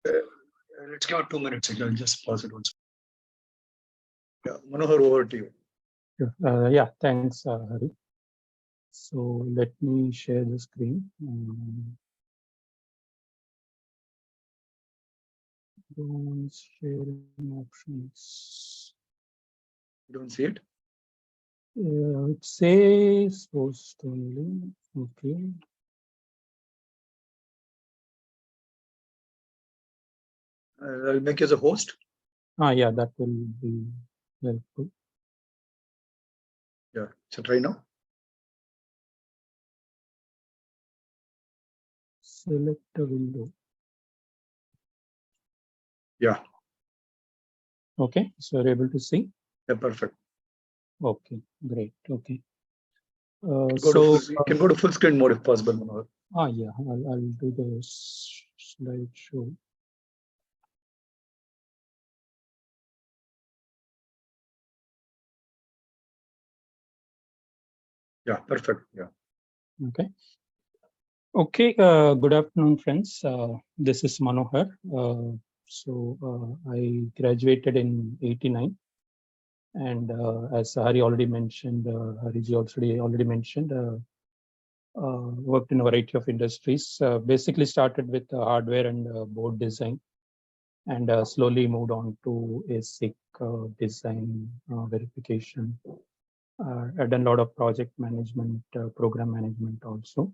Let's give it 2 minutes. I'll just pause it once. Yeah, Manohar, over to you. Yeah, thanks, Hari. So let me share the screen. Sharing options. You don't see it? It says host only. Okay. I'll make you as a host. Yeah, that will be helpful. Yeah, so try now. Select a window. Yeah. Okay, so you're able to see? Yeah, perfect. Okay, great. Okay. You can go to full screen mode if possible, Manohar. Yeah, I'll do the slideshow. Yeah, perfect. Yeah. Okay. Okay, good afternoon, friends. This is Manohar. I graduated in '89, and as Hari already mentioned, Hariji already mentioned, worked in a variety of industries. Basically started with hardware and board design, and slowly moved on to ASIC design verification. I've done a lot of project management, program management also.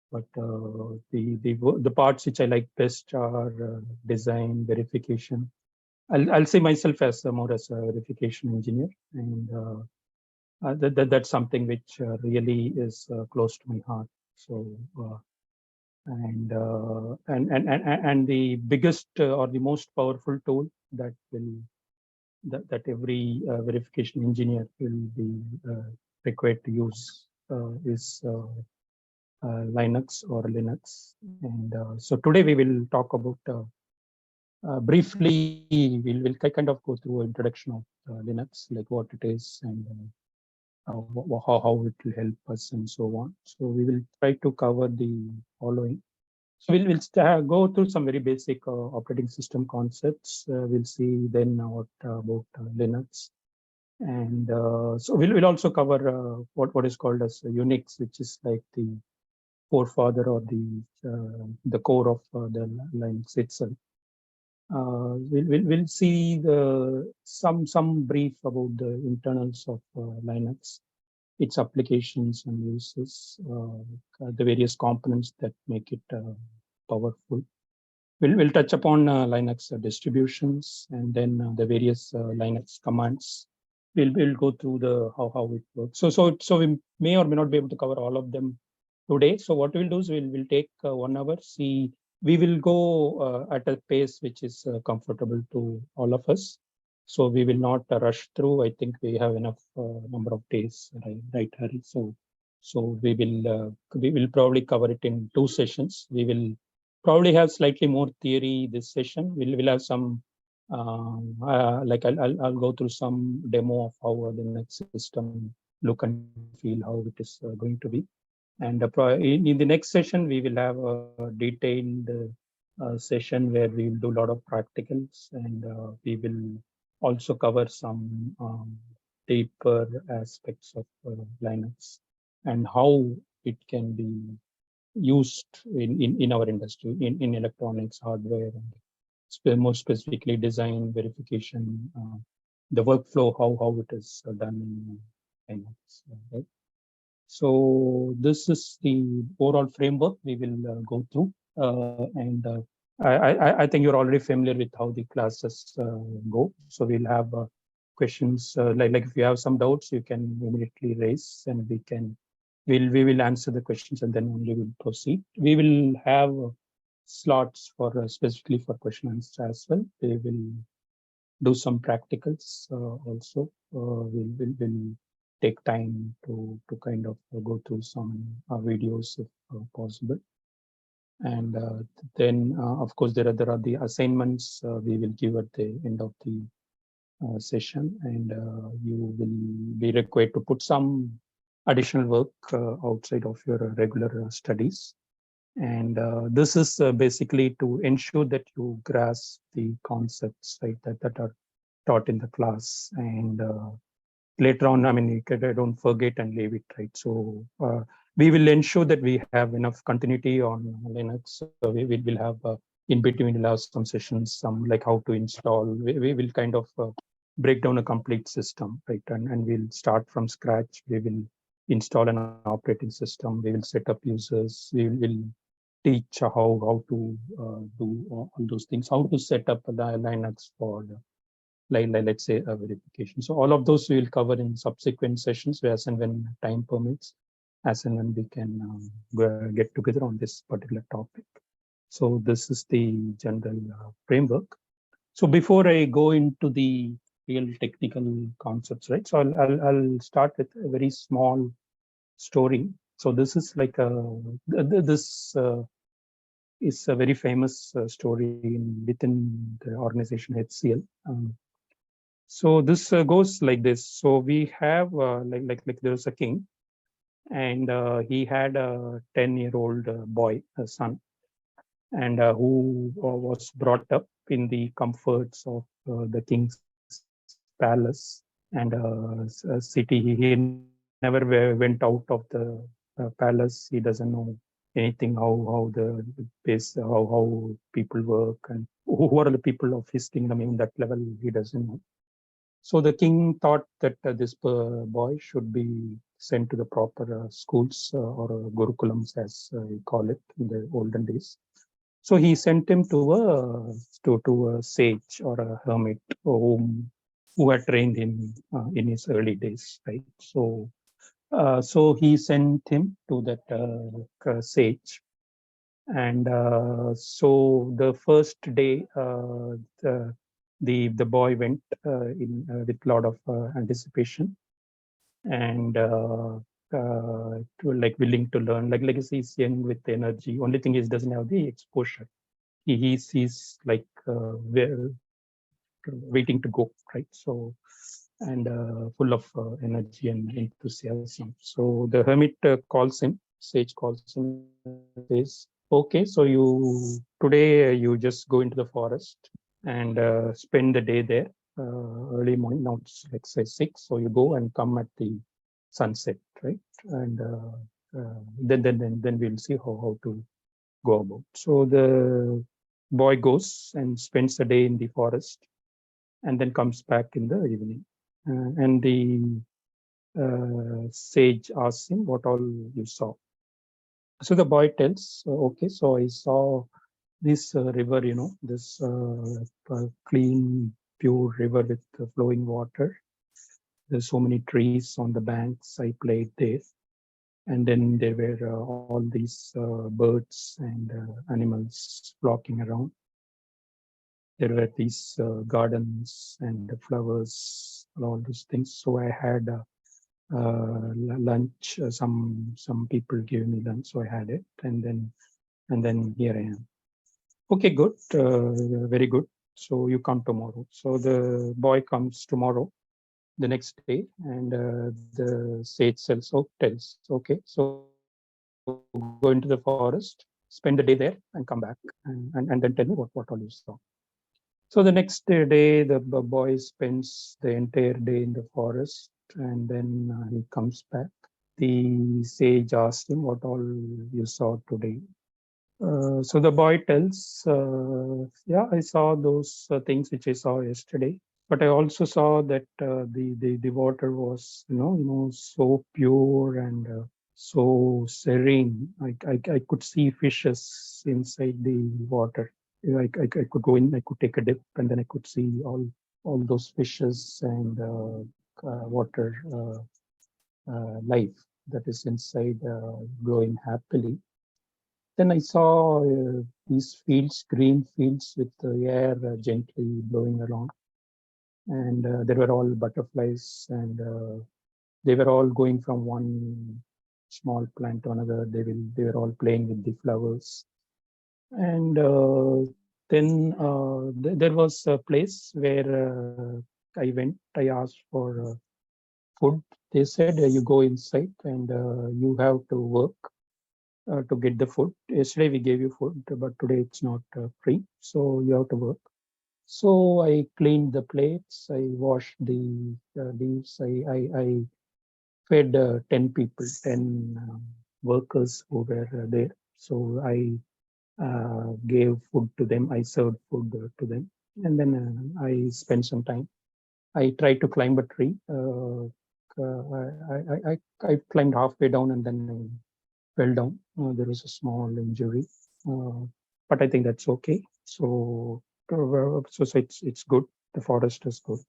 But the parts which I like best are design, verification. I'll say myself as more as a verification engineer, and that's something which really is close to my heart. So and the biggest or the most powerful tool that every verification engineer will be required to use is Linux or Linux. And so today we will talk about briefly, we'll kind of go through an introduction of Linux, like what it is and how it will help us and so on. So we will try to cover the following. So we'll go through some very basic operating system concepts. We'll see then what about Linux. And so we'll also cover what is called as Unix, which is like the forefather or the core of the Linux itself. We'll see some brief about the internals of Linux, its applications and uses, the various components that make it powerful. We'll touch upon Linux distributions and then the various Linux commands. We'll go through the how it works. So we may or may not be able to cover all of them today. So what we'll do is we'll take 1 hour. We will go at a pace which is comfortable to all of us. So we will not rush through. I think we have enough number of days, right, Hari? So we will probably cover it in 2 sessions. We will probably have slightly more theory this session. We'll have some like I'll go through some demo of how the next system look and feel, how it is going to be. And in the next session, we will have a detailed session where we will do a lot of practicals, and we will also cover some deeper aspects of Linux and how it can be used in our industry, in electronics, hardware, and more specifically design, verification, the workflow, how it is done in Linux. Right? So this is the overall framework we will go through, and I think you're already familiar with how the classes go. So we'll have questions like if you have some doubts, you can immediately raise, and we will answer the questions, and then only we'll proceed. We will have slots for specifically for questions as well. We will do some practicals also. We'll take time to kind of go through some videos if possible. And then, of course, there are the assignments we will give at the end of the session, and you will be required to put some additional work outside of your regular studies. And this is basically to ensure that you grasp the concepts, right, that are taught in the class. And later on, I mean, you don't forget and leave it, right? So we will ensure that we have enough continuity on Linux. So we will have in between, we'll have some sessions, some like how to install. We will kind of break down a complete system, right? And we'll start from scratch. We will install an operating system. We will set up users. We will teach how to do all those things, how to set up the Linux for let's say a verification. So all of those we will cover in subsequent sessions, as and when time permits, as and when we can get together on this particular topic. So this is the general framework. So before I go into the real technical concepts, right? So I'll start with a very small story. So this is like this is a very famous story within the organization HCL. So this goes like this. So we have like there's a king, and he had a 10-year-old boy, a son, and who was brought up in the comforts of the king's palace and city. He never went out of the palace. He doesn't know anything how the base how people work and who are the people of his kingdom. Even that level he doesn't know. So the king thought that this boy should be sent to the proper schools or gurukulams, as we call it in the olden days. So he sent him to a sage or a hermit who had trained him in his early days, right? So he sent him to that sage, and so the first day the boy went in with a lot of anticipation and like willing to learn. Like he's young with energy. Only thing is doesn't have the exposure. He's like waiting to go, right? So and full of energy and enthusiasm. So the hermit calls him, sage calls him, says, okay, so today you just go into the forest and spend the day there early morning. Now it's like say 6, so you go and come at the sunset, right? And then we'll see how to go about. So the boy goes and spends the day in the forest and then comes back in the evening. And the sage asks him what all you saw. So the boy tells, okay, so I saw this river, this clean, pure river with flowing water. There's so many trees on the banks. I played there. And then there were all these birds and animals flocking around. There were these gardens and the flowers, all those things. So I had lunch. Some people gave me lunch, so I had it, and then here I am. Okay, good, very good. So you come tomorrow. So the boy comes tomorrow, the next day, and the sage tells, okay, so go into the forest, spend the day there, and come back, and then tell me what all you saw. So the next day, the boy spends the entire day in the forest, and then he comes back. The sage asked him what all you saw today. So the boy tells, yeah, I saw those things which I saw yesterday, but I also saw that the water was, so pure and so serene. I could see fishes inside the water. I could go in, I could take a dip, and then I could see all those fishes and water life that is inside growing happily. Then I saw these fields, green fields with the air gently blowing along, and there were all butterflies, and they were all going from one small plant to another. They were all playing with the flowers, and then there was a place where I went. I asked for food. They said you go inside and you have to work to get the food. Yesterday we gave you food, but today it's not free, so you have to work. So I cleaned the plates, I washed the leaves, I fed 10 people, 10 workers who were there. So I gave food to them, I served food to them, and then I spent some time. I tried to climb a tree. I climbed halfway down and then I fell down. There was a small injury, but I think that's okay. So it's good. The forest is good.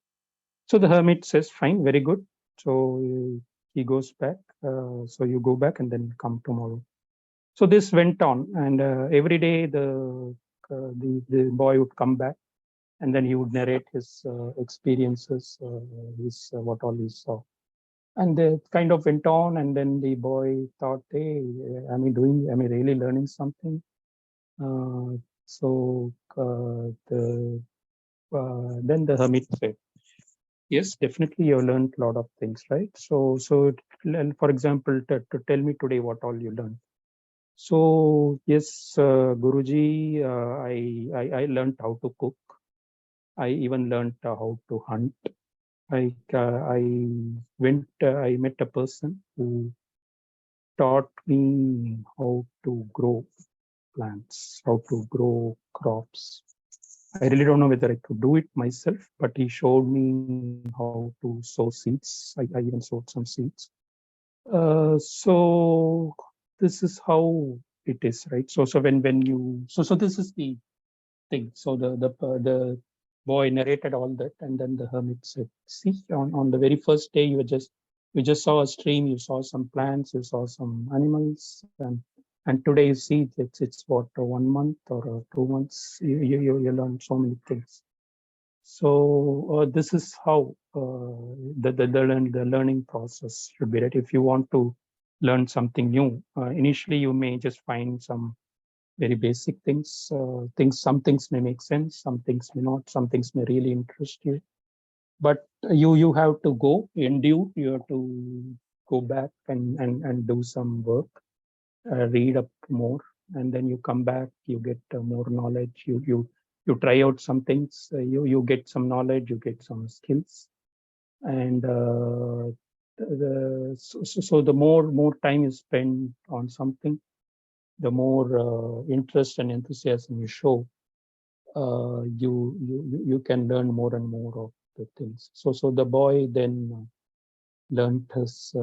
So the hermit says, "Fine, very good." So he goes back. So you go back and then come tomorrow. So this went on, and every day the boy would come back, and then he would narrate his experiences, his what all he saw. And it kind of went on, and then the boy thought, "Hey, am I really learning something?" Uh, so then the hermit said, "Yes, definitely you learned a lot of things, right? For example, to tell me today what all you learned." So yes, Guruji, I learned how to cook. I even learned how to hunt. I met a person who taught me how to grow plants, how to grow crops. I really don't know whether I could do it myself, but he showed me how to sow seeds. I even sowed some seeds. So this is how it is, right? So this is the thing. So the boy narrated all that, and then the hermit said, "See, on the very first day, you just saw a stream, you saw some plants, you saw some animals, and today you see it's what 1 month or 2 months. You learn so many things." So this is how the learning process should be, right? If you want to learn something new, initially you may just find some very basic things. Some things may make sense, some things may not, some things may really interest you. But you have to go, endure. You have to go back and do some work, read up more, and then you come back. You get more knowledge. You try out some things. You get some knowledge. You get some skills, and so the more time you spend on something, the more interest and enthusiasm you show, you can learn more and more of the things. So the boy then learned his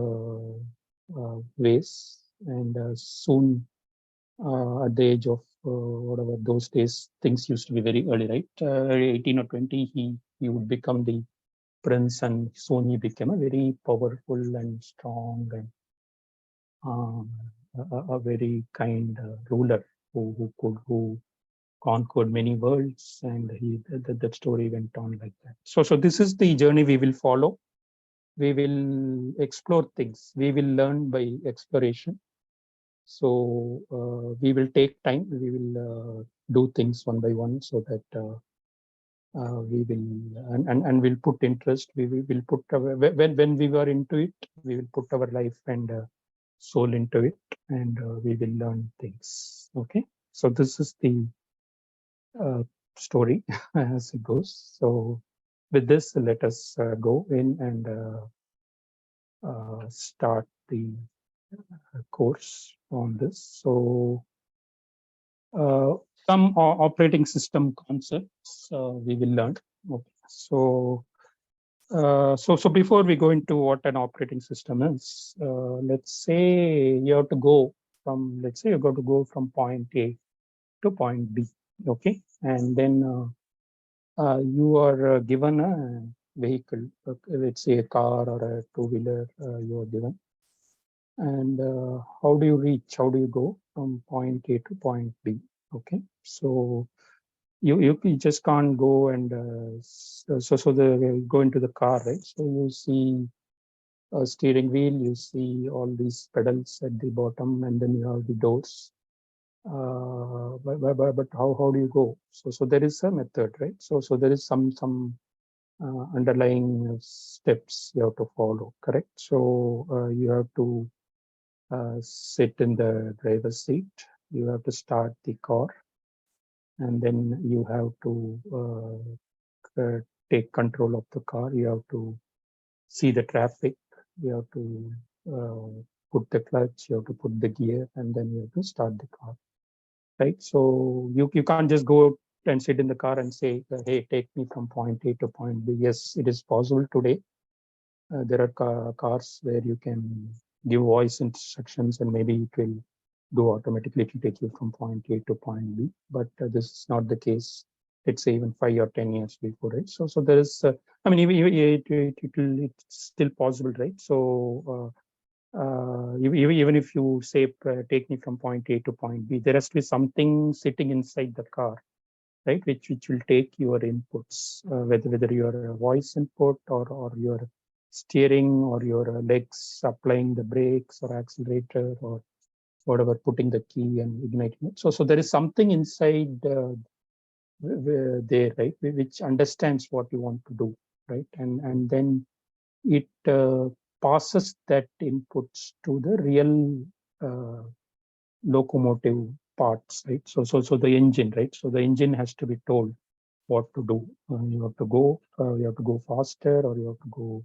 ways, and soon at the age of whatever those days, things used to be very early, right? 18 or 20, he would become the prince, and soon he became a very powerful and strong and um, a very kind ruler who conquered many worlds, and that story went on like that. So this is the journey we will follow. We will explore things. We will learn by exploration. So we will take time. We will do things one by one, so that we will and we'll put interest. We will put when we were into it, we will put our life and soul into it, and we will learn things. Okay. So this is the story as it goes. So with this, let us go in and start the course on this. So some operating system concepts we will learn. Okay. So before we go into what an operating system is, let's say you have to go from, let's say you got to go from point A to point B. Okay. And then you are given a vehicle, let's say a car or a two-wheeler, you are given. And how do you reach? How do you go from point A to point B? Okay, so you just can't go and the go into the car, right? So you see a steering wheel, you see all these pedals at the bottom, and then you have the doors. But how do you go? So there is a method, right? So there is some underlying steps you have to follow, correct? So you have to sit in the driver's seat. You have to start the car, and then you have to take control of the car. You have to see the traffic. You have to put the clutch. You have to put the gear, and then you have to start the car. Right. So you can't just go and sit in the car and say, "Hey, take me from point A to point B." Yes, it is possible today. There are cars where you can give voice instructions, and maybe it will do automatically. It will take you from point A to point B. But this is not the case. Let's say even 5 or 10 years before, right? So there is. I mean, it's still possible, right? So. Even if you say take me from point A to point B, there has to be something sitting inside the car, right? Which will take your inputs, whether your voice input or your steering or your legs applying the brakes or accelerator or whatever, putting the key and igniting it. So there is something inside there, right, which understands what you want to do, right, and then it passes that inputs to the real locomotive parts, right? So the engine, right? So the engine has to be told what to do. You have to go faster, or you have to go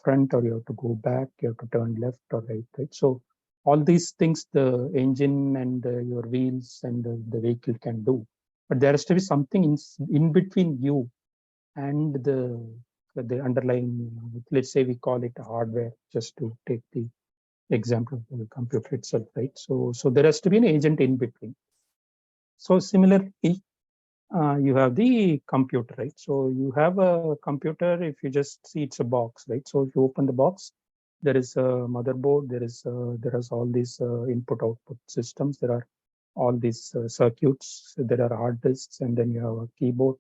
front, or you have to go back. You have to turn left or right, right? So all these things the engine and your wheels and the vehicle can do, but there has to be something in between you and the underlying. Let's say we call it hardware, just to take the example of the computer itself, right? So there has to be an agent in between. So similarly, you have the computer, right? So you have a computer. If you just see, it's a box, right? So if you open the box, there is a motherboard. There is all these input-output systems. There are all these circuits. There are hard disks, and then you have a keyboard.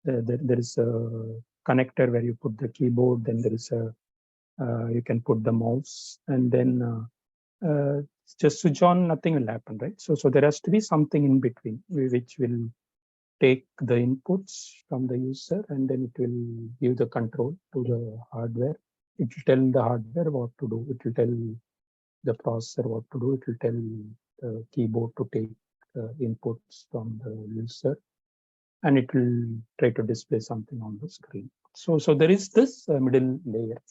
There is a connector where you put the keyboard. Then there is a you can put the mouse, and then just switch on. Nothing will happen, right? So there has to be something in between which will take the inputs from the user, and then it will give the control to the hardware. It will tell the hardware what to do. It will tell the processor what to do. It will tell the keyboard to take inputs from the user, and it will try to display something on the screen. So there is this middle layer.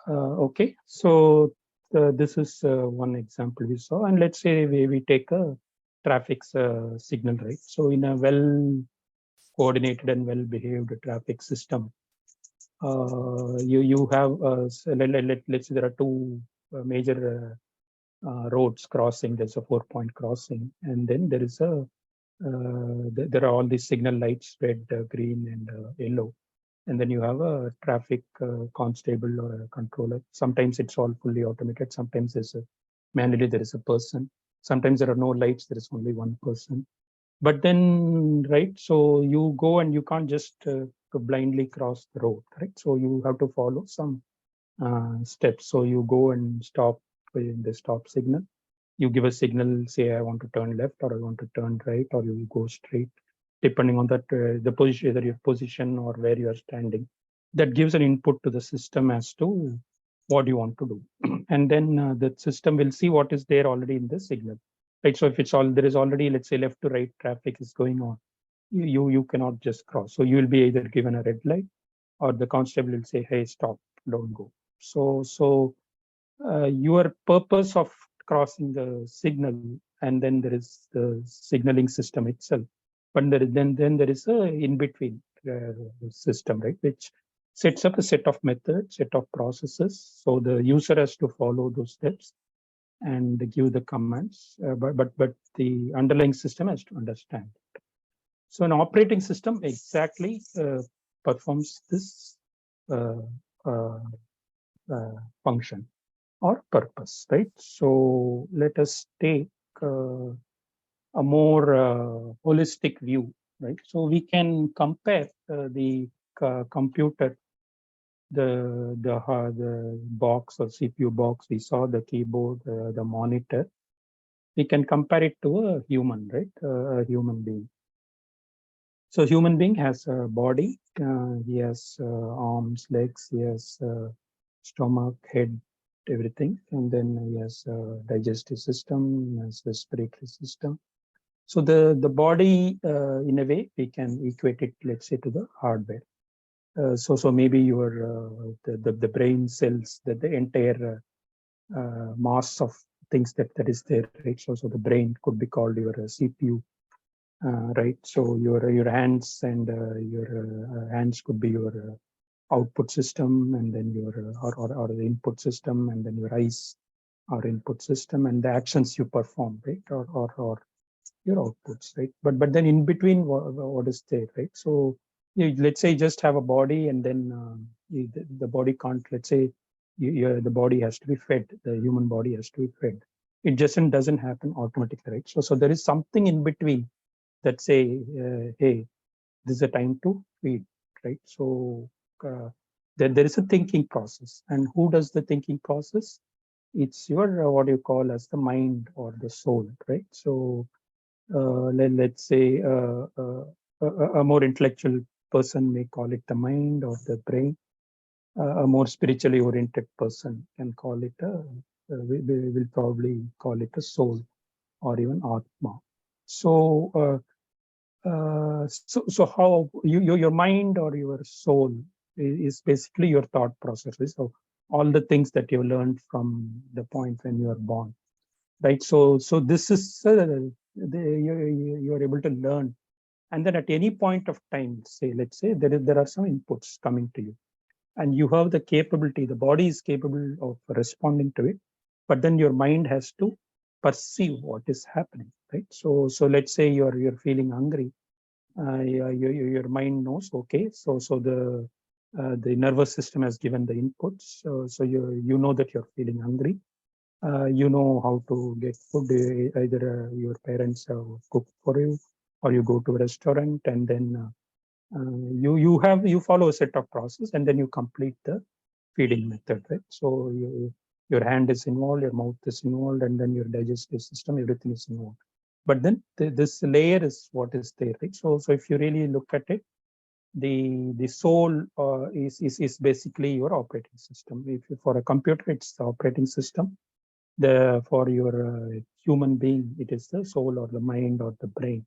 Okay, so this is one example we saw, and let's say we take a traffic signal, right? So in a well coordinated and well-behaved traffic system, you have let's say there are two major roads crossing. There's a 4-point crossing, and then there is a there are all these signal lights, red, green, and yellow. And then you have a traffic constable or a controller. Sometimes it's all fully automated. Sometimes manually there is a person. Sometimes there are no lights. There is only one person. But then, right, so you go and you can't just blindly cross the road, right? So you have to follow some steps. So you go and stop in the stop signal. You give a signal, say I want to turn left, or I want to turn right, or you go straight, depending on that the position, either your position or where you are standing. That gives an input to the system as to what you want to do. And then the system will see what is there already in the signal, right? So if it's all there is already, let's say left to right traffic is going on, you cannot just cross. So you will be either given a red light, or the constable will say, hey, stop, don't go. So your purpose of crossing the signal, and then there is the signaling system itself. But then there is a in between system, right, which sets up a set of methods, set of processes. So the user has to follow those steps and give the commands, but the underlying system has to understand. So an operating system exactly performs this uh, uh, function or purpose, right? So let us take a more holistic view, right? So we can compare the computer, the box or CPU box we saw, the keyboard, the monitor. We can compare it to a human, right? A human being. So human being has a body. He has arms, legs. He has stomach, head, everything, and then he has a digestive system, he has respiratory system. So the body, in a way, we can equate it, let's say, to the hardware. So maybe your the brain cells, that the entire mass of things that is there, right? So the brain could be called your CPU, right? So your hands and your hands could be your output system, and then your or the input system, and then your eyes are input system, and the actions you perform, right? Or your outputs, right? But then in between, what is there, right? So let's say you just have a body, and then the body can't, let's say the body has to be fed, the human body has to be fed. It just doesn't happen automatically, right? So there is something in between that say, hey, this is a time to feed, right? So there is a thinking process, and who does the thinking process? It's your what you call as the mind or the soul, right? So let's say a more intellectual person may call it the mind or the brain. A more spiritually oriented person can call it we will probably call it a soul or even atma. So so how your mind or your soul is basically your thought processes. So all the things that you learned from the point when you are born, right? So this is you are able to learn, and then at any point of time, say let's say there are some inputs coming to you, and you have the capability. The body is capable of responding to it, but then your mind has to perceive what is happening, right? So let's say you're feeling hungry. Your mind knows, okay, so the nervous system has given the inputs, so you know that you're feeling hungry. You know how to get food. Either your parents cook for you, or you go to a restaurant, and then you follow a set of process, and then you complete the feeding method, right? So your hand is involved, your mouth is involved, and then your digestive system, everything is involved. But then this layer is what is there, right? So if you really look at it, the soul is basically your operating system. If for a computer, it's the operating system. For your human being, it is the soul or the mind or the brain.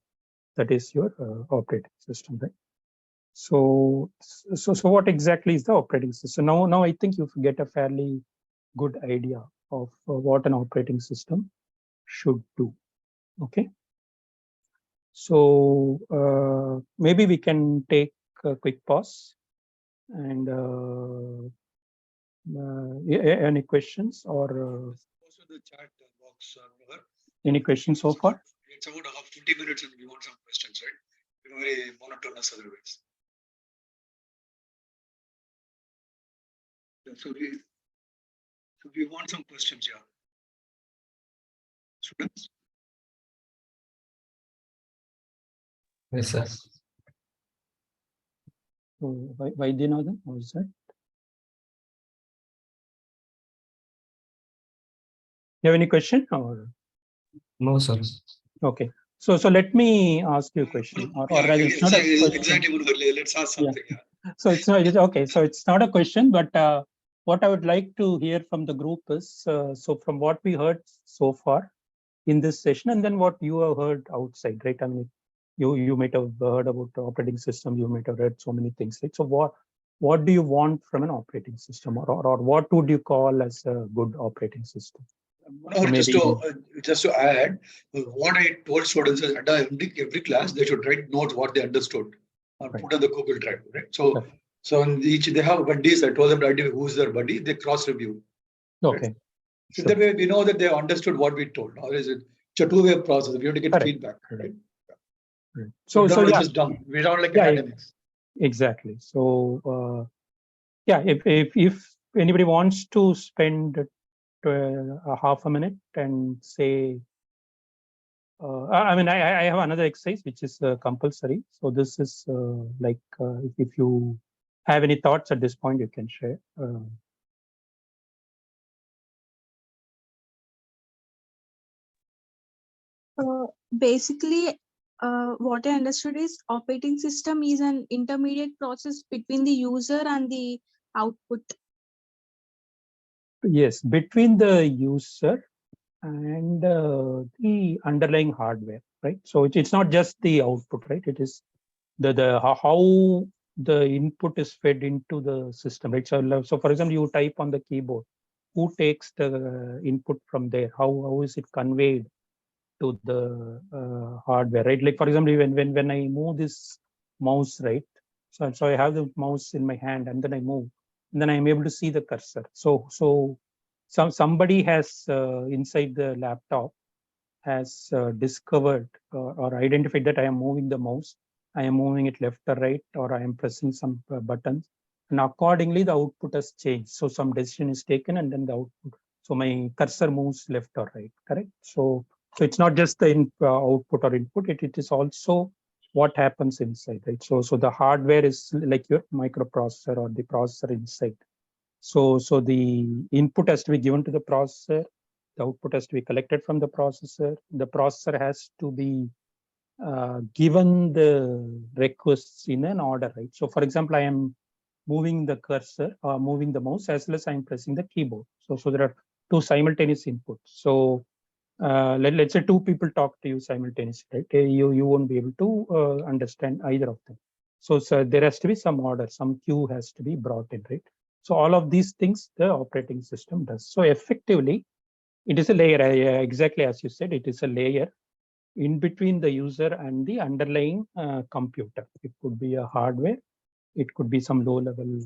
That is your operating system, right? So what exactly is the operating system? Now I think you get a fairly good idea of what an operating system should do. Okay. So maybe we can take a quick pause, and any questions or Also the chat box, any questions so far? it's about 50 minutes and we want some questions, right? Very monotonous otherwise. So we want some questions, yeah. Students? Yes, sir. So why do you know that? How is that? You have any question or? No, sir. Okay. So let me ask you a question, or rather, it's not a question. Exactly. Let's ask something. Yeah. So it's not okay. So it's not a question, but what I would like to hear from the group is so from what we heard so far in this session, and then what you have heard outside, right? I mean, you might have heard about the operating system. You might have read so many things, right? So what do you want from an operating system, or what would you call as a good operating system? Just to add, what I told students is at every class they should write notes what they understood or put on the Google Drive, right? So in each they have buddies. I told them to write who's their buddy. They cross review. Okay. Right? So that way we know that they understood what we told. Or is it? It's a two-way process. We have to get feedback, right? Right. So yeah. Just dumb. We don't like academics. Exactly. So yeah, if anybody wants to spend a half a minute and say, I mean, I have another exercise which is compulsory. So this is like if you have any thoughts at this point, you can share. Basically, what I understood is operating system is an intermediate process between the user and the output. Yes, between the user and the underlying hardware, right? So it's not just the output, right? It is how the input is fed into the system, right? So for example, you type on the keyboard, who takes the input from there? How is it conveyed to the hardware, right? Like for example, when I move this mouse, right? So I have the mouse in my hand and then I move, and then I'm able to see the cursor. So somebody has inside the laptop has discovered or identified that I am moving the mouse, I am moving it left or right, or I am pressing some buttons, and accordingly the output has changed. So some decision is taken, and then the output. So my cursor moves left or right, correct? So it's not just the output or input; it is also what happens inside, right? So the hardware is like your microprocessor or the processor inside. So the input has to be given to the processor, the output has to be collected from the processor. The processor has to be given the requests in an order, right? So for example, I am moving the cursor or moving the mouse as well as I'm pressing the keyboard. So there are two simultaneous inputs. So let's say two people talk to you simultaneously, right? You won't be able to understand either of them. So there has to be some order, some queue has to be brought in, right? So all of these things the operating system does. So effectively, it is a layer, exactly as you said, it is a layer in between the user and the underlying computer. It could be a hardware, it could be some low-level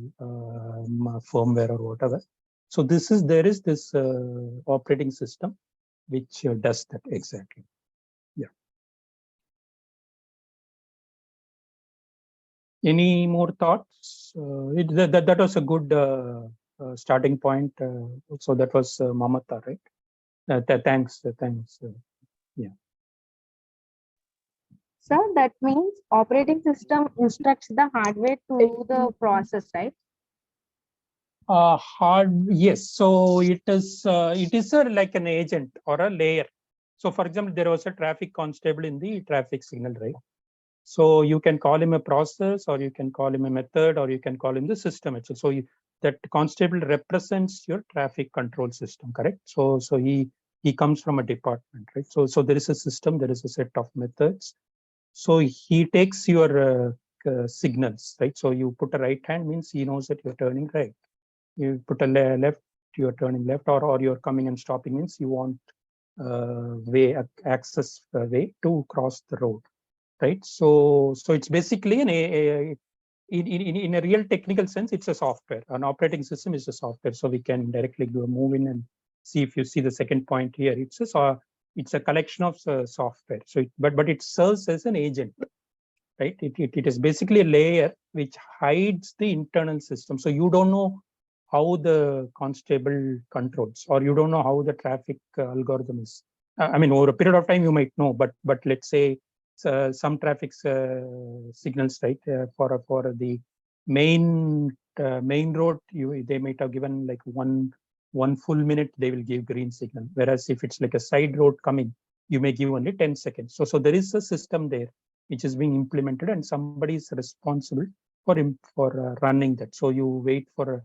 firmware or whatever. So there is this operating system which does that exactly. Yeah. Any more thoughts? That was a good starting point. So that was Mamata, right? Thanks. Yeah. So that means operating system instructs the hardware to do the process, right? Yes. So it is like an agent or a layer. So for example, there was a traffic constable in the traffic signal, right? So you can call him a process, or you can call him a method, or you can call him the system itself. So that constable represents your traffic control system, correct? So he comes from a department, right? So there is a system, there is a set of methods. So he takes your signals, right? So you put a right hand means he knows that you're turning right. You put a left, you're turning left, or you're coming and stopping means you want access way to cross the road, right? So it's basically in a real technical sense, it's a software. An operating system is a software, so we can directly go move in and see. If you see the second point here, it's a collection of software. So but it serves as an agent, right? It is basically a layer which hides the internal system. So you don't know how the constable controls, or you don't know how the traffic algorithm is. I mean, over a period of time, you might know, but let's say some traffic signals, right? For the main road, they might have given like one full minute, they will give green signal. Whereas if it's like a side road coming, you may give only 10 seconds. So there is a system there which is being implemented, and somebody is responsible for running that. So you wait for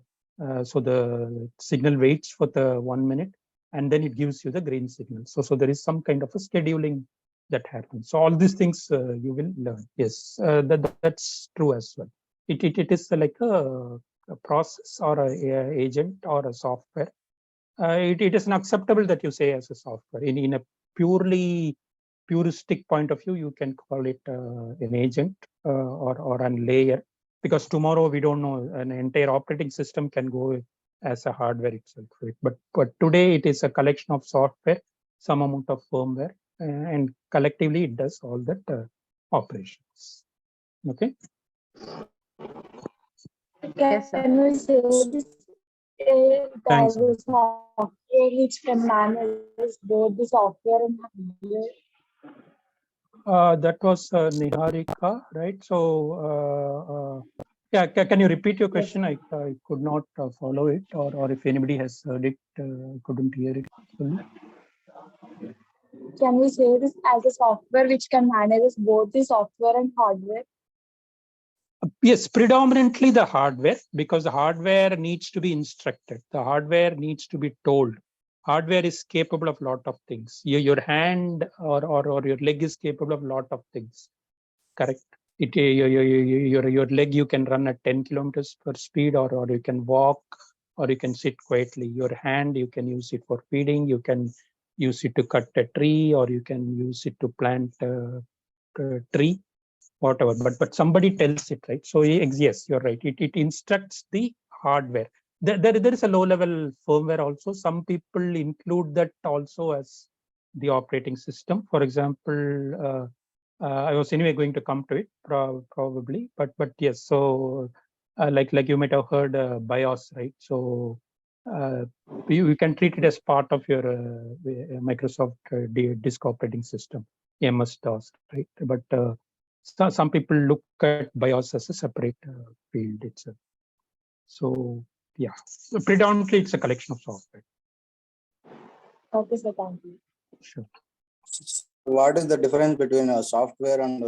so the signal waits for the 1 minute, and then it gives you the green signal. So there is some kind of a scheduling that happens. So all these things you will learn. Yes, that's true as well. It is like a process or a agent or a software. It is unacceptable that you say as a software. In a purely puristic point of view, you can call it an agent or a layer, because tomorrow we don't know, an entire operating system can go as a hardware itself. Right? But today it is a collection of software, some amount of firmware, and collectively it does all that operations. Okay. Yes, sir. Can we say this Thanks. there is software which can manage both the software and hardware? That was Niharika, right? So, yeah, can you repeat your question? I could not follow it, or if anybody has heard it, couldn't hear it fully. Can we say this as a software which can manage both the software and hardware? Yes, predominantly the hardware, because the hardware needs to be instructed. The hardware needs to be told. Hardware is capable of a lot of things. Your hand or your leg is capable of a lot of things. Correct. Your leg, you can run at 10 kilometers per speed, or you can walk, or you can sit quietly. Your hand, you can use it for feeding. You can use it to cut a tree, or you can use it to plant a tree, whatever. But somebody tells it, right? So yes, you're right. It instructs the hardware. There is a low level firmware also. Some people include that also as the operating system. For example, I was anyway going to come to it probably, but yes. So like you might have heard BIOS, right? So you can treat it as part of your Microsoft disk operating system, MS DOS, right? But some people look at BIOS as a separate field itself. So yeah, so predominantly it's a collection of software. Okay, sir, thank you. Sure. What is the difference between a software and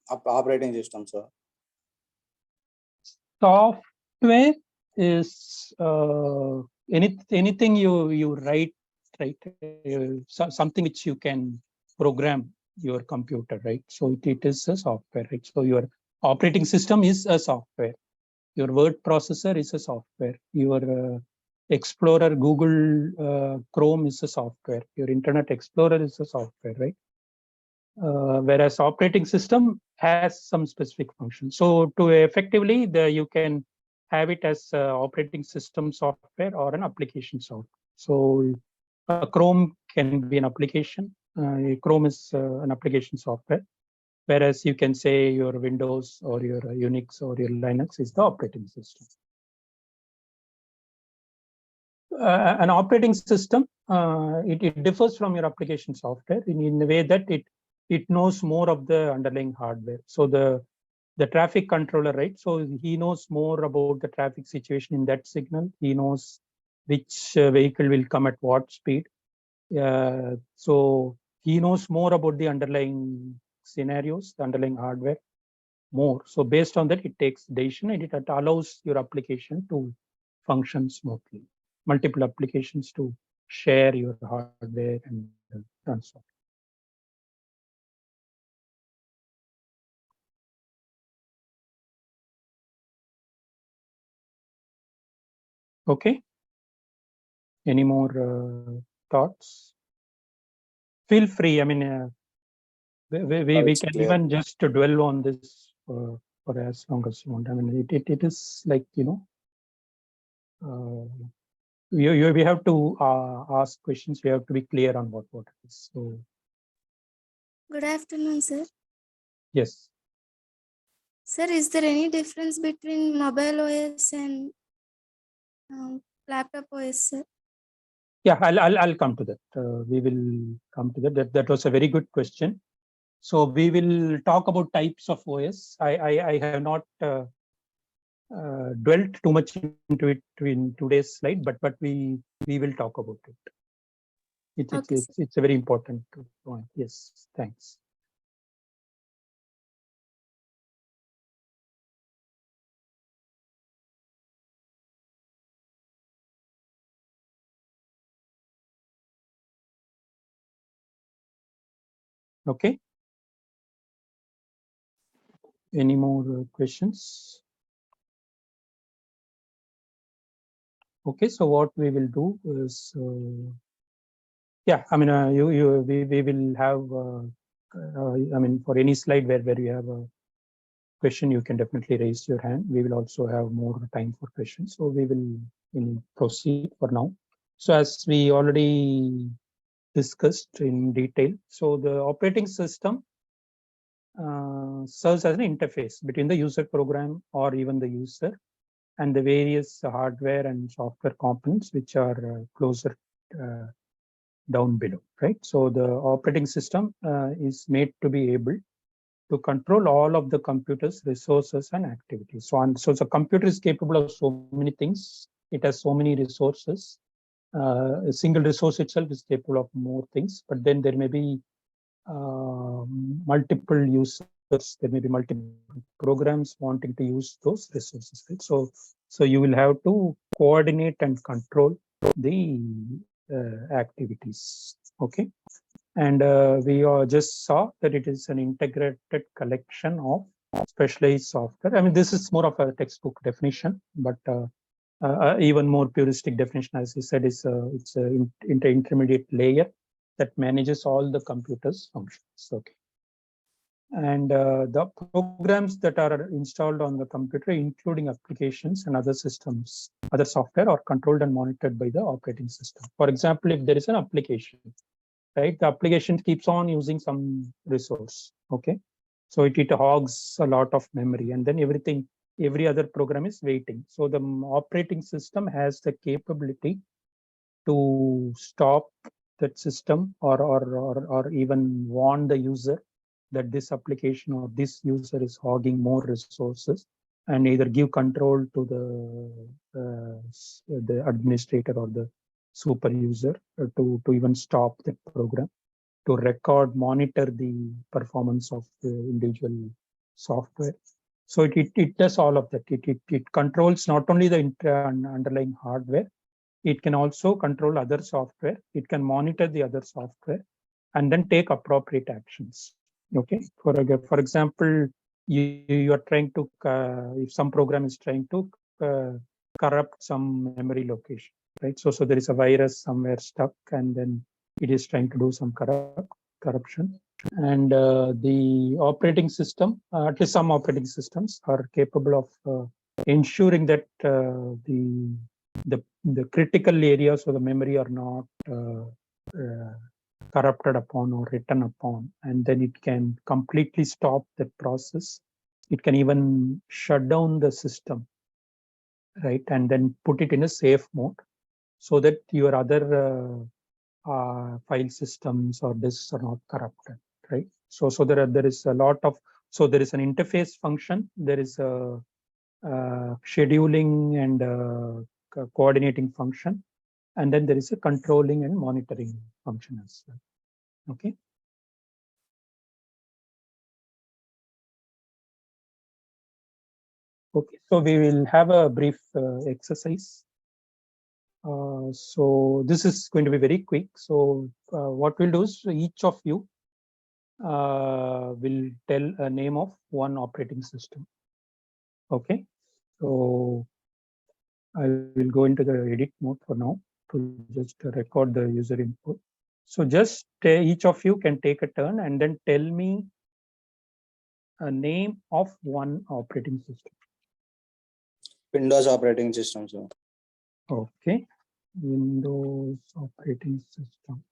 operating system, sir? Software is anything you write, right? Something which you can program your computer, right? So it is a software, right? So your operating system is a software. Your word processor is a software. Your Explorer, Google Chrome is a software. Your Internet Explorer is a software, right? Whereas operating system has some specific function. So to effectively, you can have it as operating system software or an application software. So Chrome can be an application. Chrome is an application software. Whereas you can say your Windows or your Unix or your Linux is the operating system. An operating system, it differs from your application software in a way that it knows more of the underlying hardware. So the traffic controller, right? So he knows more about the traffic situation in that signal. He knows which vehicle will come at what speed. So he knows more about the underlying scenarios, the underlying hardware more. So based on that, it takes decision and it allows your application to function smoothly. Multiple applications to share your hardware and transfer. Okay. Any more thoughts? Feel free. I mean, we can clear. Even just to dwell on this for as long as you want. I mean, it is like, we have to ask questions. We have to be clear on what it is. So. Good afternoon, sir. Yes. Sir, is there any difference between mobile OS and laptop OS, sir? Yeah, I'll come to that. We will come to that. That was a very good question. So we will talk about types of OS. I have not dwelt too much into it in today's slide, but we will talk about it. It's a very important point. Yes, thanks. Okay. Any more questions? Okay, so what we will do is, yeah, I mean, we will have, I mean, for any slide where you have a question, you can definitely raise your hand. We will also have more time for questions. So we will proceed for now. So as we already discussed in detail, so the operating system serves as an interface between the user program or even the user and the various hardware and software components which are closer down below, right? So the operating system is made to be able to control all of the computer's resources and activities. So the computer is capable of so many things. It has so many resources. A single resource itself is capable of more things, but then there may be multiple users users. There may be multiple programs wanting to use those resources, right? So you will have to coordinate and control the activities. Okay. And we just saw that it is an integrated collection of specialized software. I mean, this is more of a textbook definition, but even more puristic definition, as you said, is it's an intermediate layer that manages all the computer's functions. Okay. And the programs that are installed on the computer, including applications and other systems, other software, are controlled and monitored by the operating system. For example, if there is an application, right, the application keeps on using some resource. Okay. So it hogs a lot of memory, and then every other program is waiting. So the operating system has the capability to stop that system or even warn the user that this application or this user is hogging more resources, and either give control to the administrator or the super user to even stop the program, to record, monitor the performance of the individual software. So it does all of that. It controls not only the underlying hardware, it can also control other software. It can monitor the other software and then take appropriate actions. Okay. For example, you are trying to, if some program is trying to corrupt some memory location, right? So there is a virus somewhere stuck, and then it is trying to do some corruption. And the operating system, at least some operating systems, are capable of ensuring that the critical areas of the memory are not corrupted upon or written upon, and then it can completely stop that process. It can even shut down the system, right, and then put it in a safe mode so that your other file systems or disks are not corrupted, right? So there is a lot of, so there is an interface function, there is a scheduling and coordinating function, and then there is a controlling and monitoring function as well. Okay. Okay, so we will have a brief exercise. So this is going to be very quick. So what we'll do is each of you will tell a name of one operating system. Okay, so I will go into the edit mode for now to just record the user input. So just each of you can take a turn and then tell me a name of one operating system. Windows operating system, sir. Okay, Windows operating system.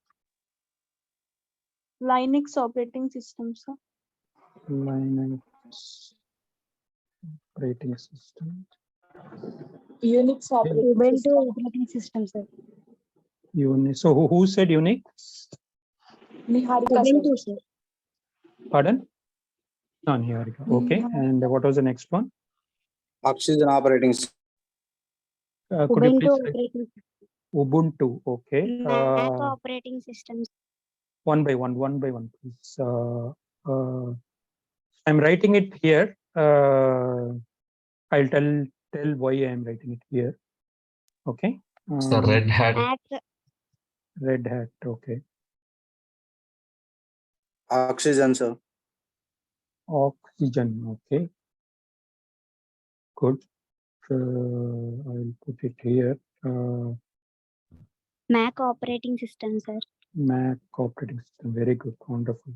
Linux operating system, sir. Linux operating system. Unix operating Ubuntu system. operating system, sir. Unix. So who said Unix? Niharika, Ubuntu, sir. sir. Pardon? Niharika. Okay, and what was the next one? Oxygen operating system. Could you Ubuntu please? operating Ubuntu. Okay. Mac operating systems. One by one, please. I'm writing it here. I'll tell why I'm writing it here. Okay. It's the Red Hat. Mac. Red Hat. Okay. Oxygen, sir. Oxygen. Okay. Good. I'll put it here. Mac operating system, sir. Mac operating system. Very good. Wonderful.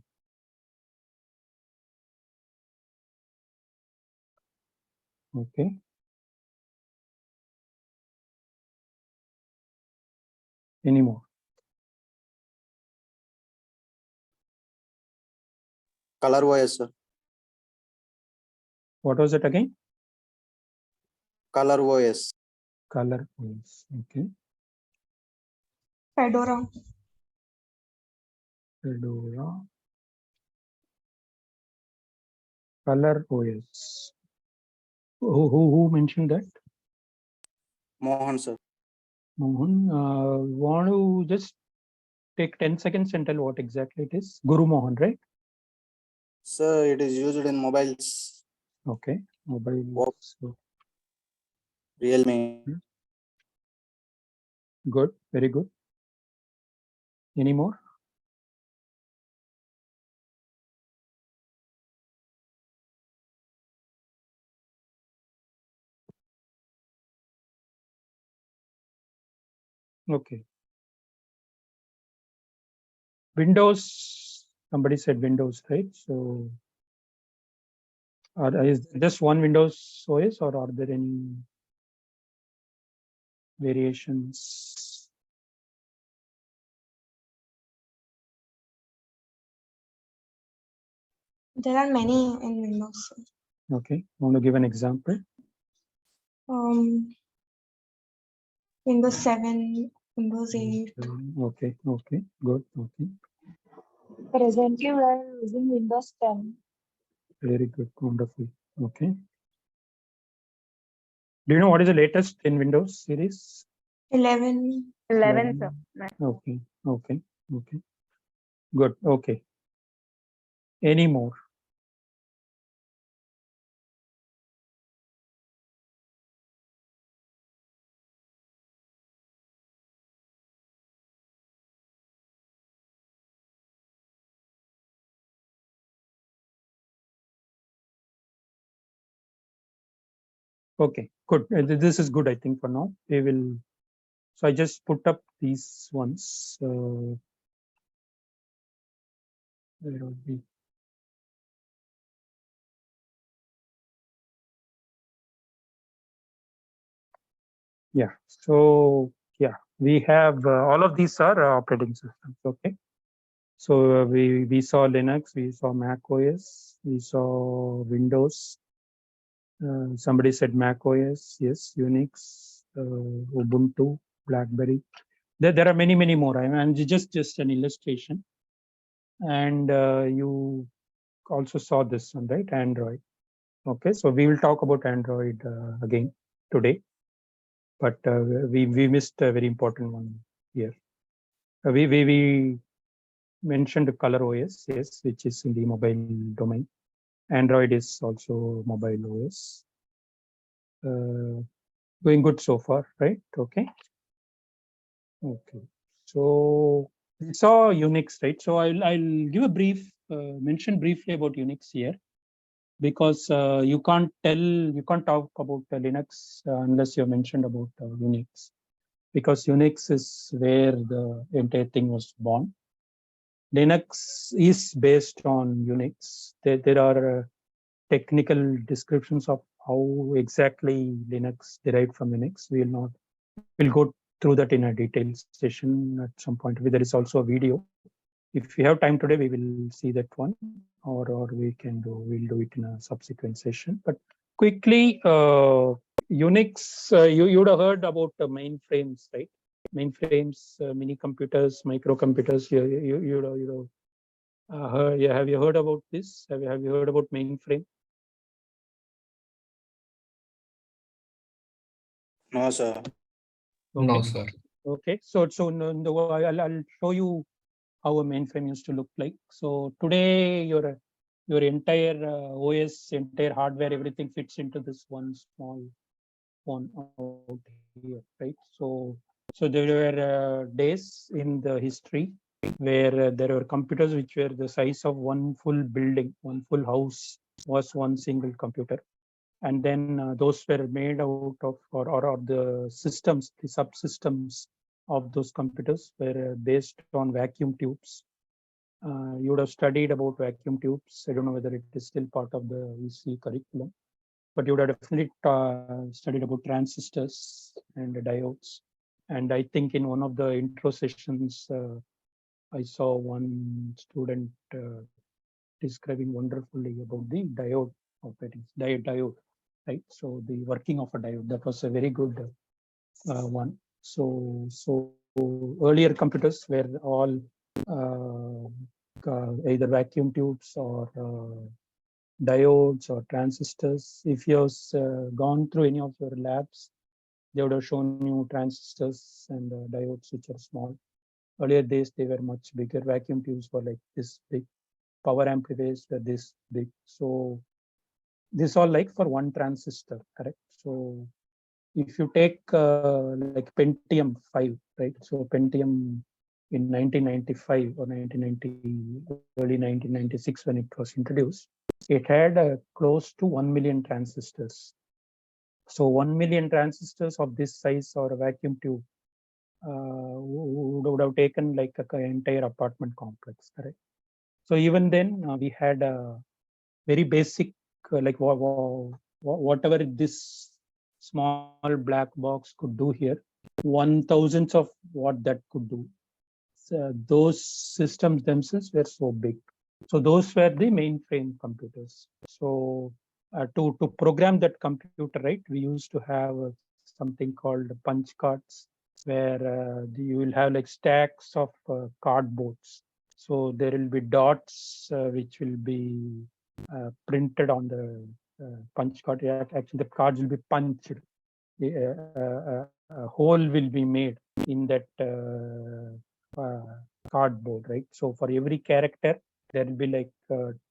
Okay. Any more? Color OS, sir. What was it again? Color OS. Color OS. Okay. Fedora. Fedora. Color OS. Who mentioned that? Mohan, sir. Mohan. Want to just take 10 seconds and tell what exactly it is? Guru Mohan, right? So it is used in mobiles, Okay, mobile. Op- So Realme. good, very good. Any more? Okay. Windows, somebody said Windows, right? So is just one Windows OS or are there any variations? There are many in Windows. Okay, want to give an example? Windows 7, Windows 8. Okay, okay, good, okay, Presently, we are using Windows 10. very good, wonderful. Okay. Do you know what is the latest in Windows series? 11. 11, sir. Okay, okay, okay, good, okay. Any more? Okay, good. This is good, I think, for now. We will. So I just put up these ones. Where will be? Yeah. So yeah, we have all of these are operating systems. Okay. So we saw Linux, we saw Mac OS, we saw Windows. Somebody said Mac OS, yes, Unix, Ubuntu, BlackBerry. There are many more. I mean, just an illustration. And you also saw this one, right? Android. Okay, so we will talk about Android again today, but we missed a very important one here. We mentioned Color OS, yes, which is in the mobile domain. Android is also mobile OS. Going good so far, right? Okay. Okay. So we saw Unix, right? So I'll give a brief mention briefly about Unix here, because you can't talk about Linux unless you're mentioned about Unix, because Unix is where the entire thing was born. Linux is based on Unix. There are technical descriptions of how exactly Linux derived from Unix. We'll go through that in a detailed session at some point. There is also a video. If we have time today, we will see that one, or we'll do it in a subsequent session. But quickly, Unix, you would have heard about the mainframes, right? Mainframes, mini computers, microcomputers. Have you heard about this? Have you heard about mainframe? No, sir. Okay. No, sir. Okay. So I'll show you how a mainframe used to look like. So today your entire OS, entire hardware, everything fits into this one small phone out here, right? So there were days in the history where there were computers which were the size of one full building, one full house was one single computer. And then those were made out of, or the systems, the subsystems of those computers were based on vacuum tubes. You would have studied about vacuum tubes. I don't know whether it is still part of the EC curriculum, but you would have definitely studied about transistors and diodes. And I think in one of the intro sessions, I saw one student describing wonderfully about the diode operating diode, right? So the working of a diode, that was a very good one. So earlier computers were all either vacuum tubes or diodes or transistors. If you have gone through any of your labs, they would have shown you transistors and diodes which are small. Earlier days, they were much bigger. Vacuum tubes were like this big. power amplifiers were this big. So this all like for one transistor, correct? So if you take like Pentium 5, right? So Pentium in 1995 or 1990, early 1996 when it was introduced, it had close to 1 million transistors. So 1 million transistors of this size or a vacuum tube would have taken like an entire apartment complex, correct? So even then we had a very basic like whatever this small black box could do here, 1,000th of what that could do. So those systems themselves were so big. So those were the mainframe computers. So to program that computer, right, we used to have something called punch cards, where you will have like stacks of cardboards. So there will be dots which will be printed on the punch card. Actually, the cards will be punched. A hole will be made in that cardboard, right? So for every character, there will be like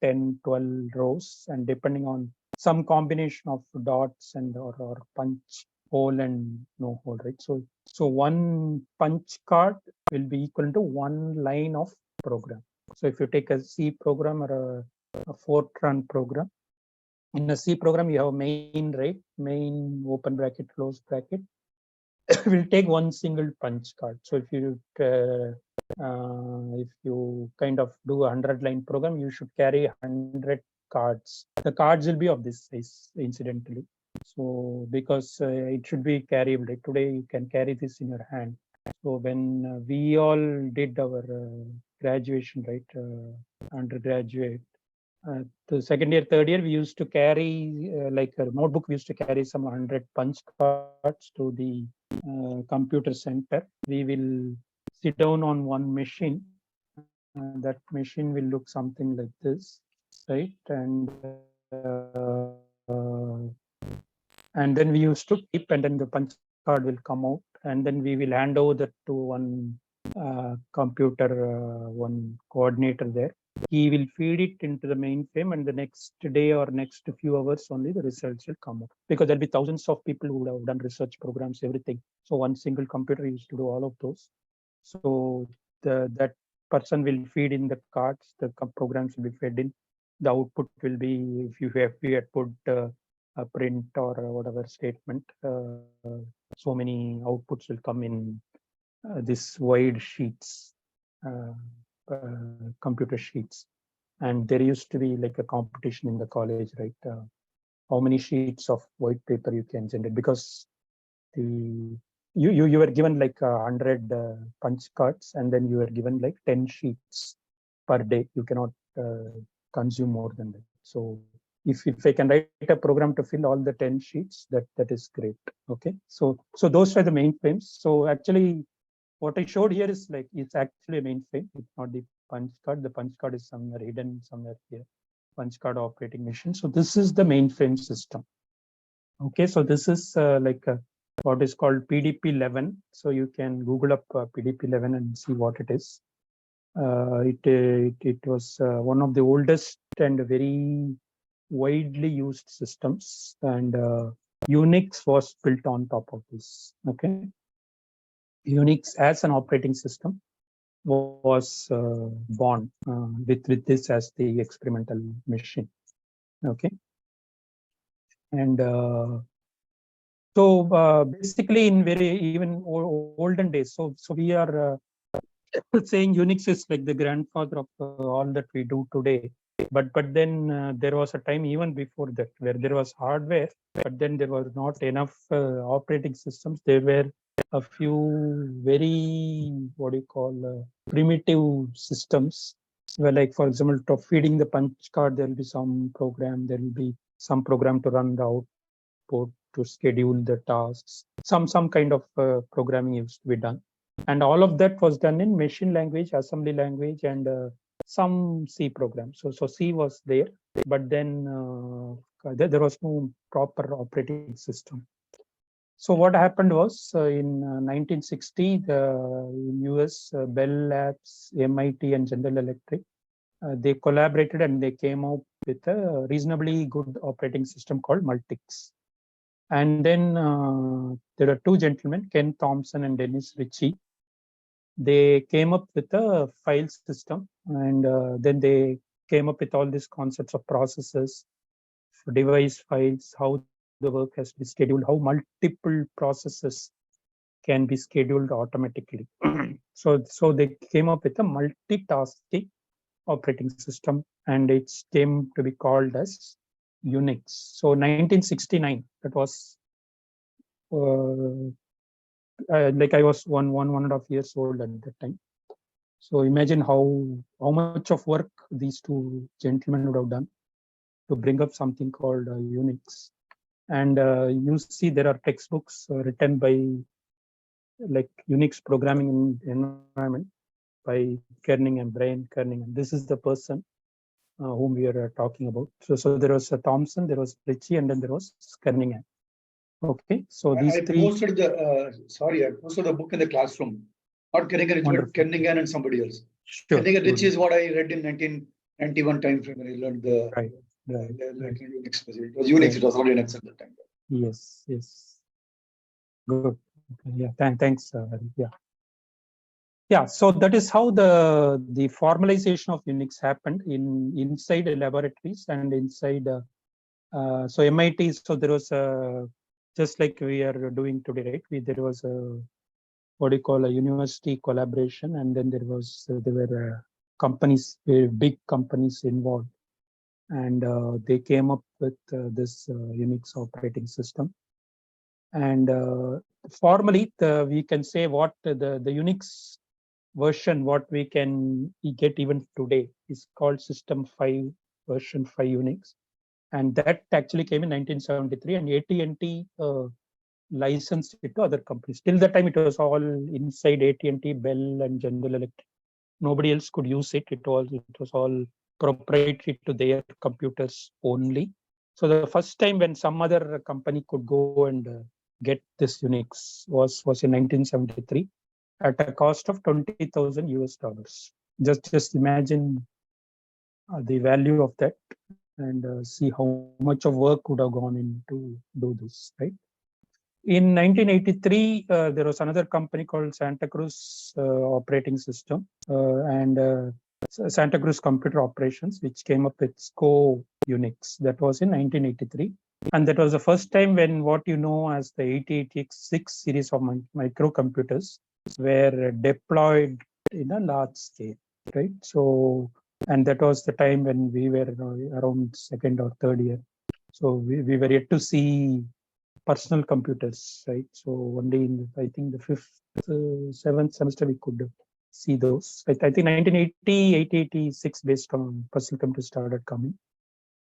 10, 12 rows, and depending on some combination of dots and or punch hole and no hole, right? So one punch card will be equal to one line of program. So if you take a C program or a Fortran program, in a C program, you have main, right? Main open bracket, close bracket. Will take one single punch card. So if you kind of do a 100-line program, you should carry 100 cards. The cards will be of this size, incidentally. So because it should be carryable. Right? Today you can carry this in your hand. So when we all did our graduation, right, undergraduate, the second year, third year, we used to carry like a notebook. We used to carry some 100 punch cards to the computer center. We will sit down on one machine. That machine will look something like this, right? And then we used to keep, and then the punch card will come out, and then we will hand over that to one computer, one coordinator there. He will feed it into the mainframe, and the next day or next few hours only the results will come out, because there'll be thousands of people who would have done research programs, everything. So one single computer used to do all of those. So that person will feed in the cards, the programs will be fed in. The output will be, if you had put a print or whatever statement, so many outputs will come in this wide sheets, computer sheets. And there used to be like a competition in the college, right? How many sheets of white paper you can generate, because you were given like 100 punch cards, and then you were given like 10 sheets per day. You cannot consume more than that. So if I can write a program to fill all the 10 sheets, that is great. Okay, so those were the mainframes. So actually, what I showed here is like, it's actually a mainframe. It's not the punch card. The punch card is somewhere hidden somewhere here. Punch card operating machine. So this is the mainframe system. Okay, so this is like what is called PDP-11. So you can Google up PDP-11 and see what it is. It was one of the oldest and very widely used systems, and Unix was built on top of this. Okay, Unix as an operating system was born with this as the experimental machine. Okay, and so basically in very even olden days, so we are saying Unix is like the grandfather of all that we do today. But then there was a time even before that where there was hardware, but then there was not enough operating systems. There were a few very, what do you call, primitive systems, where, like, for example, to feeding the punch card, there will be some program, there will be some program to run the output, to schedule the tasks, some kind of programming used to be done. And all of that was done in machine language, assembly language, and some C programs. So C was there, but then there was no proper operating system. So what happened was in 1960, in US, Bell Labs, MIT, and General Electric they collaborated and they came out with a reasonably good operating system called Multics. And then there are two gentlemen, Ken Thompson and Dennis Ritchie. They came up with a file system, and then they came up with all these concepts of processes, device files, how the work has to be scheduled, how multiple processes can be scheduled automatically. So they came up with a multitasking operating system, and it's came to be called as Unix. So 1969, that was like I was one and a half years old at that time. So imagine how much of work these two gentlemen would have done to bring up something called Unix. And you see there are textbooks written by like Unix programming environment by Kerning and Brian Kerning. And this is the person whom we are talking about. So there was Thompson, there was Ritchie, and then there was Kerning. Okay, so these three. Posted I posted the book in the classroom. Not Kernigan and somebody else. Sure. Kernigan Ritchie is what I read in 1991 time frame when I learned the right. Unix. It was Unix, it was not Linux at the time. Yes. Good. Okay, yeah, thanks. Yeah, so that is how the formalization of Unix happened inside laboratories and inside. So MIT. So there was just like we are doing today, right? There was a what do you call a university collaboration, and then there were companies, very big companies involved, and they came up with this Unix operating system. And formally, we can say what the Unix version, what we can get even today, is called System 5 version 5 Unix, and that actually came in 1973, and AT&T licensed it to other companies. Till that time, it was all inside AT&T, Bell, and General Electric. Nobody else could use it. It was all proprietary to their computers only. So the first time when some other company could go and get this Unix was in 1973 at a cost of $20,000. Just imagine the value of that, and see how much of work would have gone into do this, right? In 1983, there was another company called Santa Cruz Operating System and Santa Cruz Computer Operations, which came up with SCO Unix. That was in 1983. And that was the first time when what you know as the 8086 series of microcomputers were deployed in a large scale, right? So, and that was the time when we were around second or third year. So we were yet to see personal computers, right? So only in, I think, the fifth, seventh semester we could see those. I think 1980, 86 based on personal computers started coming.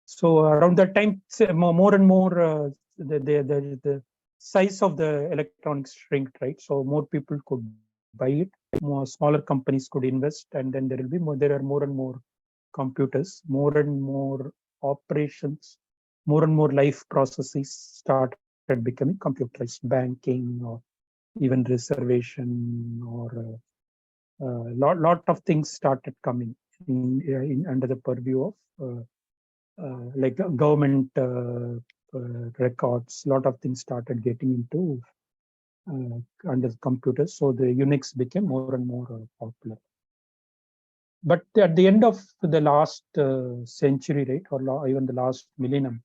So around that time, more and more the size of the electronics shrinked, right? So more people could buy it, more smaller companies could invest, and then there will be more. There are more and more computers, more and more operations, more and more life processes started becoming computerized, banking or even reservation or lot of things started coming in under the purview of like government records. Lot of things started getting into under computers, so the Unix became more and more popular. But at the end of the last century, right, or even the last millennium,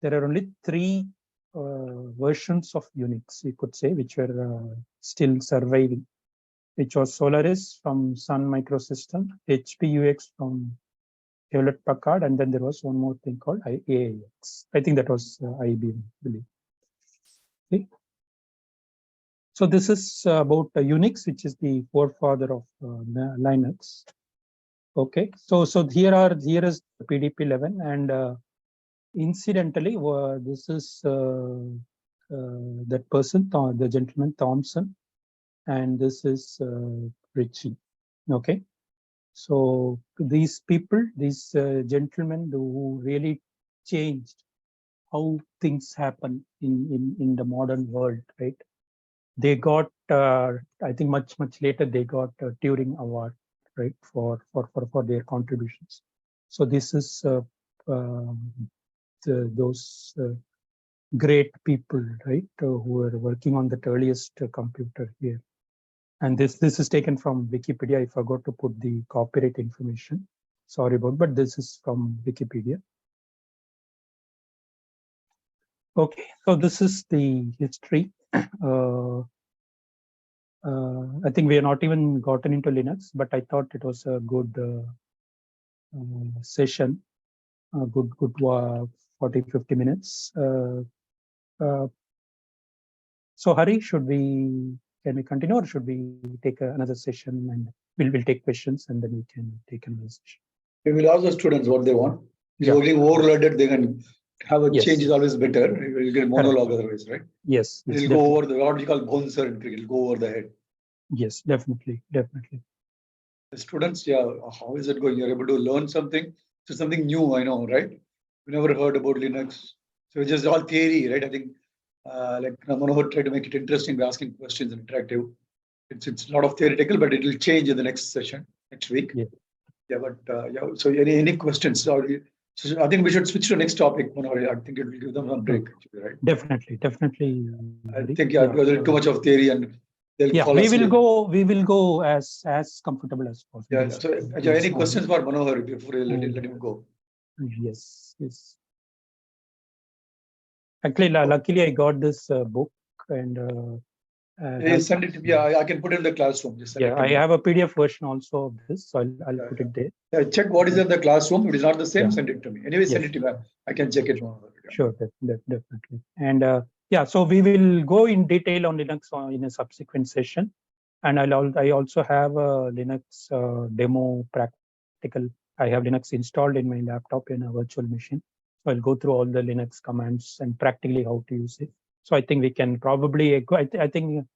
there are only three versions of Unix, you could say, which were still surviving, which was Solaris from Sun Microsystem, HPUX from Hewlett Packard, and then there was one more thing called AIX. I think that was IBM, I believe. Okay. So this is about Unix, which is the forefather of Linux. Okay, so here is PDP-11, and incidentally, this is that person, the gentleman Thompson, and this is Ritchie. Okay, so these people, these gentlemen who really changed how things happen in the modern world, right? They got, I think much later, they got a Turing Award. right, for their contributions. So this is those great people, right, who are working on the earliest computer here. And this is taken from Wikipedia. I forgot to put the copyright information. Sorry about, but this is from Wikipedia. Okay, so this is the history. I think we have not even gotten into Linux, but I thought it was a good session, a good 40-50 minutes. So Hari, can we continue, or should we take another session, and we'll take questions and then we can take another session? We will ask the students what they want. If Yeah. only overloaded, they can have a Yes. change is always better. You get monologue otherwise, right? Yes, It'll go over the what you call bones and it'll go over the head. Yes, definitely. The students, yeah, how is it going? You're able to learn something. So something new, I know, right? We never heard about Linux. So it's just all theory, right? I think like Manohar tried to make it interesting by asking questions and interactive. It's a lot of theoretical, but it will change in the next session, next week. Yeah. Yeah, but yeah, so any questions? So I think we should switch to next topic, Manohar. I think it will give them some break, actually, right? Definitely. I think because there's too much of theory and they'll fall asleep. We will go as comfortable as possible. Yeah. So any questions for Manohar before you let him go? Yes. Actually, luckily I got this book, and Send it to me. I can put it in the classroom. Just send it to I me. have a PDF version also of this, so I'll put it there. Yeah, check what is in the classroom. If it is not the same, Yeah. send it to me. Anyway, send Yes. it to me. I can check it. Sure, definitely. And so we will go in detail on Linux in a subsequent session. And I also have a Linux demo practical. I have Linux installed in my laptop in a virtual machine. So I'll go through all the Linux commands and practically how to use it. So I think we can probably go. I think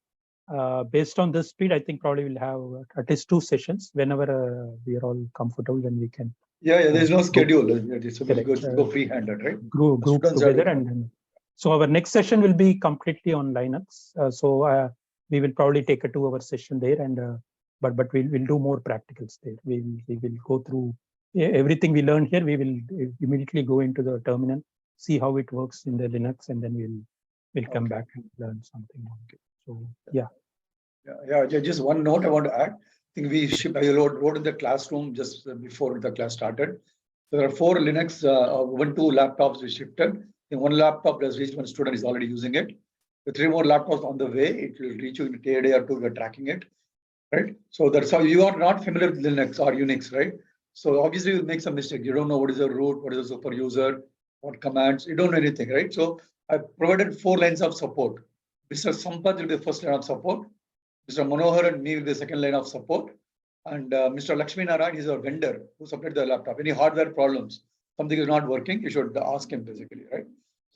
based on this speed, I think probably we'll have at least 2 sessions whenever we are all comfortable. Then we can. Yeah. There's no schedule. So we'll Correct. go free-handed, right? Group together, and so our next session will be completely on Linux. So we will probably take a 2-hour session there, and but we'll do more practicals there. We will go through everything we learn here. We will immediately go into the terminal, see how it works in the Linux, and then we'll come back and learn something. So yeah. Just one note I want to add. I think I wrote in the classroom just before the class started. There are 4 Linux Ubuntu laptops we shifted. And 1 laptop has reached, 1 student is already using it. The 3 more laptops on the way. It will reach you in a day or 2. We're tracking it, right? So that's how you are not familiar with Linux or Unix, right? So obviously you'll make some mistakes. You don't know what is a root, what is a super user, what commands. You don't know anything, right? So I provided 4 lines of support. Mr. Sampath will be the first line of support. Mr. Manohar and me will be the second line of support. And Mr. Lakshmi Narayan is our vendor who supplied the laptop. Any hardware problems, something is not working, you should ask him basically, right?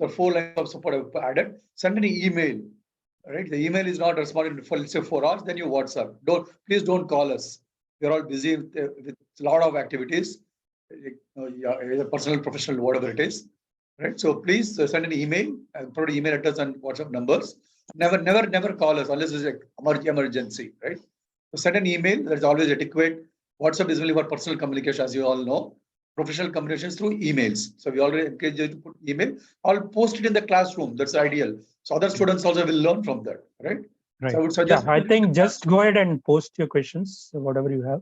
So 4 lines of support I've added. Send an email, right? The email is not responded for, let's say, 4 hours, then you WhatsApp. Please don't call us. We're all busy with a lot of activities, either personal, professional, whatever it is, right? So please send an email, put an email address and WhatsApp numbers. Never call us unless it's an emergency, right? So send an email. There's always adequate. WhatsApp is only for personal communication, as you all know. Professional communications through emails. So we already encourage you to put email. I'll post it in the classroom. That's ideal. So other students also will learn from that, right? Right. So I would suggest. I think just go ahead and post your questions, whatever you have,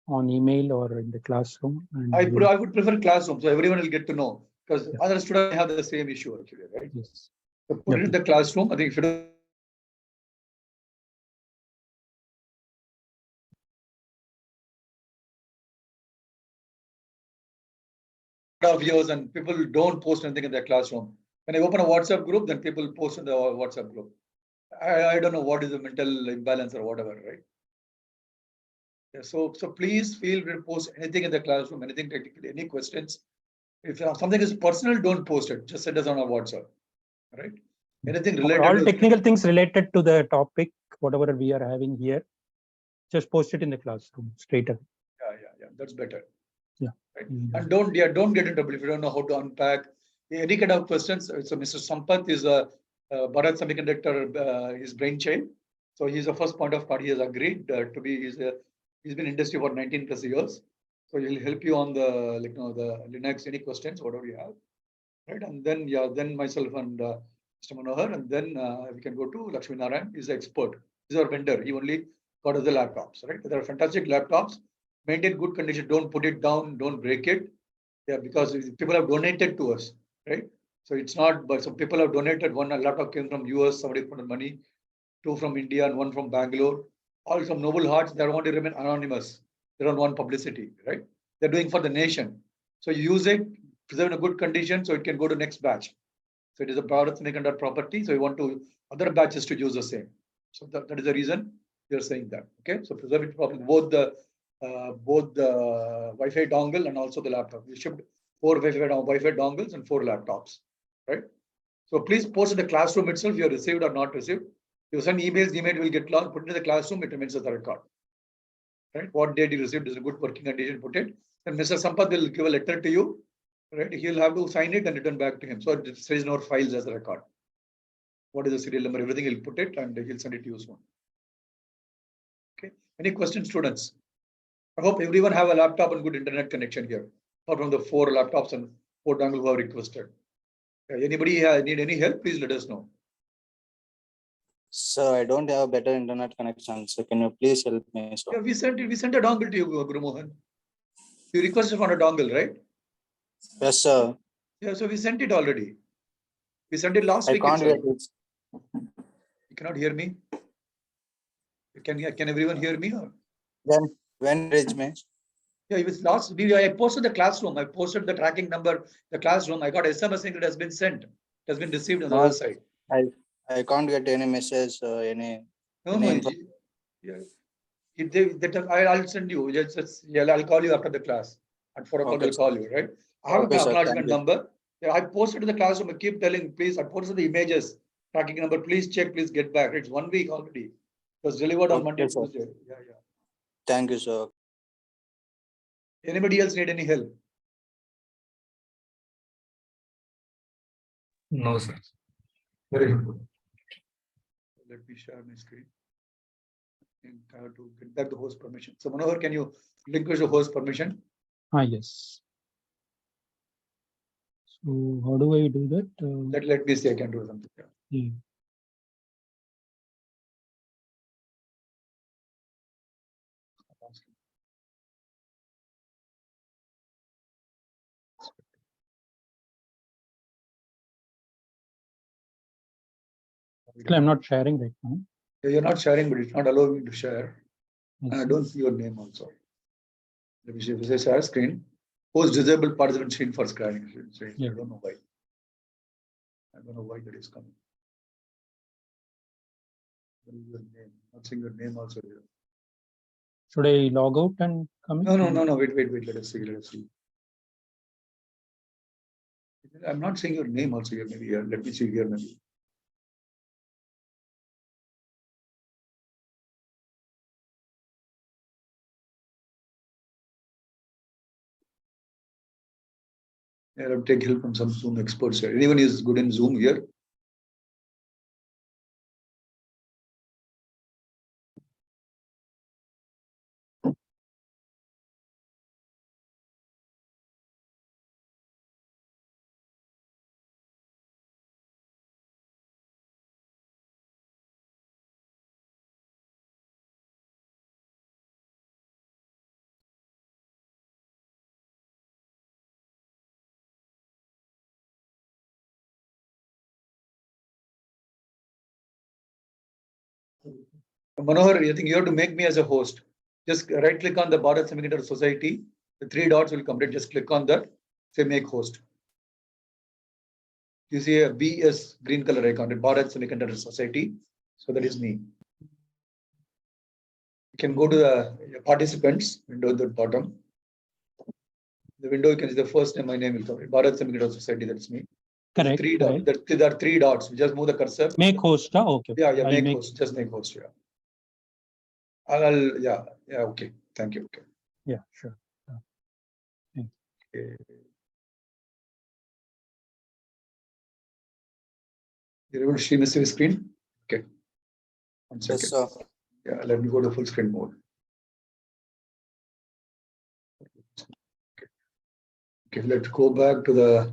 on email or in the classroom. And I would prefer classroom, so everyone will get to know, because other students have the same issue actually, right? Yes. So put it in the classroom. I think if you don't of years and people don't post anything in their classroom. When I open a WhatsApp group, then people post in the WhatsApp group. I don't know what is the mental imbalance or whatever, right? Yeah, so please feel free to post anything in the classroom, anything technically, any questions. If something is personal, don't post it. Just send us on our WhatsApp, right? Anything related. All technical things related to the topic, whatever we are having here, just post it in the classroom straight up. Yeah. That's better. Yeah. Right? And don't get into trouble if you don't know how to unpack any kind of questions. So Mr. Sampath is a Bharat Semiconductor, his brainchild. So he's the first point of call. He has agreed to be. He's been in industry for 19 plus years. So he'll help you on the, the Linux, any questions, whatever you have. Right. And then, then myself and Mr. Manohar, and then we can go to Lakshmi Narayan. He's an expert. He's our vendor. He only got us the laptops, right? They are fantastic laptops. Maintain good condition. Don't put it down. Don't break it. Yeah, because people have donated to us, right? So it's not, but some people have donated. One laptop came from US, somebody put money, 2 from India and 1 from Bangalore. All some noble hearts, they want to remain anonymous. They don't want publicity, right? They're doing for the nation. So you use it, preserve in a good condition, so it can go to next batch. So it is a part semiconductor property. So you want to other batches to use the same. So that is the reason you're saying that. Okay. So preserve it properly, both the Wi-Fi dongle and also the laptop. We shipped 4 Wi-Fi dongles and 4 laptops, right? So please post in the classroom itself. You received or not received. You send emails. Email will get lost. Put it in the classroom. It remains as a record. Right? What date you received is a good working condition. Put it. And Mr. Sampath will give a letter to you. Right? He'll have to sign it and return back to him. So it stays in our files as a record. What is the serial number? Everything he'll put it and he'll send it to you soon. Okay. Any questions, students? I hope everyone have a laptop and good internet connection here. Apart from the 4 laptops and 4 dongles who have requested. Anybody need any help? Please let us know. Sir, I don't have better internet connection. So can you please help me? Sir? Yeah, we sent it. We sent a dongle to you, Guru Mohan. You requested for a dongle, right? Yes, sir. Yeah, so we sent it already. We sent it last I week. can't get it. You cannot hear me. Can everyone hear me? Or? When reach me? Yeah, it was last. I posted the classroom. I posted the tracking number. The classroom. I got SMS saying it has been sent. It has been received on the other side. I can't get any message. Any. No. Yeah. I'll send you. I'll call you after the class. At 4 o'clock, Okay, I'll call you. Right. I have okay, an sir, acknowledgement number. Yeah, I posted to the classroom. I keep telling, please. I posted the images, tracking number. Please check. Please get back. It's 1 week already. It was delivered on Monday, sir. Tuesday. Yeah. Thank you, sir. Anybody else need any help? No, sir. Very good. Let me share my screen. And I have to get back the host permission. So Manohar, can you relinquish the host permission? Yes. So how do I do that? Let me see. I can do something. Yeah. I'm not sharing right now. You're not sharing, but it's not allowing me to share. Yes, And I don't see your name also. Let me see if it says share screen. Host disabled participant screen for scanning. Yeah. I don't know why. I don't know why that is coming. What is your name? Not seeing your name also here. Should I log out and come in? No. Wait. Let us see. I'm not seeing your name also here. Maybe here. Let me see here. Maybe. Yeah, I'll take help from some Zoom experts here. Anyone is good in Zoom here? Manohar, I think you have to make me as a host. Just right click on the Bharat Semiconductor Society. The 3 dots will come. Just click on that. Say make host. You see a BS green color icon, the Bharat Semiconductor Society. So that is me. You can go to the participants window at the bottom. The window you can see the first name, my name will come. Bharat Semiconductor Society, that's me. Correct. There are 3 dots. We just move the cursor. Make host. Okay. Yeah, make host. Just make host. Yeah. Okay. Thank you. Okay. Yeah, sure. Okay. You're able to see my screen? Okay. 1 second. Yes, sir. Yeah, let me go to full screen mode. Okay, let's go back to the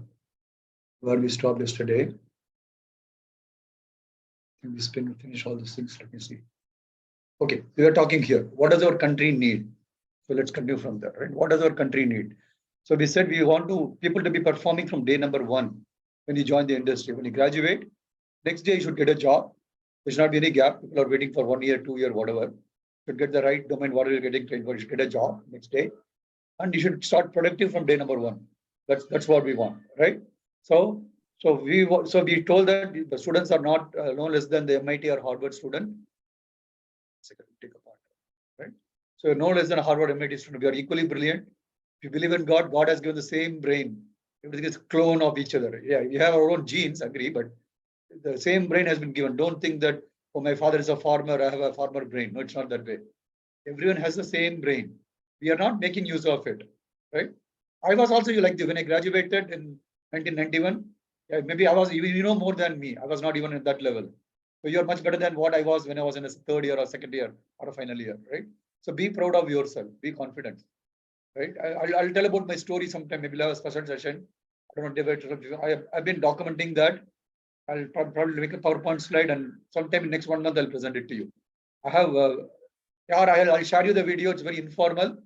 where we stopped yesterday. Can we finish all these things? Let me see. Okay, we are talking here. What does our country need? So let's continue from there, right? What does our country need? So we said we want people to be performing from day number 1 when you join the industry. When you graduate, next day you should get a job. There should not be any gap. People are waiting for 1 year, 2 year, whatever. You should get the right domain, whatever you're getting trained for. You should get a job next day. And you should start productive from day number 1. That's what we want, right? So we told that the students are not no less than the MIT or Harvard student. Second, take apart, right? So no less than a Harvard MIT student. We are equally brilliant. If you believe in God, God has given the same brain. Everything is clone of each other. Yeah, we have our own genes, agree, but the same brain has been given. Don't think that, oh, my father is a farmer, I have a farmer brain. No, it's not that way. Everyone has the same brain. We are not making use of it, right? I was also like when I graduated in 1991. Yeah, maybe I was even more than me. I was not even at that level. So you're much better than what I was when I was in a third year or second year or a final year, right? So be proud of yourself. Be confident, right? I'll tell about my story sometime. Maybe we'll have a special session. I don't know. I've been documenting that. I'll probably make a PowerPoint slide, and sometime in next 1 month I'll present it to you. I have. I'll share you the video. It's very informal.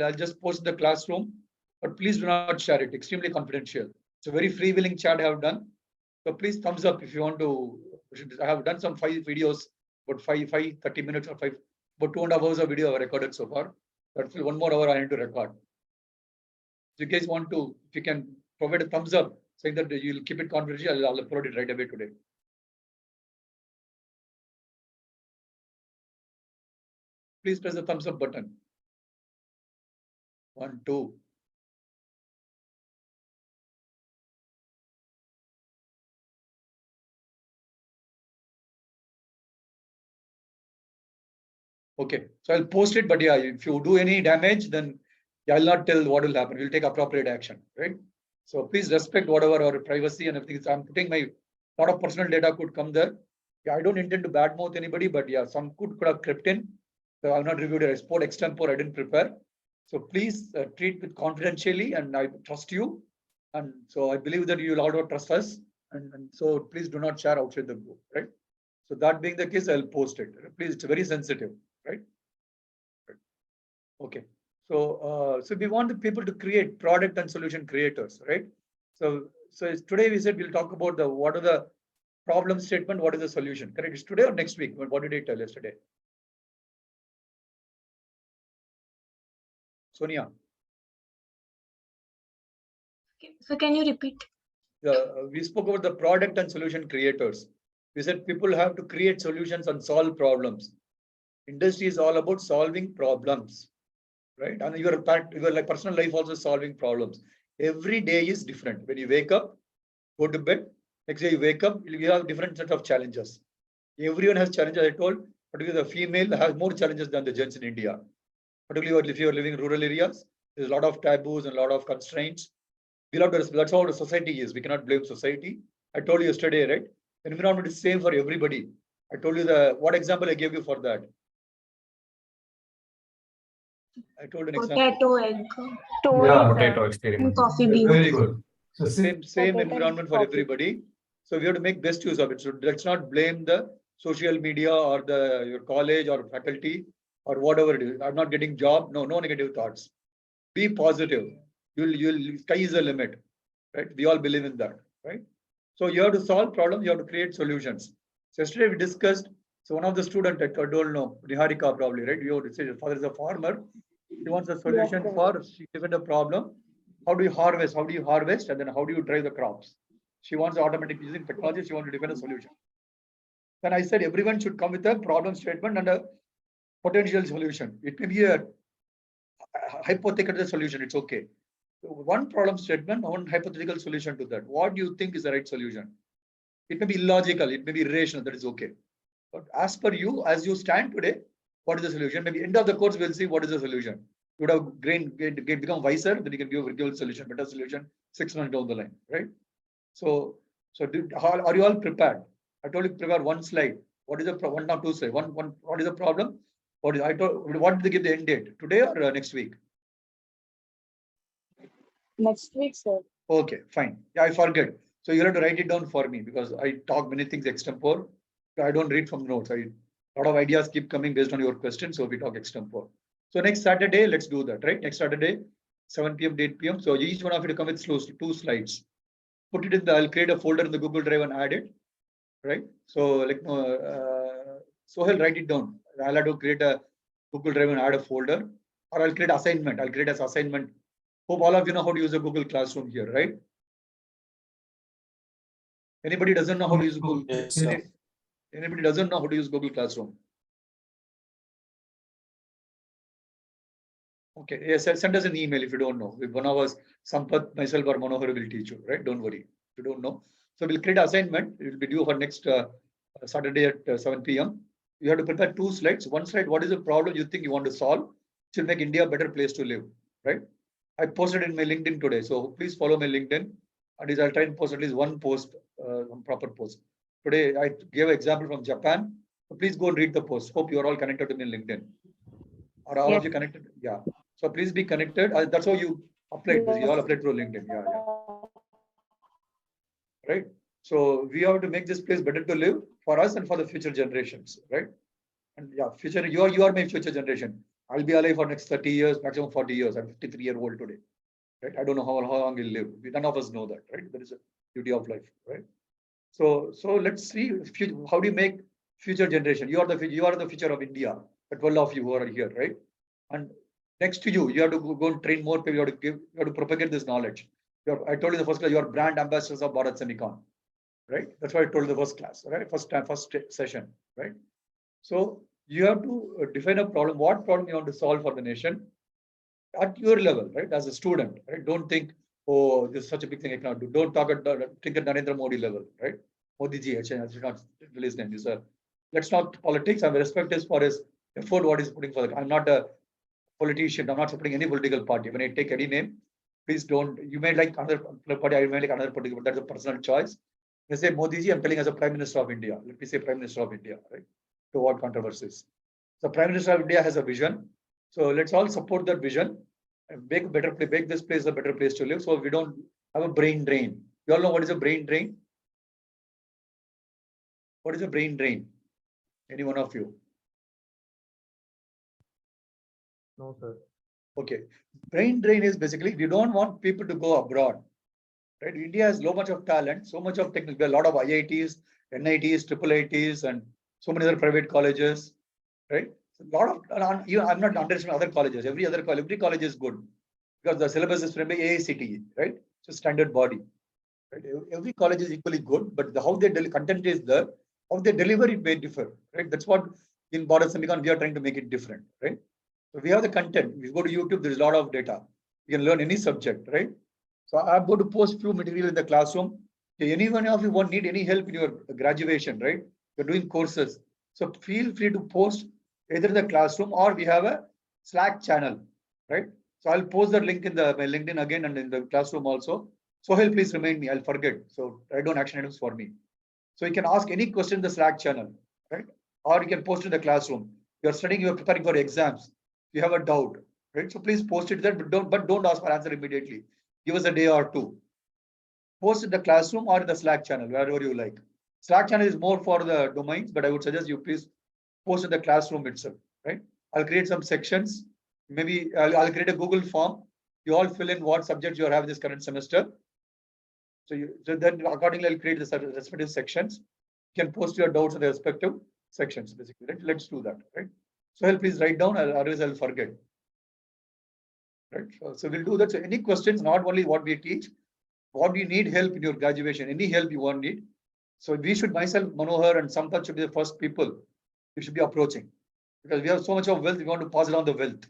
I'll just post in the classroom, but please do not share it. Extremely confidential. It's a very freewheeling chat I have done. So please thumbs up if you want to. I have done some 5 videos, about 30 minutes or about 2.5 hours of video I have recorded so far. That's 1 more hour I need to record. If you guys want to, if you can provide a thumbs up saying that you'll keep it confidential, I'll upload it right away today. Please press the thumbs up button. 1, 2. Okay, so I'll post it, but yeah, if you do any damage, then I'll not tell what will happen. We'll take appropriate action, right? So please respect whatever our privacy and everything. I'm putting a lot of personal data could come there. Yeah, I don't intend to badmouth anybody, but yeah, some could have crept in. So I've not reviewed a sport extempore. I didn't prepare. So please treat with confidentially, and I trust you. And so I believe that you will also trust us. And so please do not share outside the group, right? So that being the case, I'll post it. Please, it's very sensitive, right? Okay. So we want the people to create product and solution creators, right? So today we said we'll talk about what are the problem statement, what is the solution, correct? It's today or next week? What did I tell yesterday? Sonia. So can you repeat? We spoke about the product and solution creators. We said people have to create solutions and solve problems. Industry is all about solving problems, right? And your like personal life also solving problems. Every day is different. When you wake up, go to bed, next day you wake up, you have different set of challenges. Everyone has challenges. I told, particularly the female has more challenges than the gents in India. Particularly if you are living in rural areas, there's a lot of taboos and a lot of constraints. We'll have to, that's how the society is. We cannot blame society. I told you yesterday, right? Environment is same for everybody. I told you what example I gave you for that. I told an Potato, example. egg, Yeah, potato experiment. coffee beans. Very good. So Same environment for everybody. So we have to make best use of it. So let's not blame the social media or your college or faculty or whatever it is. I'm not getting job. No negative thoughts. Be positive. You'll sky is the limit, right? We all believe in that, right? So you have to solve problems. You have to create solutions. So yesterday we discussed. So one of the students, I don't know, Niharika probably, right? You have to say your father is a farmer. He wants a solution for given a problem. How do you harvest? How do you harvest? And then how do you drive the crops? She wants automatic using technology. She wants to define a solution. Then I said everyone should come with a problem statement and a potential solution. It may be a hypothetical solution. It's okay. So one problem statement, one hypothetical solution to that. What do you think is the right solution? It may be illogical. It may be irrational. That is okay. But as per you, as you stand today, what is the solution? Maybe end of the course, we'll see what is the solution. You would have become wiser, then you can give a solution, better solution 6 months down the line, right? So are you all prepared? I told you prepare one slide. What is the one, not 2 slides? One. What is the problem? What did they give the end date? Today or next week? Next week, sir. Okay, fine. Yeah, I forget. So you have to write it down for me because I talk many things extempore. I don't read from notes. A lot of ideas keep coming based on your questions. So we talk extempore. So next Saturday, let's do that, right? Next Saturday, 7 p.m. to 8 p.m. So each one of you to come with 2 slides. Put it in the, I'll create a folder in the Google Drive and add it, right? So like, so he'll write it down. I'll have to create a Google Drive and add a folder, or I'll create assignment. I'll create as assignment. Hope all of you know how to use a Google Classroom here, right? Anybody doesn't know how to use Google? Yes, sir. Anybody doesn't know how to use Google Classroom? Okay, yes, send us an email if you don't know. If one of us, Sampath, myself, or Manohar will teach you, right? Don't worry. If you don't know. So we'll create assignment. It will be due for next Saturday at 7 p.m. You have to prepare 2 slides. One slide, what is the problem you think you want to solve? Which will make India a better place to live, right? I posted in my LinkedIn today. So please follow my LinkedIn. And I'll try and post at least one post, one proper post. Today, I gave an example from Japan. So please go and read the post. Hope you're all connected to me in LinkedIn. Are all of you connected? Yeah. So please be connected. That's how you apply this. You all apply through LinkedIn. Yeah. Right. So we have to make this place better to live for us and for the future generations. Right. And yeah, future, you are my future generation. I'll be alive for next 30 years, maximum 40 years. I'm 53-year-old today. Right. I don't know how long we'll live. None of us know that. Right. That is a beauty of life. Right. So let's see how do you make future generation. You are the future of India. The 12 of you who are here, right? And next to you, you have to go and train more people. You have to propagate this knowledge. I told you the first class, you are brand ambassadors of Bharat Semicon, right? That's what I told the first class, right? First session, right? So you have to define a problem. What problem you want to solve for the nation at your level, right? As a student, right? Don't think, oh, this is such a big thing I cannot do. Don't think at Narendra Modi level, right? Modi ji, I should not release name. Let's not politics. I have respect for his effort, what he's putting for. I'm not a politician. I'm not supporting any political party. When I take any name, please don't. You may like another party. I may like another political, but that's a personal choice. When I say Modi ji, I'm telling as a Prime Minister of India. Let me say Prime Minister of India, right? To avoid controversies. The Prime Minister of India has a vision. So let's all support that vision and make this place a better place to live. So we don't have a brain drain. You all know what is a brain drain? What is a brain drain? Any one of you? No, sir. Okay. Brain drain is basically we don't want people to go abroad. Right? India has so much of talent, so much of technical, a lot of IITs, NITs, triple ITs, and so many other private colleges. Right? A lot of I'm not underestimating other colleges. Every college is good because the syllabus is framed by AICTE, right? So standard body. Right? Every college is equally good, but how they content is there, how they deliver it may differ. Right? That's what in Bharat Semicon we are trying to make it different. Right? So we have the content. If you go to YouTube, there is a lot of data. You can learn any subject, right? So I'm going to post few material in the classroom. Any one of you won't need any help in your graduation, right? You're doing courses. So feel free to post either in the classroom or we have a Slack channel, right? So I'll post the link in my LinkedIn again and in the classroom also. So please remind me, I'll forget. So write down action items for me. So you can ask any question in the Slack channel, right? Or you can post in the classroom. You're studying, you're preparing for exams. You have a doubt, right? So please post it there, but don't ask for answer immediately. Give us a day or two. Post in the classroom or in the Slack channel, wherever you like. Slack channel is more for the domains, but I would suggest you please post in the classroom itself, right? I'll create some sections. Maybe I'll create a Google form. You all fill in what subjects you are having this current semester. So then accordingly, I'll create the respective sections. You can post your doubts in the respective sections, basically. Right? Let's do that, right? So please write down, otherwise I'll forget. Right? So we'll do that. So any questions, not only what we teach, what do you need help in your graduation, any help you want need. So we should, myself, Manohar and Sampath should be the first people we should be approaching. Because we have so much of wealth, we want to pass it on the wealth.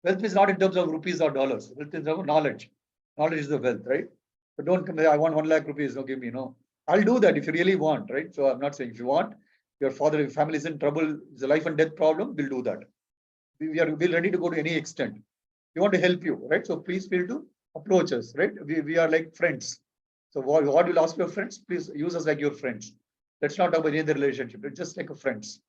Wealth is not in terms of rupees or dollars. Wealth is in terms of knowledge. Knowledge is the wealth, right? So don't come, I want 1 lakh rupees, no, give me, no. I'll do that if you really want, right? So I'm not saying if you want, your family is in trouble, it's a life and death problem, we'll do that. We're ready to go to any extent. We want to help you, right? So please feel to approach us, right? We are like friends. So what you'll ask your friends, please use us like your friends. Let's not talk about any other relationship. It's just like a friends.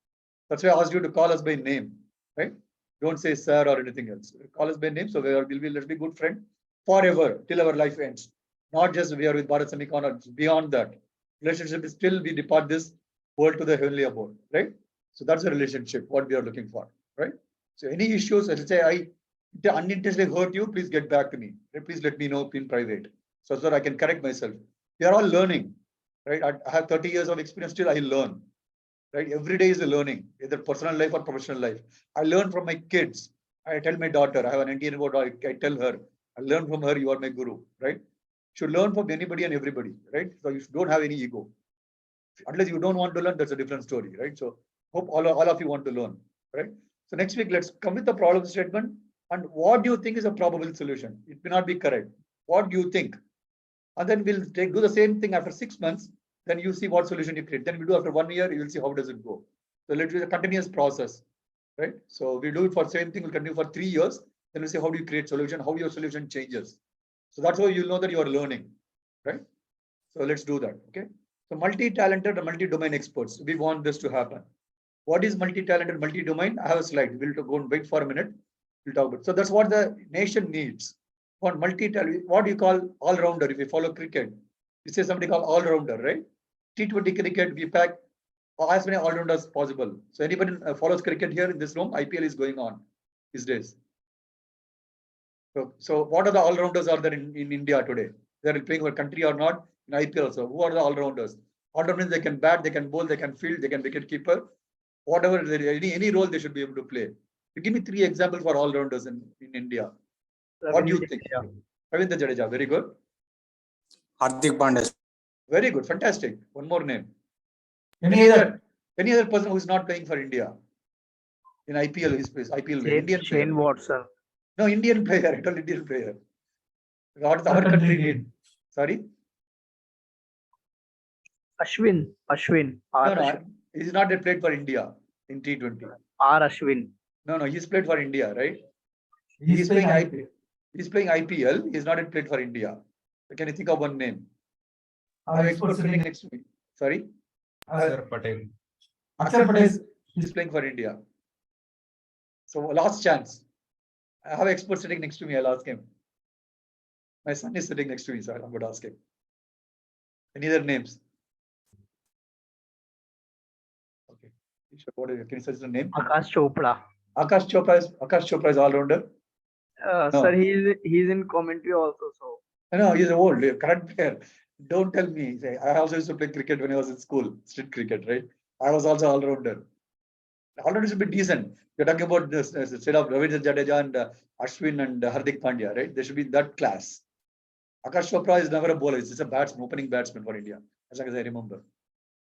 That's why I asked you to call us by name, right? Don't say sir or anything else. Call us by name. So we'll be, let's be good friend. forever till our life ends. Not just we are with Bharat Semicon or beyond that. Relationship is still we depart this world to the heavenly abode, right? So that's a relationship, what we are looking for, right? So any issues, let's say I unintentionally hurt you, please get back to me. Please let me know in private so that I can correct myself. We are all learning, right? I have 30 years of experience, still I learn, right? Every day is a learning, either personal life or professional life. I learn from my kids. I tell my daughter, I have an Indian daughter, I tell her, I learn from her, you are my guru, right? Should learn from anybody and everybody, right? So you don't have any ego. Unless you don't want to learn, that's a different story, right? So hope all of you want to learn, right? So next week, let's come with the problem statement. And what do you think is a probable solution? It may not be correct. What do you think? And then we'll do the same thing after 6 months. Then you see what solution you create. Then we do after 1 year, you will see how does it go. So let's do a continuous process, right? So we do it for same thing, we'll continue for 3 years. Then we'll see how do you create solution, how your solution changes. So that's how you'll know that you are learning, right? So let's do that, okay? So multi-talented and multi-domain experts. We want this to happen. What is multi-talented, multi-domain? I have a slide. We'll go and wait for a minute. We'll talk about it. So that's what the nation needs. One multi-talented, what do you call all-rounder? If you follow cricket, you say somebody called all-rounder, right? T20 cricket, we pack as many all-rounders as possible. So anybody follows cricket here in this room, IPL is going on these days. So what are the all-rounders are there in India today? They're playing for country or not in IPL also. Who are the all-rounders? All-rounders means they can bat, they can bowl, they can field, they can wicket keeper. Whatever, any role they should be able to play. You give me 3 examples for all-rounders in India. What do you think? Ravindra Jadeja, very good. Hardik Pandya. Very good, fantastic. One more name. Any other person who is not playing for India in IPL? IPL Indian player. Shane Watson. No, Indian player. I told Indian player. What is our country need? Sorry. Ashwin. No, he's not yet played for India in T20. R. Ashwin. No, he's played for India, right? He's playing IPL. He's playing IPL. He's not yet played for India. Can you think of one name? I have expert sitting next to me. Sorry? Akshar Patel. Akshar Patel is playing for India. So last chance. I have an expert sitting next to me. I'll ask him. My son is sitting next to me, so I'm going to ask him. Any other names? Okay. Can you suggest a name? Akash Chopra. Akash Chopra is all-rounder. No. Sir, he's in commentary also. So No, he's old, current player. Don't tell me. I also used to play cricket when I was in school, street cricket, right? I was also all-rounder. All-rounder should be decent. You're talking about this instead of Ravindra Jadeja and Ashwin and Hardik Pandya, right? They should be in that class. Akash Chopra is never a bowler. He's a batsman, opening batsman for India, as long as I remember.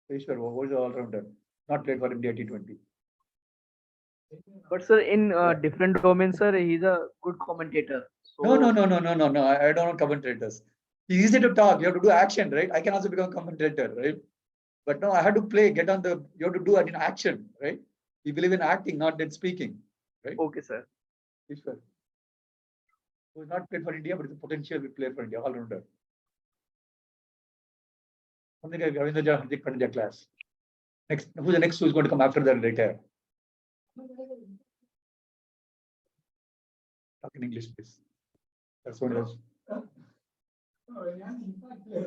Sure, who is the all-rounder? Not played for India T20. but sir, in different domains, sir, he's a good commentator. So No. I don't know commentators. It's easy to talk. You have to do action, right? I can also become a commentator, right? But no, I have to play, you have to do it in action, right? We believe in acting, not in speaking, right? okay, sir. Sure. Who is not played for India, but it's a potential player for India, all-rounder. Something like Ravindra Jadeja class. Next, who's the next who is going to come after the retire? Talk in English, please. That's what it is.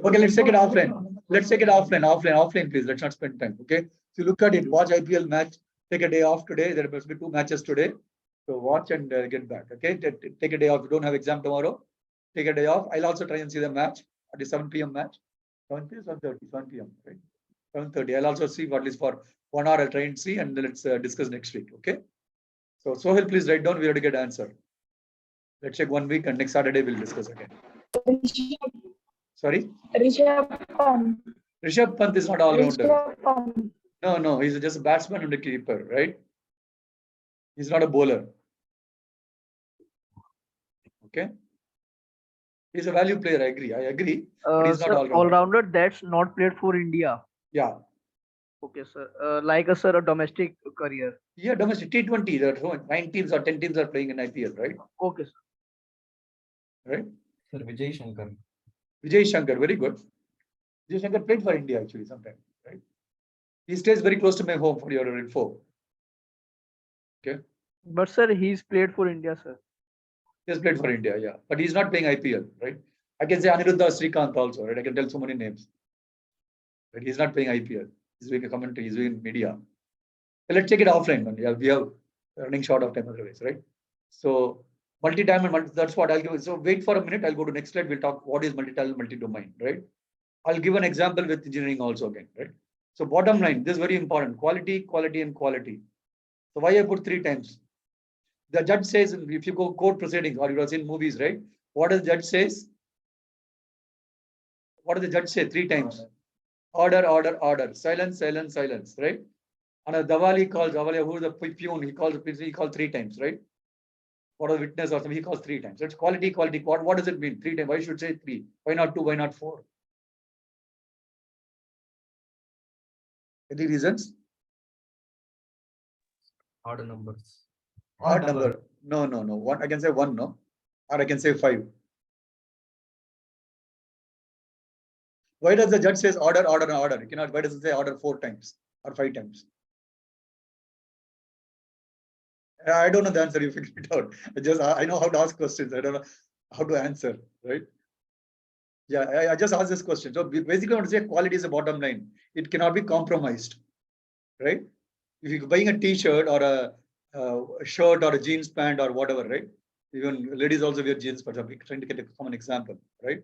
Okay, let's take it offline. Offline, please. Let's not spend time. Okay. So look at it. Watch IPL match. Take a day off today. There must be 2 matches today. So watch and get back. Okay. Take a day off. You don't have exam tomorrow. Take a day off. I'll also try and see the match at the 7 p.m. match. 7 p.m. 7 p.m. Right. 7:30. I'll also see what is for 1 hour. I'll try and see, and let's discuss next week. Okay. So Sohail, please write down. We have to get answer. Let's check 1 week, and next Saturday we'll discuss again. Sorry? Rishabh Pant. Rishabh Pant is not all-rounder. Rishabh Pant. No, he's just a batsman and a keeper, right? He's not a bowler. Okay. He's a value player, I agree. But he's not Sir, all-rounder. all-rounder that's not played for India. Yeah. Okay, sir. Like a domestic career. Yeah, domestic T20. There are 9 teams or 10 teams are playing in IPL, right? Okay, sir. Right? Sir, Vijay Shankar. Vijay Shankar, very good. Vijay Shankar played for India actually sometime, right? He stays very close to my home for your info. Okay. But sir, he's played for India, sir. He has played for India, yeah. But he's not playing IPL, right? I can say Aniruddha Srikanth also, right? I can tell so many names. But he's not playing IPL. He's doing a commentary, he's doing media. So let's take it offline. Yeah, we have running short of time otherwise, right? So multi-time, that's what I'll give. So wait for a minute. I'll go to next slide. We'll talk what is multi-talent, multi-domain, right? I'll give an example with engineering also again, right? So bottom line, this is very important. Quality, quality, and quality. So why I put 3 times? The judge says, if you go court proceedings or you have seen movies, right? What does the judge says? What does the judge say 3 times? Order, order, order. Silence, silence, silence, right? And a Diwali calls, who is the peon, he calls 3 times, right? What a witness or something, he calls 3 times. So it's quality, quality. What does it mean? 3 times. Why should say 3? Why not 2? Why not 4? Any reasons? Odd numbers. Odd number. No, no, no. One, I can say 1, no? Or I can say 5. Why does the judge says order, order, and order? You cannot, why does it say order 4 times or 5 times? I don't know the answer. You figure it out. I know how to ask questions. I don't know how to answer, right? Yeah, I just asked this question. So basically, I want to say quality is the bottom line. It cannot be compromised, right? If you're buying a T-shirt or a shirt or a jeans pant or whatever, right? Even ladies also wear jeans, but I'm trying to get a common example, right?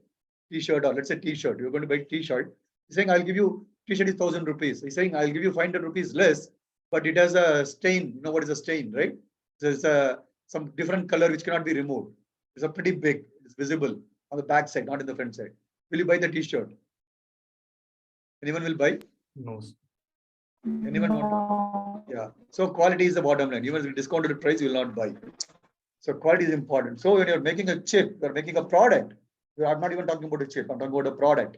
T-shirt or let's say T-shirt. You're going to buy T-shirt. He's saying, I'll give you T-shirt is 1,000 rupees. He's saying, I'll give you 500 rupees less, but it has a stain. You know what is a stain, right? There's some different color which cannot be removed. It's a pretty big. It's visible on the back side, not in the front side. Will you buy the T-shirt? Anyone will buy? No. Anyone want to? Yeah. So quality is the bottom line. Even if discounted price, you will not buy. So quality is important. So when you're making a chip, you're making a product. I'm not even talking about a chip. I'm talking about a product.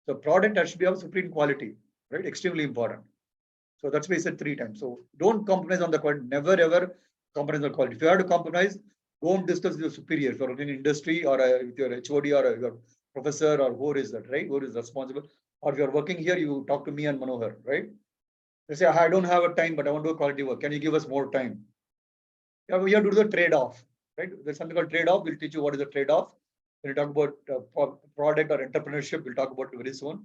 So product has to be of supreme quality, right? Extremely important. So that's why I said 3 times. So don't compromise on the quality. Never ever compromise on the quality. If you have to compromise, go and discuss with your superior. If you're in industry or with your HOD or your professor or who is that, right? Who is responsible? Or if you're working here, you talk to me and Manohar, right? They say, I don't have a time, but I want to do quality work. Can you give us more time? Yeah, we have to do the trade-off, right? There's something called trade-off. We'll teach you what is the trade-off. When you talk about product or entrepreneurship, we'll talk about it very soon.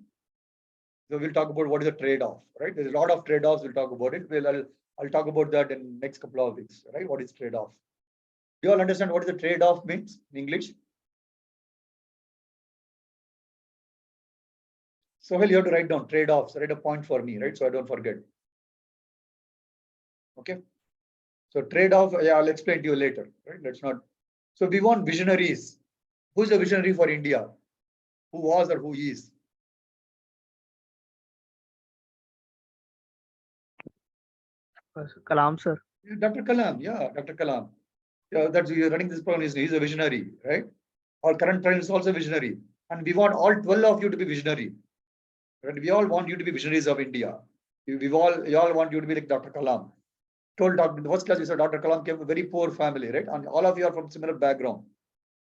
So we'll talk about what is the trade-off, right? There's a lot of trade-offs. We'll talk about it. I'll talk about that in next couple of weeks, right? What is trade-off? Do you all understand what is the trade-off means in English? So well, you have to write down trade-offs. Write a point for me, right? So I don't forget. Okay. So trade-off, yeah, I'll explain to you later, right? Let's not. So we want visionaries. Who's a visionary for India? Who was or who is? Kalam, sir. Dr. Kalam, yeah, Dr. Kalam. Yeah, that's you're running this program. He's a visionary, right? Our current prime is also visionary, and we want all 12 of you to be visionary. Right? We all want you to be visionaries of India. We all want you to be like Dr. Kalam. Told Dr. In the first class, we said Dr. Kalam came from a very poor family, right? And all of you are from similar background,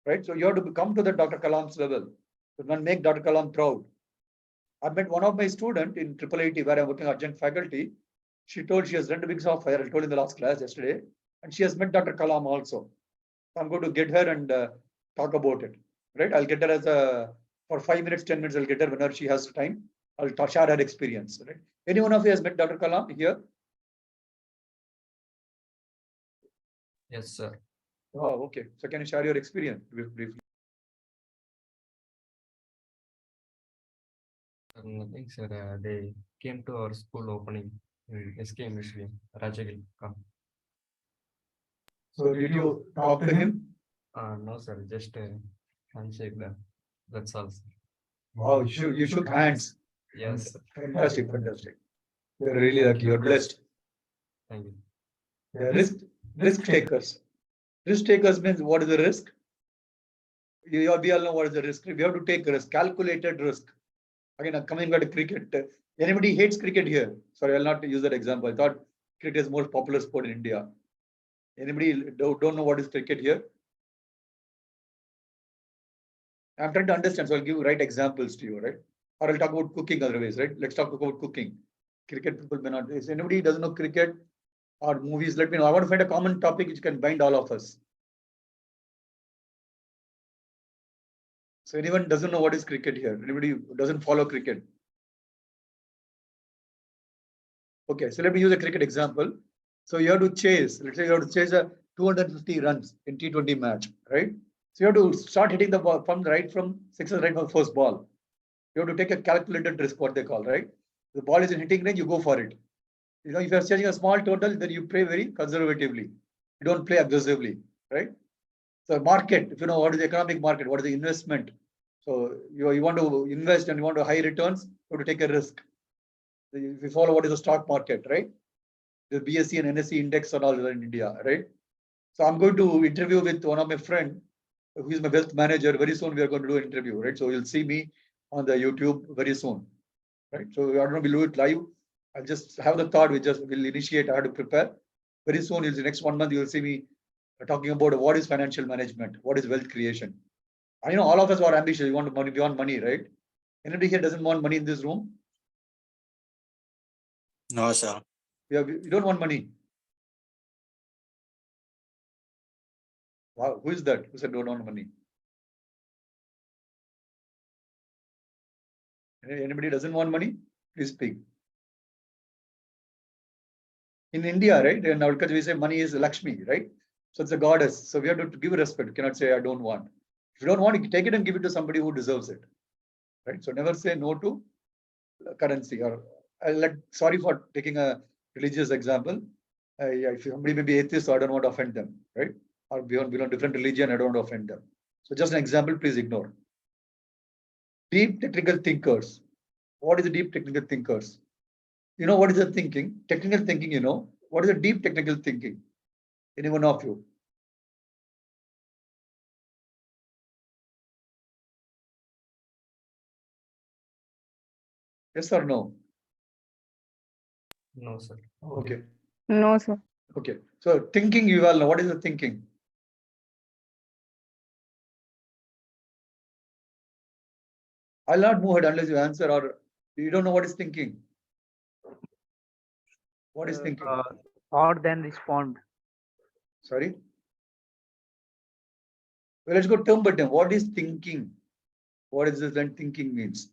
right? So you have to come to the Dr. Kalam's level to make Dr. Kalam proud. I met one of my students in IIIT where I'm working adjunct faculty. She told she has run the big software. I told in the last class yesterday, and she has met Dr. Kalam also. So I'm going to get her and talk about it, right? I'll get her as for 5 minutes, 10 minutes. I'll get her whenever she has time. I'll share her experience, right? Any one of you has met Dr. Kalam here? Yes, sir. Oh, okay. So can you share your experience briefly? Nothing, sir. They came to our school opening in SK Ministry, Rajagil. So did you talk to him? No, sir. Just handshake them. That's all, sir. Oh, you shook hands. Yes, sir. Fantastic, fantastic. You're really lucky. You're blessed. Thank you. Yeah, risk takers. Risk takers means what is the risk? We all know what is the risk. We have to take risk, calculated risk. Again, coming back to cricket. Anybody hates cricket here? Sorry, I'll not use that example. I thought cricket is more popular sport in India. Anybody don't know what is cricket here? I'm trying to understand, so I'll give right examples to you, right? Or I'll talk about cooking otherwise, right? Let's talk about cooking. Cricket people may not. If anybody doesn't know cricket or movies, let me know. I want to find a common topic which can bind all of us. So anyone doesn't know what is cricket here? Anybody who doesn't follow cricket? Okay, so let me use a cricket example. So you have to chase, let's say you have to chase a 250 runs in T20 match, right? So you have to start hitting the ball from sixes right from the first ball. You have to take a calculated risk, what they call, right? The ball is in hitting range, you go for it. You know, if you're chasing a small total, then you play very conservatively. You don't play aggressively, right? So market, if you know what is the economic market, what is the investment. So you want to invest and you want to high returns, you have to take a risk. If you follow what is the stock market, right? The BSE and NSE index and all in India, right? So I'm going to interview with one of my friend, who is my wealth manager. Very soon we are going to do an interview, right? So you'll see me on the YouTube very soon, right? So I don't know, we'll do it live. I'll just have the thought. We'll initiate. I have to prepare. Very soon, in the next 1 month, you'll see me talking about what is financial management, what is wealth creation. I know all of us are ambitious. We want money, we want money, right? Anybody here doesn't want money in this room? No, sir. We don't want money. Wow, who is that? Who said don't want money? Anybody doesn't want money? Please speak. In India, right? In our culture, we say money is Lakshmi, right? So it's a goddess. So we have to give respect. You cannot say I don't want. If you don't want it, take it and give it to somebody who deserves it. Right? So never say no to currency. Or sorry for taking a religious example. If somebody may be atheist, so I don't want to offend them, right? Or belong different religion, I don't want to offend them. So just an example, please ignore. Deep technical thinkers. What is the deep technical thinkers? You know what is the thinking? Technical thinking, you know. What is the deep technical thinking? Any one of you? Yes or no? No, sir. Okay. No, sir. Okay. So thinking, you all know. What is the thinking? I'll not move ahead unless you answer, or you don't know what is thinking. What is thinking? Thought then respond. Sorry? Well, let's go term by term. What is thinking? What is this then thinking means?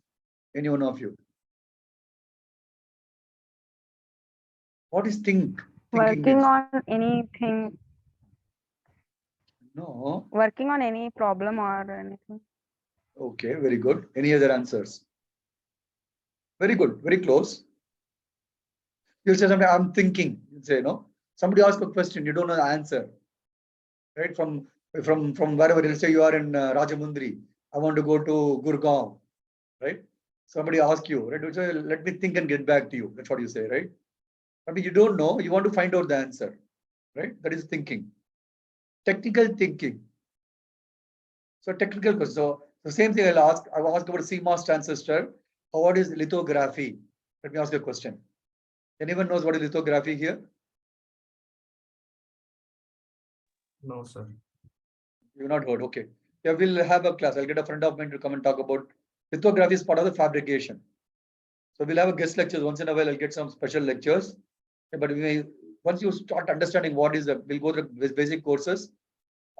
Any one of you? What is think? Thinking Working means? on anything, No. working on any problem or anything. Okay, very good. Any other answers? Very good, very close. You'll say something, I'm thinking. You say, no. Somebody asks a question, you don't know the answer. Right? From wherever, let's say you are in Rajamundri. I want to go to Gurgaon. Right? Somebody asks you, right? So let me think and get back to you. That's what you say, right? I mean, you don't know, you want to find out the answer. Right? That is thinking. Technical thinking. So technical question. So the same thing I'll ask about CMOS transistor. Or what is lithography? Let me ask you a question. Anyone knows what is lithography here? No, sir. You've not heard. Okay. Yeah, we'll have a class. I'll get a friend of mine to come and talk about lithography is part of the fabrication. So we'll have a guest lectures once in a while. I'll get some special lectures. But once you start understanding what is we'll go through basic courses.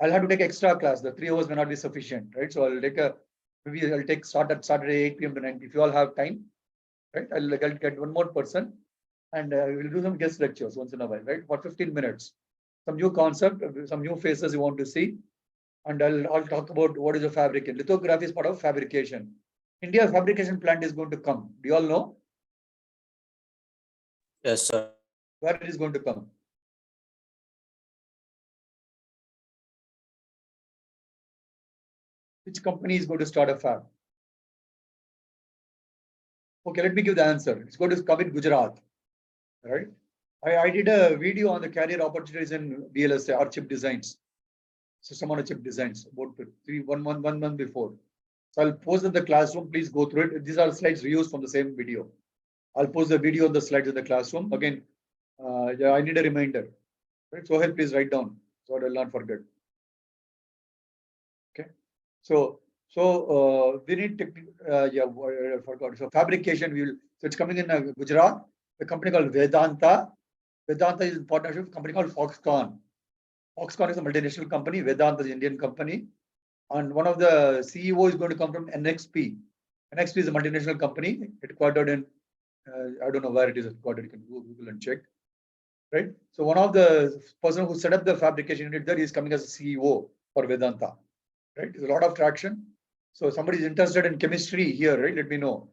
I'll have to take extra class. The 3 hours may not be sufficient, right? So I'll take start at Saturday 8 p.m. to 9. If you all have time, right? I'll get one more person, and we'll do some guest lectures once in a while, right? For 15 minutes, some new concept, some new faces you want to see, and I'll talk about what is a fabrication. Lithography is part of fabrication. India fabrication plant is going to come. Do you all know Yes, sir. where it is going to come? Which company is going to start a fab? Okay, let me give the answer. It's going to come in Gujarat, right? I did a video on the career opportunities in VLSI or chip designs, system on a chip designs, about 1 month before. So I'll post in the classroom. Please go through it. These are slides reused from the same video. I'll post the video on the slides in the classroom. Again, yeah, I need a reminder. Right? So please write down so I'll not forget. Okay. So we need I forgot. So fabrication, so it's coming in Gujarat. A company called Vedanta. Vedanta is in partnership with a company called Foxconn. Foxconn is a multinational company. Vedanta is an Indian company. And one of the CEO is going to come from NXP. NXP is a multinational company headquartered in, I don't know where it is headquartered, you can Google and check. Right? So one of the person who set up the fabrication unit there is coming as a CEO for Vedanta. Right? There's a lot of traction. So somebody is interested in chemistry here, right? Let me know.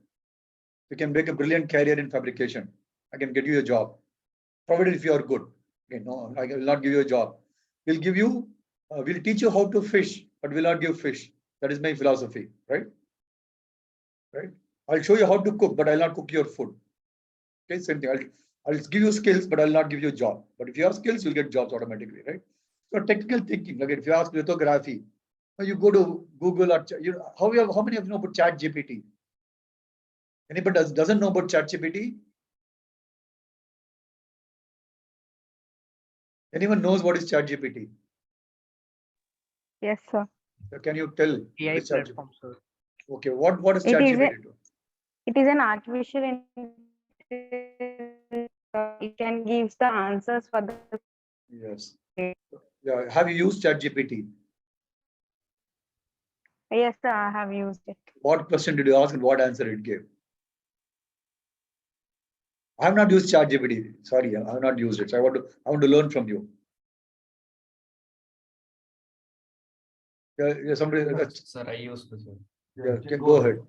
You can make a brilliant career in fabrication. I can get you a job, provided if you are good. Okay, no, I will not give you a job. We'll give you, we'll teach you how to fish, but we'll not give fish. That is my philosophy, right? Right? I'll show you how to cook, but I'll not cook your food. Okay, same thing. I'll give you skills, but I'll not give you a job. But if you have skills, you'll get jobs automatically, right? So technical thinking. Like if you ask lithography, you go to Google or how many of you know about Chat GPT? Anybody doesn't know about Chat GPT? Anyone knows what is Chat GPT? Yes, sir. Can you tell? AI what is ChatGPT? platform, sir. Okay, what does It is ChatGPT do? It is an artificial intelligence. It can give the answers for the. Yes. Yeah. Have you used ChatGPT? Yes, sir, I have used it. What question did you ask and what answer it gave? I have not used ChatGPT. Sorry, I have not used it. So I want to learn from you. Yeah, somebody. Sir, I used this. Yeah, okay, go ahead.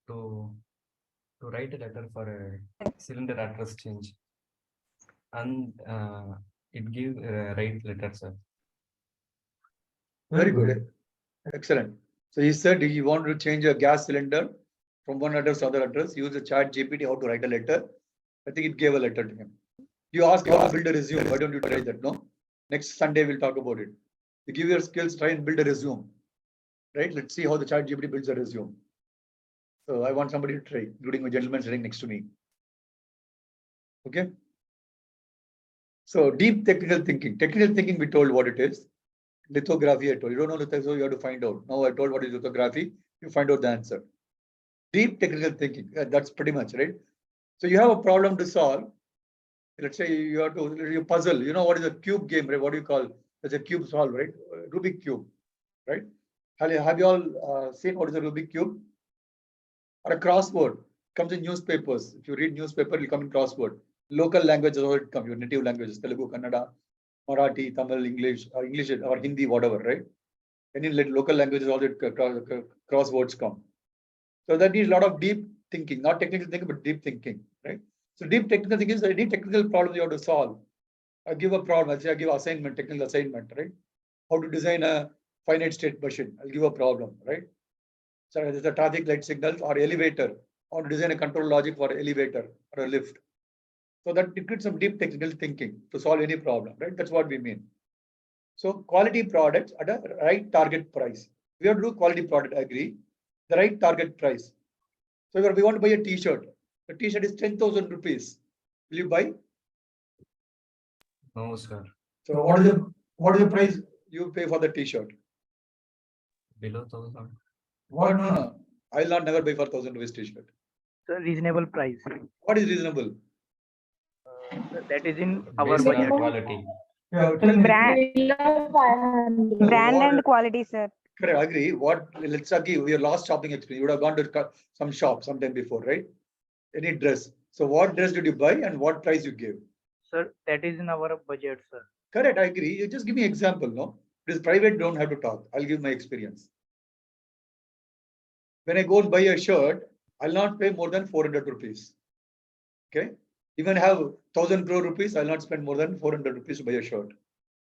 To write a letter for a cylinder address change, and it gives right letter, sir. Very good. Excellent. So he said he wanted to change a gas cylinder from one address to other address. Use the ChatGPT how to write a letter. I think it gave a letter to him. You ask how to build a resume. Why don't you try that? No. Next Sunday we'll talk about it. You give your skills, try and build a resume. Right? Let's see how the ChatGPT builds a resume. So I want somebody to try, including a gentleman sitting next to me. Okay. So deep technical thinking. Technical thinking, we told what it is. Lithography, I told you don't know lithography, so you have to find out. Now I told what is lithography, you find out the answer. Deep technical thinking. That's pretty much right. So you have a problem to solve. Let's say you have to you puzzle. You know what is a cube game, right? What do you call? It's a cube solve, right? Rubik cube, right? Have you all seen what is a Rubik cube? Or a crossword comes in newspapers. If you read newspaper, it will come in crossword. Local languages or it comes, your native languages, Telugu, Kannada, Marathi, Tamil, English or Hindi, whatever, right? Any local languages, all the crosswords come. So that needs a lot of deep thinking, not technical thinking, but deep thinking, right? So deep technical thinking is any technical problem you have to solve. I give a problem, I give assignment, technical assignment, right? How to design a finite state machine. I'll give a problem, right? So there's a traffic light signals or elevator, or design a control logic for elevator or a lift. So that requires some deep technical thinking to solve any problem, right? That's what we mean. So quality products at a right target price. We have to do quality product, I agree. The right target price. So if we want to buy a t-shirt, the t-shirt is 10,000 rupees. Will you buy? No, sir. So what is the price you pay for the t-shirt? Below 1,000. What? No. I'll not never buy for 1,000 rupees t-shirt. So reasonable price. What is reasonable? That is in our Based on budget. quality. Yeah, tell me. Below 500. Brand and quality, sir. Correct, I agree. Let's agree, your last shopping experience, you would have gone to some shop sometime before, right? Any dress. So what dress did you buy and what price you gave? Sir, that is in our budget, sir. Correct, I agree. You just give me example, no? It is private, don't have to talk. I'll give my experience. When I go and buy a shirt, I'll not pay more than 400 rupees. Okay? Even have 1,000 crore rupees, I'll not spend more than 400 rupees to buy a shirt.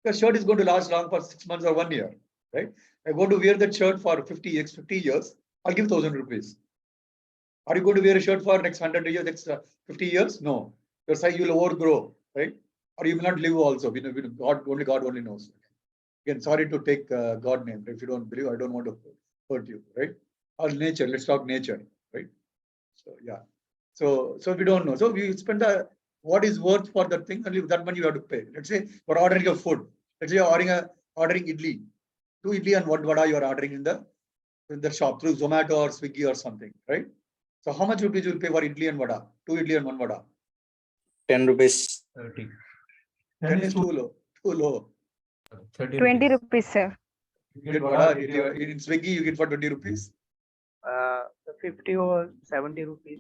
The shirt is going to last long for 6 months or 1 year, right? I go to wear that shirt for 50 years, I'll give 1,000 rupees. Are you going to wear a shirt for next 100 years, next 50 years? No. Your size will overgrow, right? Or you will not live also. God only knows. Again, sorry to take God name. If you don't believe, I don't want to hurt you, right? Or nature, let's talk nature, right? So yeah. So we don't know. So we spend what is worth for that thing, and that money you have to pay. Let's say we're ordering a food. Let's say you're ordering idli. 2 idli and 1 vada you are ordering in the shop through Zomato or Swiggy or something, right? So how much rupees you will pay for idli and vada? 2 idli and 1 vada. 10 rupees. 30. 10 is too low. 30 20 rupees. rupees, sir. You get vada, in Swiggy, you get for 20 rupees. 50 or 70 rupees.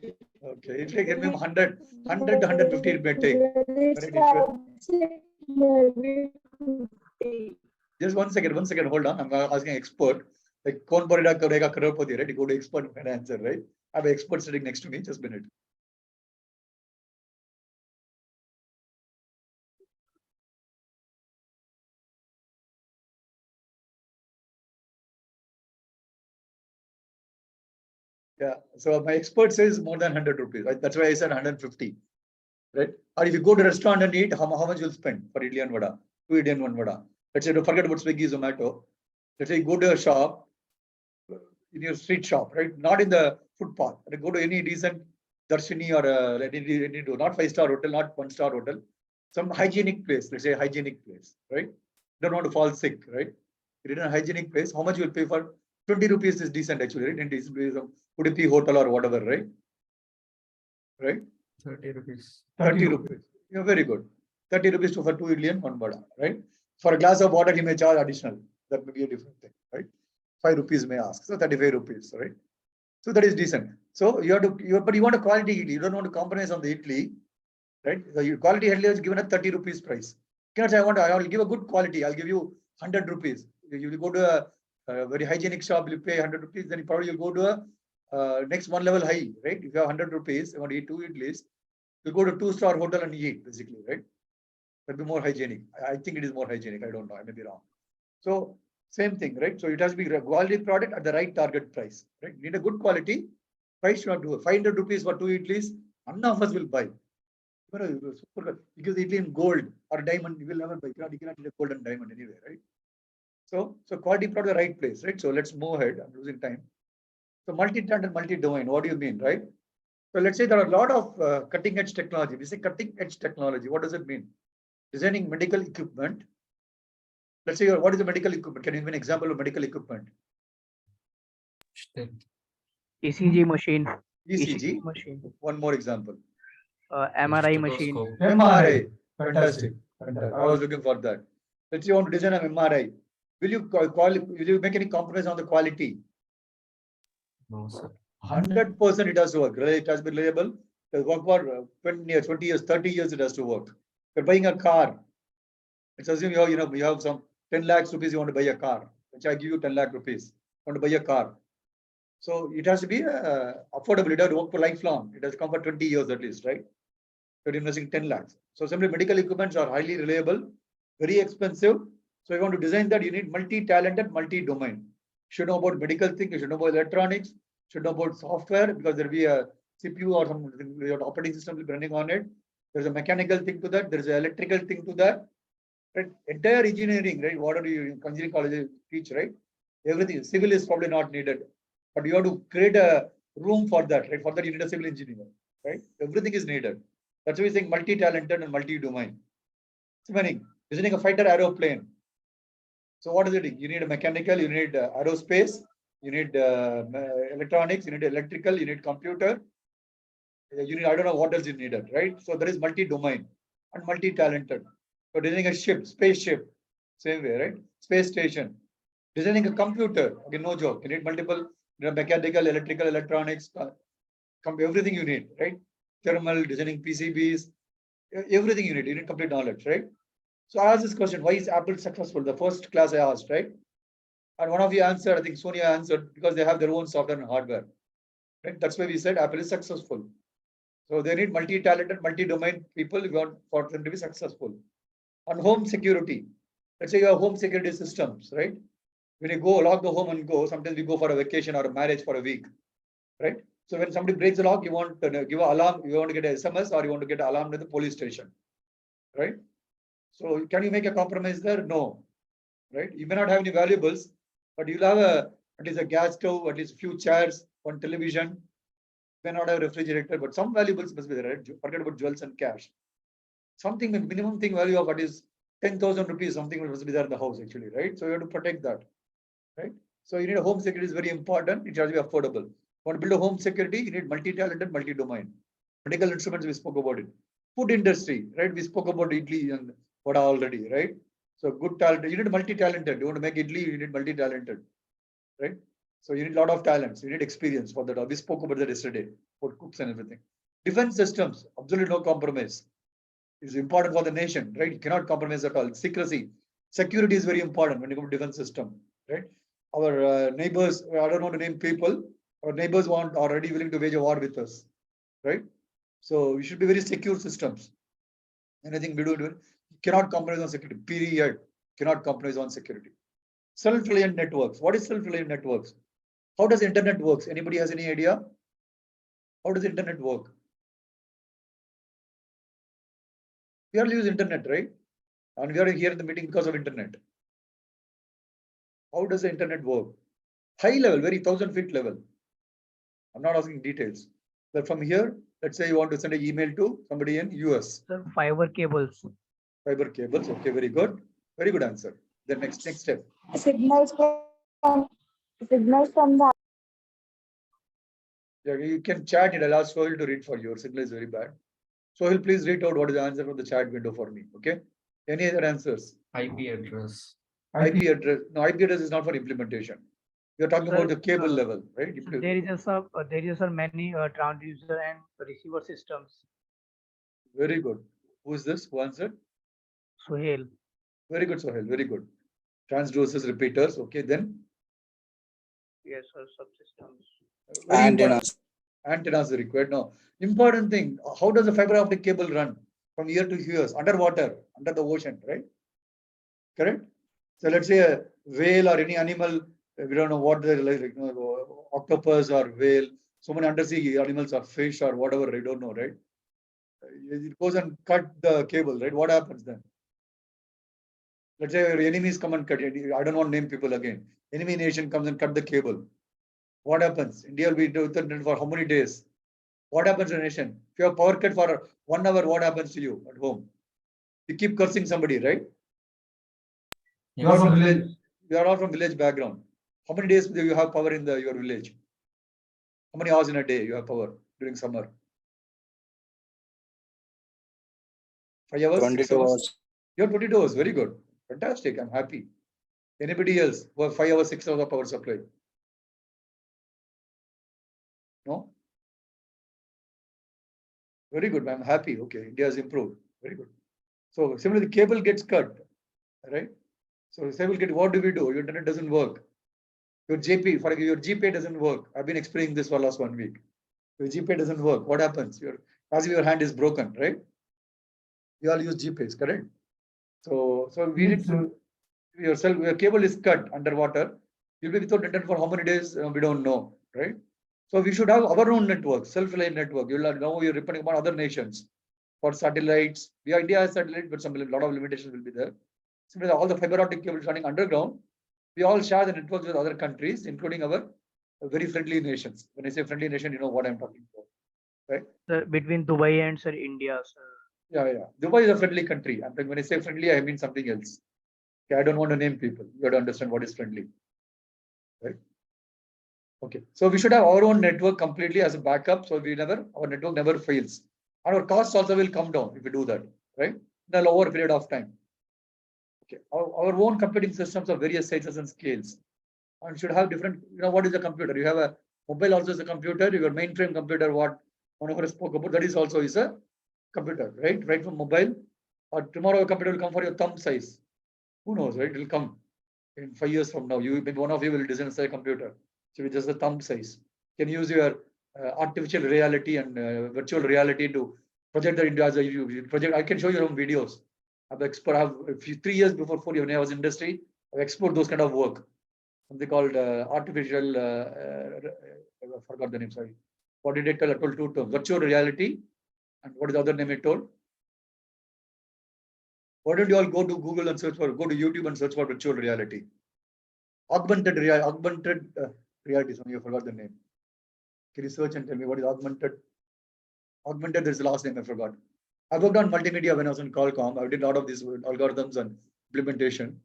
Okay, if you get me 100 to 150, it may take. Just 1 second, hold on. I'm asking expert. Like, kaun boreda karega crorepati, right? You go to expert and answer, right? I have an expert sitting next to me. Just a minute. Yeah. So my expert says more than 100 rupees. Right? That's why I said 150. Right? Or if you go to a restaurant and eat, how much you'll spend for idli and vada? 2 idli and 1 vada. Let's say, don't forget about Swiggy, Zomato. Let's say you go to a shop, in your street shop, right? Not in the footpath. Go to any decent Darshini or not 5-star hotel, not 1-star hotel, some hygienic place. Let's say hygienic place, right? Don't want to fall sick, right? You're in a hygienic place. How much you will pay for? 20 rupees is decent actually, right? In decent place of Udupi hotel or whatever, right? Right? 30 rupees. 30 rupees. Yeah, very good. 30 rupees for 2 idli and 1 vada, right? For a glass of water, he may charge additional. That may be a different thing, right? 5 rupees may ask. So 35 rupees, right? So that is decent. So you have to, but you want a quality idli. You don't want to compromise on the idli, right? So your quality idli is given at 30 rupees price. You cannot say, I will give a good quality. I'll give you 100 rupees. You will go to a very hygienic shop, you pay 100 rupees, then probably you'll go to a next one level high, right? If you have 100 rupees, you want to eat 2 idlis, you go to 2-star hotel and eat, basically, right? That'll be more hygienic. I think it is more hygienic. I don't know. I may be wrong. So same thing, right? So it has to be a quality product at the right target price, right? You need a good quality. Price should not do it. 500 rupees for 2 idlis, none of us will buy. Because idli in gold or diamond, you will never buy. You cannot eat a gold and diamond anyway, right? So quality product, the right place, right? So let's move ahead. I'm losing time. So multi-tenant and multi-domain, what do you mean, right? So let's say there are a lot of cutting edge technology. We say cutting edge technology. What does it mean? Designing medical equipment. Let's say, what is the medical equipment? Can you give an example of medical equipment? ECG machine. ECG. machine. One more example. MRI machine. MRI. Fantastic. Fantastic. I was looking for that. Let's say you want to design an MRI. Will you make any compromise on the quality? No, sir. 100% it has to work. It has to be reliable. It has work for 20 years, 20 years, 30 years. It has to work. You're buying a car. Let's assume you have some 10 lakhs rupees. You want to buy a car. Which I give you 10 lakh rupees. You want to buy a car. So it has to be affordable. It has to work for lifelong. It has to come for 20 years at least, right? You're investing 10 lakhs. So simply medical equipments are highly reliable, very expensive. So you want to design that, you need multi-talented, multi-domain. Should know about medical things, you should know about electronics, should know about software, because there'll be a CPU or some operating system will be running on it. There's a mechanical thing to that, there's an electrical thing to that. Right? Entire engineering, right? What are you in engineering college teach, right? Everything. Civil is probably not needed. But you have to create a room for that, right? For that, you need a civil engineer, right? Everything is needed. That's why we're saying multi-talented and multi-domain. Meaning, designing a fighter aeroplane. So what is it? You need a mechanical, you need aerospace, you need electronics, you need electrical, you need computer. You need, I don't know what else you needed, right? So there is multi-domain and multi-talented. So designing a ship, spaceship, same way, right? Space station. Designing a computer, okay, no joke. You need multiple, mechanical, electrical, electronics, everything you need, right? Thermal, designing PCBs, everything you need complete knowledge, right? So I asked this question, why is Apple successful? The first class I asked, right? And one of you answered, I think Sonia answered, because they have their own software and hardware. Right? That's why we said Apple is successful. So they need multi-talented, multi-domain people for them to be successful. On home security, let's say you have home security systems, right? When you go lock the home and go, sometimes we go for a vacation or a marriage for a week, right? So when somebody breaks the lock, you want to give an alarm, you want to get an SMS or you want to get an alarm to the police station, right? So can you make a compromise there? No, right? You may not have any valuables, but you'll have at least a gas stove, at least a few chairs, one television. You may not have a refrigerator, but some valuables must be there, right? Forget about jewels and cash. Something, minimum thing value of what is 10,000 rupees, something must be there in the house actually, right? So you have to protect that, right? So you need a home security is very important. It has to be affordable. You want to build a home security, you need multi-talented, multi-domain. Medical instruments, we spoke about it. Food industry, right? We spoke about idli and vada already, right? So good talent. You need multi-talented. You want to make idli, you need multi-talented, right? So you need a lot of talents. You need experience for that. We spoke about that yesterday for cooks and everything. Defense systems, absolutely no compromise. Is important for the nation, right? You cannot compromise at all. Secrecy, security is very important when you come to defense system, right? Our neighbors, I don't want to name people. Our neighbors are already willing to wage a war with us, right? So we should be very secure systems. Anything we do, you cannot compromise on security. Period. Cannot compromise on security. Self-reliant networks. What is self-reliant networks? How does internet works? Anybody has any idea? How does internet work? We all use internet, right? And we are here in the meeting because of internet. How does the internet work? High level, very 1,000 feet level. I'm not asking details. But from here, let's say you want to send an email to somebody in US. Sir, fiber cables. Fiber cables. Okay, very good. Very good answer. The next step. Signals from the Yeah, you can chat it. I'll ask Sohail to read for you. Your signal is very bad. Sohail, please read out what is the answer from the chat window for me. Okay. Any other answers? IP address. IP address. No, IP address is not for implementation. You're talking about the cable level, right? So there is a many transducer and receiver systems. Very good. Who is this? Who answered? Sohail. Very good, Sohail. Very good. Transducers, repeaters. Okay, then Yes, sir. Subsystems. Antennas. Antennas are required. Now, important thing. How does a fiber optic cable run from here to here? Underwater, under the ocean, right? Correct. So let's say a whale or any animal. We don't know what they're like, octopus or whale. So many undersea animals or fish or whatever. I don't know, right? It goes and cut the cable, right? What happens then? Let's say your enemies come and cut it. I don't want to name people again. Enemy nation comes and cut the cable. What happens? India will be with it for how many days? What happens to the nation? If you have power cut for 1 hour, what happens to you at home? You keep cursing somebody, right? You are from village. You are all from village background. How many days do you have power in your village? How many hours in a day you have power during summer? 5 hours? 22 hours. You have 22 hours. Very good. Fantastic. I'm happy. Anybody else who have 5 hours, 6 hours of power supply? No? Very good. I'm happy. Okay. India has improved. Very good. So similarly, the cable gets cut, right? So cable get, what do we do? Your internet doesn't work. Your GP, for your GPay doesn't work. I've been explaining this for last 1 week. Your GPay doesn't work. What happens? As if your hand is broken, right? You all use GPays, correct? So we need to your cable is cut underwater. You'll be without internet for how many days? We don't know, right? So we should have our own network, self-reliant network. You'll know you're depending upon other nations for satellites. India has satellite, but a lot of limitations will be there. Similarly, all the fiber optic cables running underground, we all share the networks with other countries, including our very friendly nations. When I say friendly nation, you know what I'm talking about, right? Sir, between Dubai and sir India, sir. Yeah. Dubai is a friendly country. And when I say friendly, I mean something else. Okay, I don't want to name people. You have to understand what is friendly, right? Okay, so we should have our own network completely as a backup, so our network never fails, and our costs also will come down if we do that, right? In a lower period of time. Okay, our own computing systems of various sizes and scales, and should have different. What is a computer? You have a mobile also is a computer. Your mainframe computer, what Manohar spoke about, that is also is a computer, right? Right from mobile, or tomorrow a computer will come for your thumb size. Who knows, right? It will come in 5 years from now. Maybe one of you will design a computer. So with just the thumb size, you can use your artificial reality and virtual reality to project that into as a project. I can show you some videos. I've 3 years before 4 years when I was in industry, I've explored those kind of work. Something called artificial. I forgot the name. Sorry. What did I tell? I told 2 terms: virtual reality, and what is the other name I told? Why don't you all go to Google and go to YouTube and search for virtual reality? Augmented reality. Some of you forgot the name. Can you search and tell me what is augmented? Augmented, there's the last name I forgot. I worked on multimedia when I was in Qualcomm. I did a lot of these algorithms and implementation.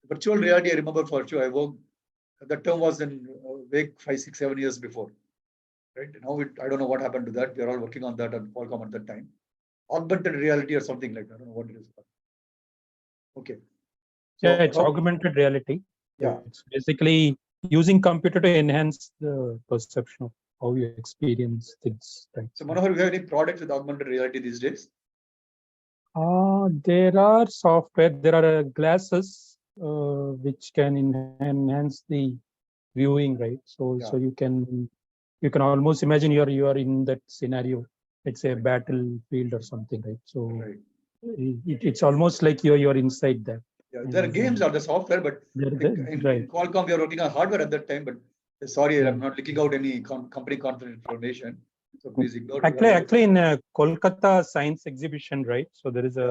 Virtual reality, I remember for sure. I worked. The term was in wake 5, 6, 7 years before. Right now, I don't know what happened to that. We are all working on that at Qualcomm at that time. Augmented reality or something like that. I don't know what it is. Okay. Yeah, it's how- augmented reality. Yeah. It's basically using computer to enhance the perception of how you experience things. Right. So Manohar, do you have any products with augmented reality these days? There are software. There are glasses which can enhance the viewing, right? So Yeah. so you can almost imagine you are in that scenario. It's a battlefield or something, right? So Right. it's almost like you're inside that. Yeah, there are games or the software, but in Right. Qualcomm we are working on hardware at that time. But sorry, Yeah. I'm not leaking out any company confidential information. So please ignore. Actually, in Kolkata Science Exhibition, right? So there is a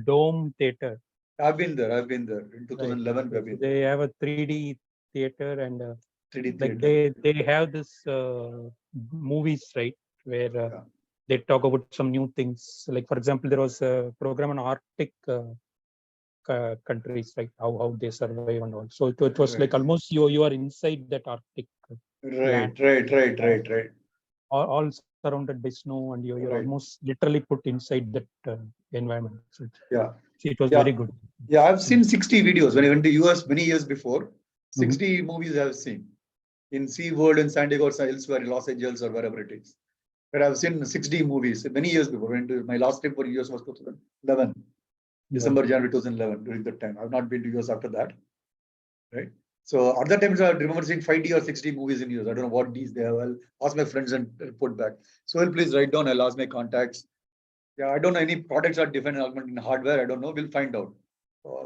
dome theater. I've been there. In 2011. Right. So they have a 3D theater and 3D like theater. they have this movies, right, where they talk about some new things. Like for example, there was a program on Arctic countries, right? How they survive and all. So it was like almost you are inside that Arctic land. Right. All surrounded by snow, and you're almost literally put inside that environment. So it was very good. Yeah, I've seen 60 videos when I went to US many years before. 60 movies I've seen in SeaWorld in San Diego or elsewhere in Los Angeles or wherever it is. But I've seen 60 movies many years before. My last trip for US was 2011, December, January 2011. During that time, I've not been to US after that. Right. So at that time, I remember seeing 5D or 6D movies in US. I don't know what these they have. I'll ask my friends and report back. So please write down. I'll ask my contacts. Yeah, I don't know any products are different in hardware. I don't know. We'll find out.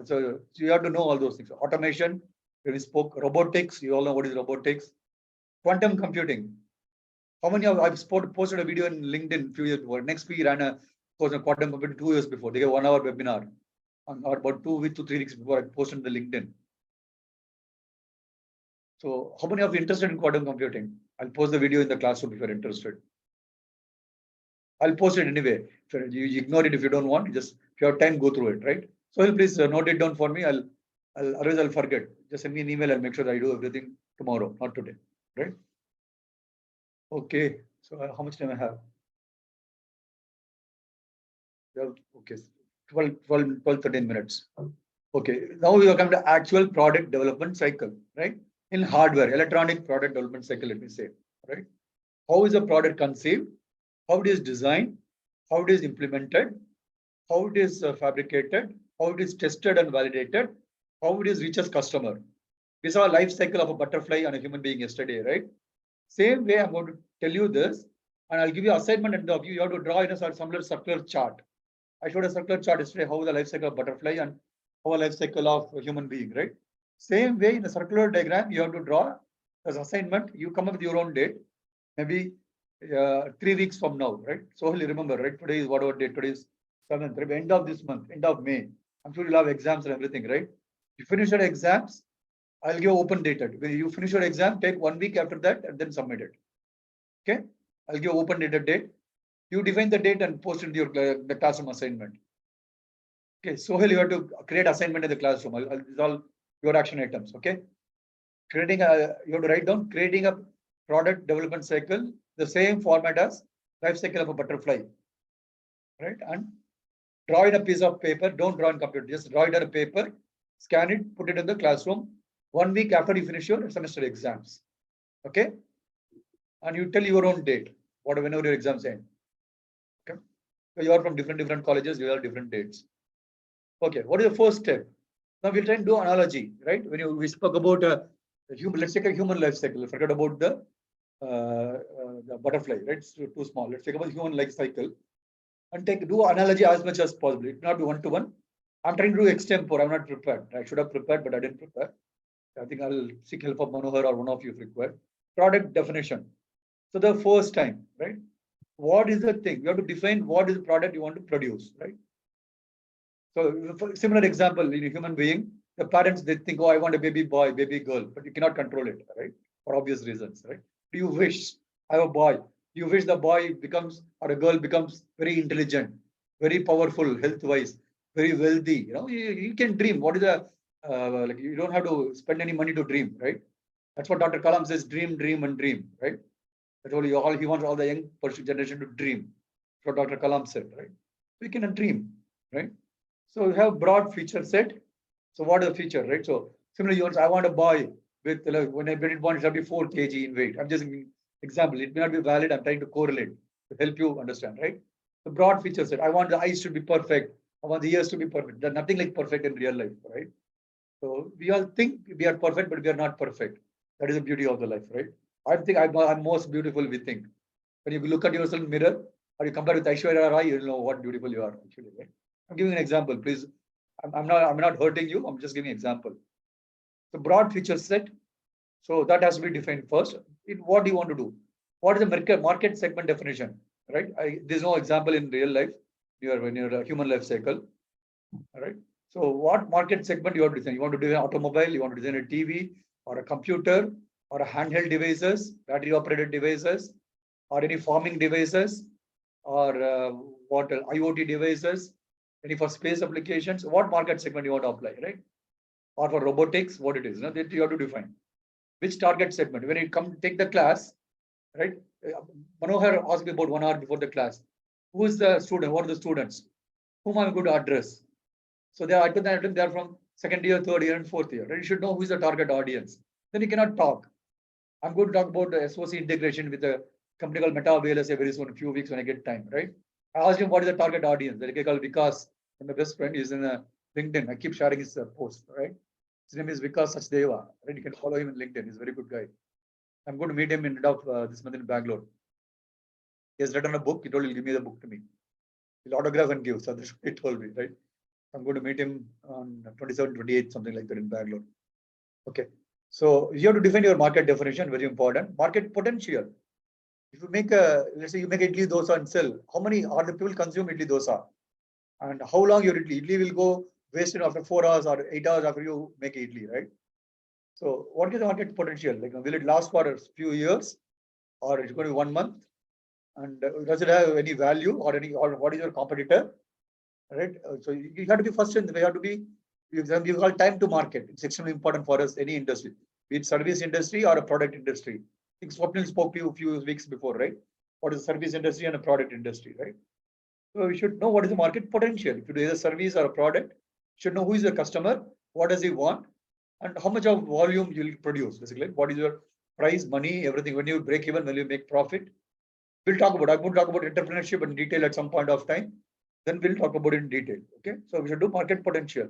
So you have to know all those things. Automation. When we spoke robotics, you all know what is robotics. Quantum computing. How many of I've posted a video in LinkedIn a few years before. Next week ran a course on quantum computing 2 years before. They gave 1 hour webinar. Or about 2 weeks to 3 weeks before I posted the LinkedIn. So how many of you interested in quantum computing? I'll post the video in the classroom if you're interested. I'll post it anyway. If you ignore it if you don't want, just if you have time, go through it, right? So please note it down for me. Otherwise I'll forget. Just send me an email. I'll make sure that I do everything tomorrow, not today, right? Okay. So how much time I have? Okay. 12, 13 minutes. Okay. Now we are coming to actual product development cycle, right? In hardware, electronic product development cycle, let me say, right? How is a product conceived? How it is designed? How it is implemented? How it is fabricated? How it is tested and validated? How it is reaches customer? We saw a life cycle of a butterfly and a human being yesterday, right? Same way, I'm going to tell you this, and I'll give you assignment at the end of you have to draw in a similar circular chart. I showed a circular chart yesterday, how the life cycle of butterfly and how a life cycle of a human being, right? Same way in the circular diagram, you have to draw as assignment. You come up with your own date, maybe 3 weeks from now, right? So you remember, right? Today is whatever date. Today is 7th, right? End of this month, end of May. I'm sure you'll have exams and everything, right? You finish your exams, I'll give open dated. When you finish your exam, take 1 week after that and then submit it. Okay? I'll give open dated date. You define the date and post it in your the classroom assignment. Okay, so you have to create assignment in the classroom. I'll resolve your action items. Okay, you have to write down creating a product development cycle, the same format as life cycle of a butterfly, right? And draw in a piece of paper. Don't draw in computer. Just draw it on a paper, scan it, put it in the classroom. 1 week after you finish your semester exams. Okay, and you tell your own date, whenever your exams end. Okay, so you are from different colleges. You have different dates. Okay, what is the first step? Now we'll try and do analogy, right? When we spoke about let's take a human life cycle. Forget about the butterfly, right? It's too small. Let's take about human life cycle and do analogy as much as possible. It not be one-to-one. I'm trying to do extempore. I'm not prepared. I should have prepared, but I didn't prepare. I think I'll seek help of Manohar or one of you if required. Product definition. So the first time, right? What is the thing? You have to define what is the product you want to produce, right? So for similar example, in a human being, the parents, they think, oh, I want a baby boy, baby girl, but you cannot control it, right? For obvious reasons, right? Do you wish I have a boy? You wish the boy becomes or a girl becomes very intelligent, very powerful, health-wise, very wealthy. You know, you can dream. What is the like? You don't have to spend any money to dream, right? That's what Dr. Kalam says: dream, dream, and dream, right? That's all he wants all the young generation to dream. That's what Dr. Kalam said, right? We can dream, right? So you have broad feature set. So what is the feature, right? So similarly, I want a boy with when I build one, it will be 4 kg in weight. I'm just giving example. It may not be valid. I'm trying to correlate to help you understand, right? The broad feature set. I want the eyes to be perfect. I want the ears to be perfect. There's nothing like perfect in real life, right? So we all think we are perfect, but we are not perfect. That is the beauty of the life, right? I think I'm most beautiful, we think. When you look at yourself in the mirror, or you compare with Aishwarya Rai, you'll know what beautiful you are actually, right? I'm giving an example, please. I'm not hurting you. I'm just giving an example. The broad feature set. So that has to be defined first. What do you want to do? What is the market segment definition? Right? There's no example in real life. When you're a human life cycle. All right. So what market segment you want to design? You want to design an automobile, you want to design a TV or a computer or a handheld devices, battery operated devices, or any farming devices, or what IoT devices, any for space applications. What market segment you want to apply, right? Or for robotics, what it is, that you have to define. Which target segment? When you come take the class, right? Manohar asked me about 1 hour before the class. Who is the student? What are the students? Whom I'm going to address? So they are from second year, third year, and fourth year. Right? You should know who is the target audience. Then you cannot talk. I'm going to talk about the SOC integration with a company called Meta VLSA very soon, a few weeks when I get time, right? I asked him what is the target audience. The guy called Vikas, and my best friend is in LinkedIn. I keep sharing his post, right? His name is Vikas Sachdeva, right? You can follow him in LinkedIn. He's a very good guy. I'm going to meet him in the end of this month in Bangalore. He has written a book. He told he'll give me the book to me. He'll autograph and give. So that's what he told me, right? I'm going to meet him on 27, 28, something like that in Bangalore. Okay. So you have to define your market definition, very important. Market potential. If you make let's say you make idli dosa and sell, how many are the people consume idli dosa? And how long your idli will go wasted after 4 hours or 8 hours after you make idli, right? So what is the market potential? Like, will it last for a few years or it's going to be 1 month? And does it have any value or what is your competitor? Right. So you have to be first in the way, you have to be, you call time to market. It's extremely important for us, any industry, be it service industry or a product industry. I think Swapnil spoke to you a few weeks before, right? What is the service industry and a product industry, right? So you should know what is the market potential. If you do a service or a product, you should know who is the customer, what does he want, and how much of volume you will produce. Basically, what is your price, money, everything. When you break even, when you make profit. I'm going to talk about entrepreneurship in detail at some point of time. Then we'll talk about it in detail. Okay. So we should do market potential.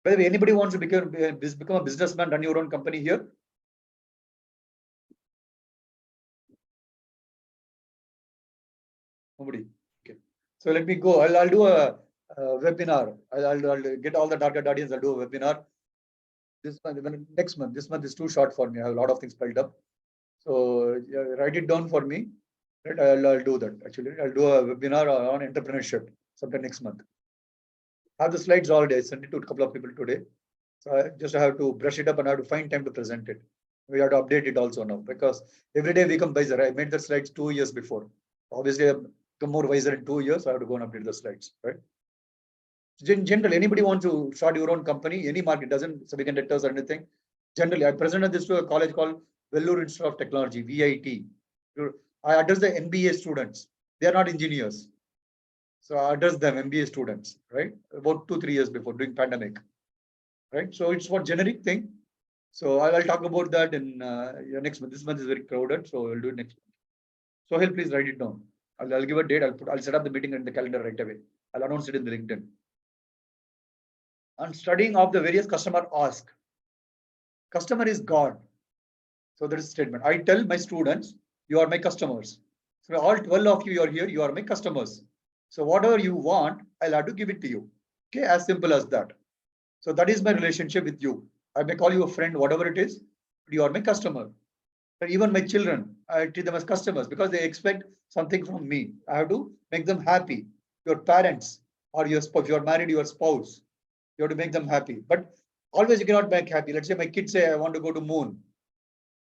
By the way, anybody wants to become a businessman, run your own company here? Nobody. Okay. So let me go. I'll do a webinar. I'll get all the target audience. I'll do a webinar this month. Next month. This month is too short for me. I have a lot of things piled up. So write it down for me. Right. I'll do that. Actually, I'll do a webinar on entrepreneurship sometime next month. I have the slides all day. I sent it to a couple of people today. So I just have to brush it up and I have to find time to present it. We have to update it also now because every day we become wiser. I made the slides 2 years before. Obviously, I've become more wiser in 2 years. So I have to go and update the slides, right? In general, anybody wants to start your own company, any market, doesn't semiconductors or anything. Generally, I presented this to a college called Vellore Institute of Technology, VIT. I address the MBA students. They are not engineers. So I address them, MBA students, right? About 2-3 years before during pandemic, right? So it's what generic thing. So I will talk about that in next month. This month is very crowded, so we'll do it next month. So help, please write it down. I'll give a date. I'll set up the meeting in the calendar right away. I'll announce it in the LinkedIn. And studying of the various customer ask. Customer is God. So that is a statement. I tell my students, you are my customers. So all 12 of you are here, you are my customers. So whatever you want, I'll have to give it to you. Okay, as simple as that. So that is my relationship with you. I may call you a friend, whatever it is, but you are my customer. But even my children, I treat them as customers because they expect something from me. I have to make them happy. Your parents or your spouse, if you are married, your spouse, you have to make them happy. But always you cannot make happy. Let's say my kids say, I want to go to moon.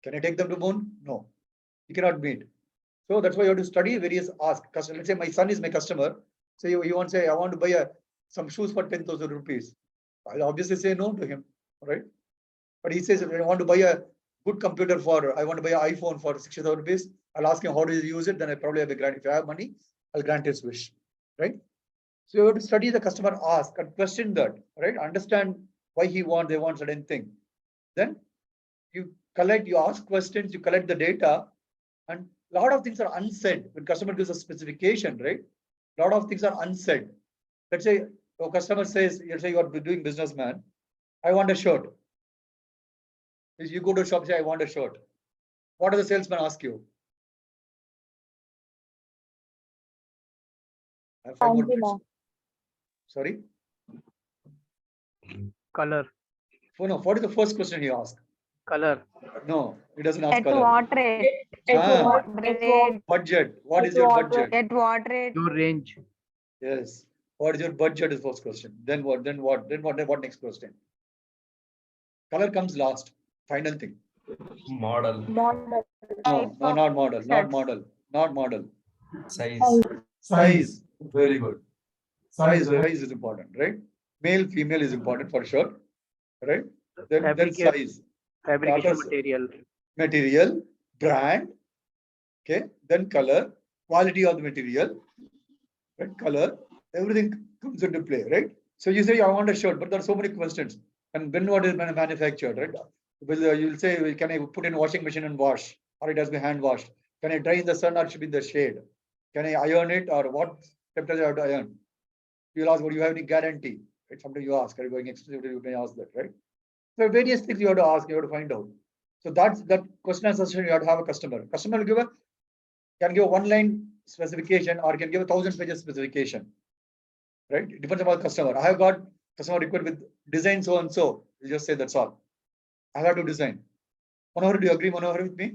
Can I take them to moon? No, you cannot meet. So that's why you have to study various ask. Let's say my son is my customer. So you want to say, I want to buy some shoes for 10,000 rupees. I'll obviously say no to him, right? But he says, I want to buy a good computer I want to buy an iPhone for 60,000 rupees. I'll ask him, how do you use it? Then I probably have a grant. If I have money, I'll grant his wish, right? So you have to study the customer ask and question that, right? Understand why they want certain thing. Then you ask questions, you collect the data, and a lot of things are unsaid when customer gives a specification, right? A lot of things are unsaid. Let's say a customer says, let's say you are doing businessman, I want a shirt. You go to a shop, say I want a shirt. What does the salesman ask you? I have 5 more minutes. Sorry? Color. Oh, no, what is the first question he asked? Color. No, he doesn't ask At color. what rate? Budget. What is your budget? At what rate? Your range. Yes. What is your budget is first question. Then what? Then what next question? Color comes last. Final thing. Model. No, not model. Not model. Not model. Size. Size. Very good. Size is important, right? Male, female is important for sure. Right? Then size. Fabrication material, brand, okay, then color, quality of the material, right? Color, everything comes into play, right? So you say I want a shirt, but there are so many questions. And when what is manufactured, right? You'll say, can I put in washing machine and wash, or it has to be hand washed? Can I dry in the sun or should be in the shade? Can I iron it, or what temperature I have to iron? You'll ask, do you have any guarantee? Right? Sometimes you ask, are you going expensive? You may ask that, right? So various things you have to ask, you have to find out. So that's that question answer session. You have to have a customer. Customer will can give a 1-line specification or can give 1,000 pages specification. Right? It depends upon the customer. I have got customer required with design so and so. You just say that's all. I have to design. Manohar, do you agree, Manohar, with me?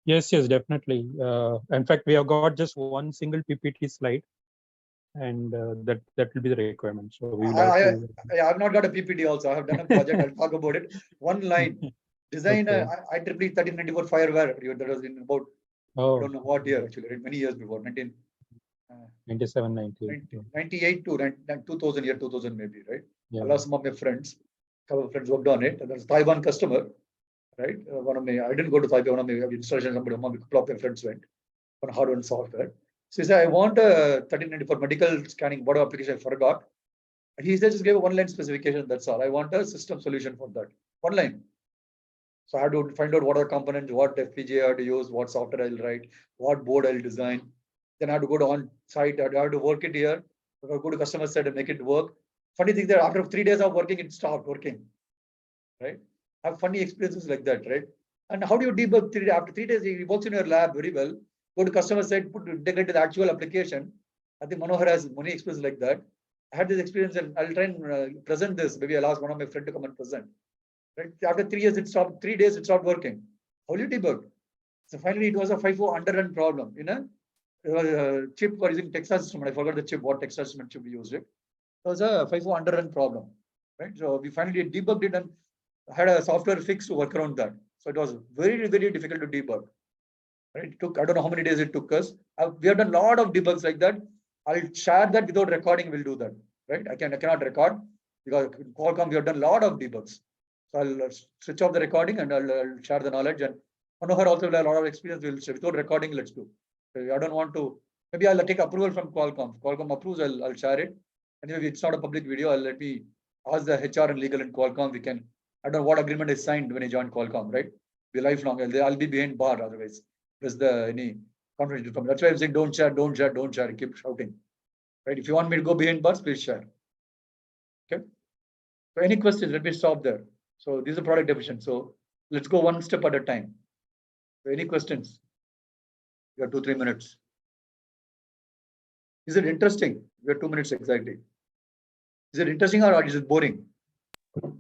Yes, definitely. In fact, we have got just one single PPT slide, and that will be the requirement. So we will I have not got a PPT also. I have done a project. I'll talk about it. 1 line. Design IEEE 1394 fireware. That was in about I don't know what year actually. Many years before 97, 98. 98 to 2000 year 2000 maybe, right? Yeah. I lost some of my friends. A couple of friends worked on it. That's Taiwan customer, right? One of my I didn't go to Taiwan. One of my installation somebody, a couple of my friends went on hardware and software. So he said, I want a 1394 medical scanning border application. I forgot. He said, just gave a 1-line specification. That's all. I want a system solution for that. 1 line. So I had to find out what are the components, what FPGA I have to use, what software I'll write, what board I'll design. Then I have to go to on-site. I have to work it here. I have to go to customer side and make it work. Funny thing that after 3 days of working, it stopped working. Right? I have funny experiences like that, right? And how do you debug 3 days? After 3 days, he works in your lab very well. Go to customer side, integrate to the actual application. I think Manohar has many experiences like that. I had this experience and I'll try and present this. Maybe I'll ask one of my friends to come and present. Right? After 3 years, it stopped. 3 days, it stopped working. How do you debug? So finally, it was a FIFO underrun problem. You know, chip for using Texas Instruments. I forgot the chip, what Texas Instruments chip we used it. It was a FIFO underrun problem. Right? So we finally debugged it and had a software fix to work around that. So it was very, very difficult to debug. Right? It took, I don't know how many days it took us. We have done a lot of debugs like that. I'll share that without recording. We'll do that. Right? I cannot record because in Qualcomm we have done a lot of debugs. So I'll switch off the recording and I'll share the knowledge. And Manohar also will have a lot of experience. We'll share. Without recording, let's do. So I don't want to. Maybe I'll take approval from Qualcomm. If Qualcomm approves, I'll share it. And if it's not a public video, I'll let me ask the HR and legal in Qualcomm. We can. I don't know what agreement is signed when I joined Qualcomm. Right? Be lifelong. I'll be behind bar otherwise. There's any confidential. That's why I'm saying don't share, don't share, don't share. Keep shouting. Right? If you want me to go behind bars, please share. Okay. So any questions? Let me stop there. So this is a product definition. So let's go one step at a time. So any questions? You have 2-3 minutes. Is it interesting? We have 2 minutes exactly. Is it interesting or is it boring?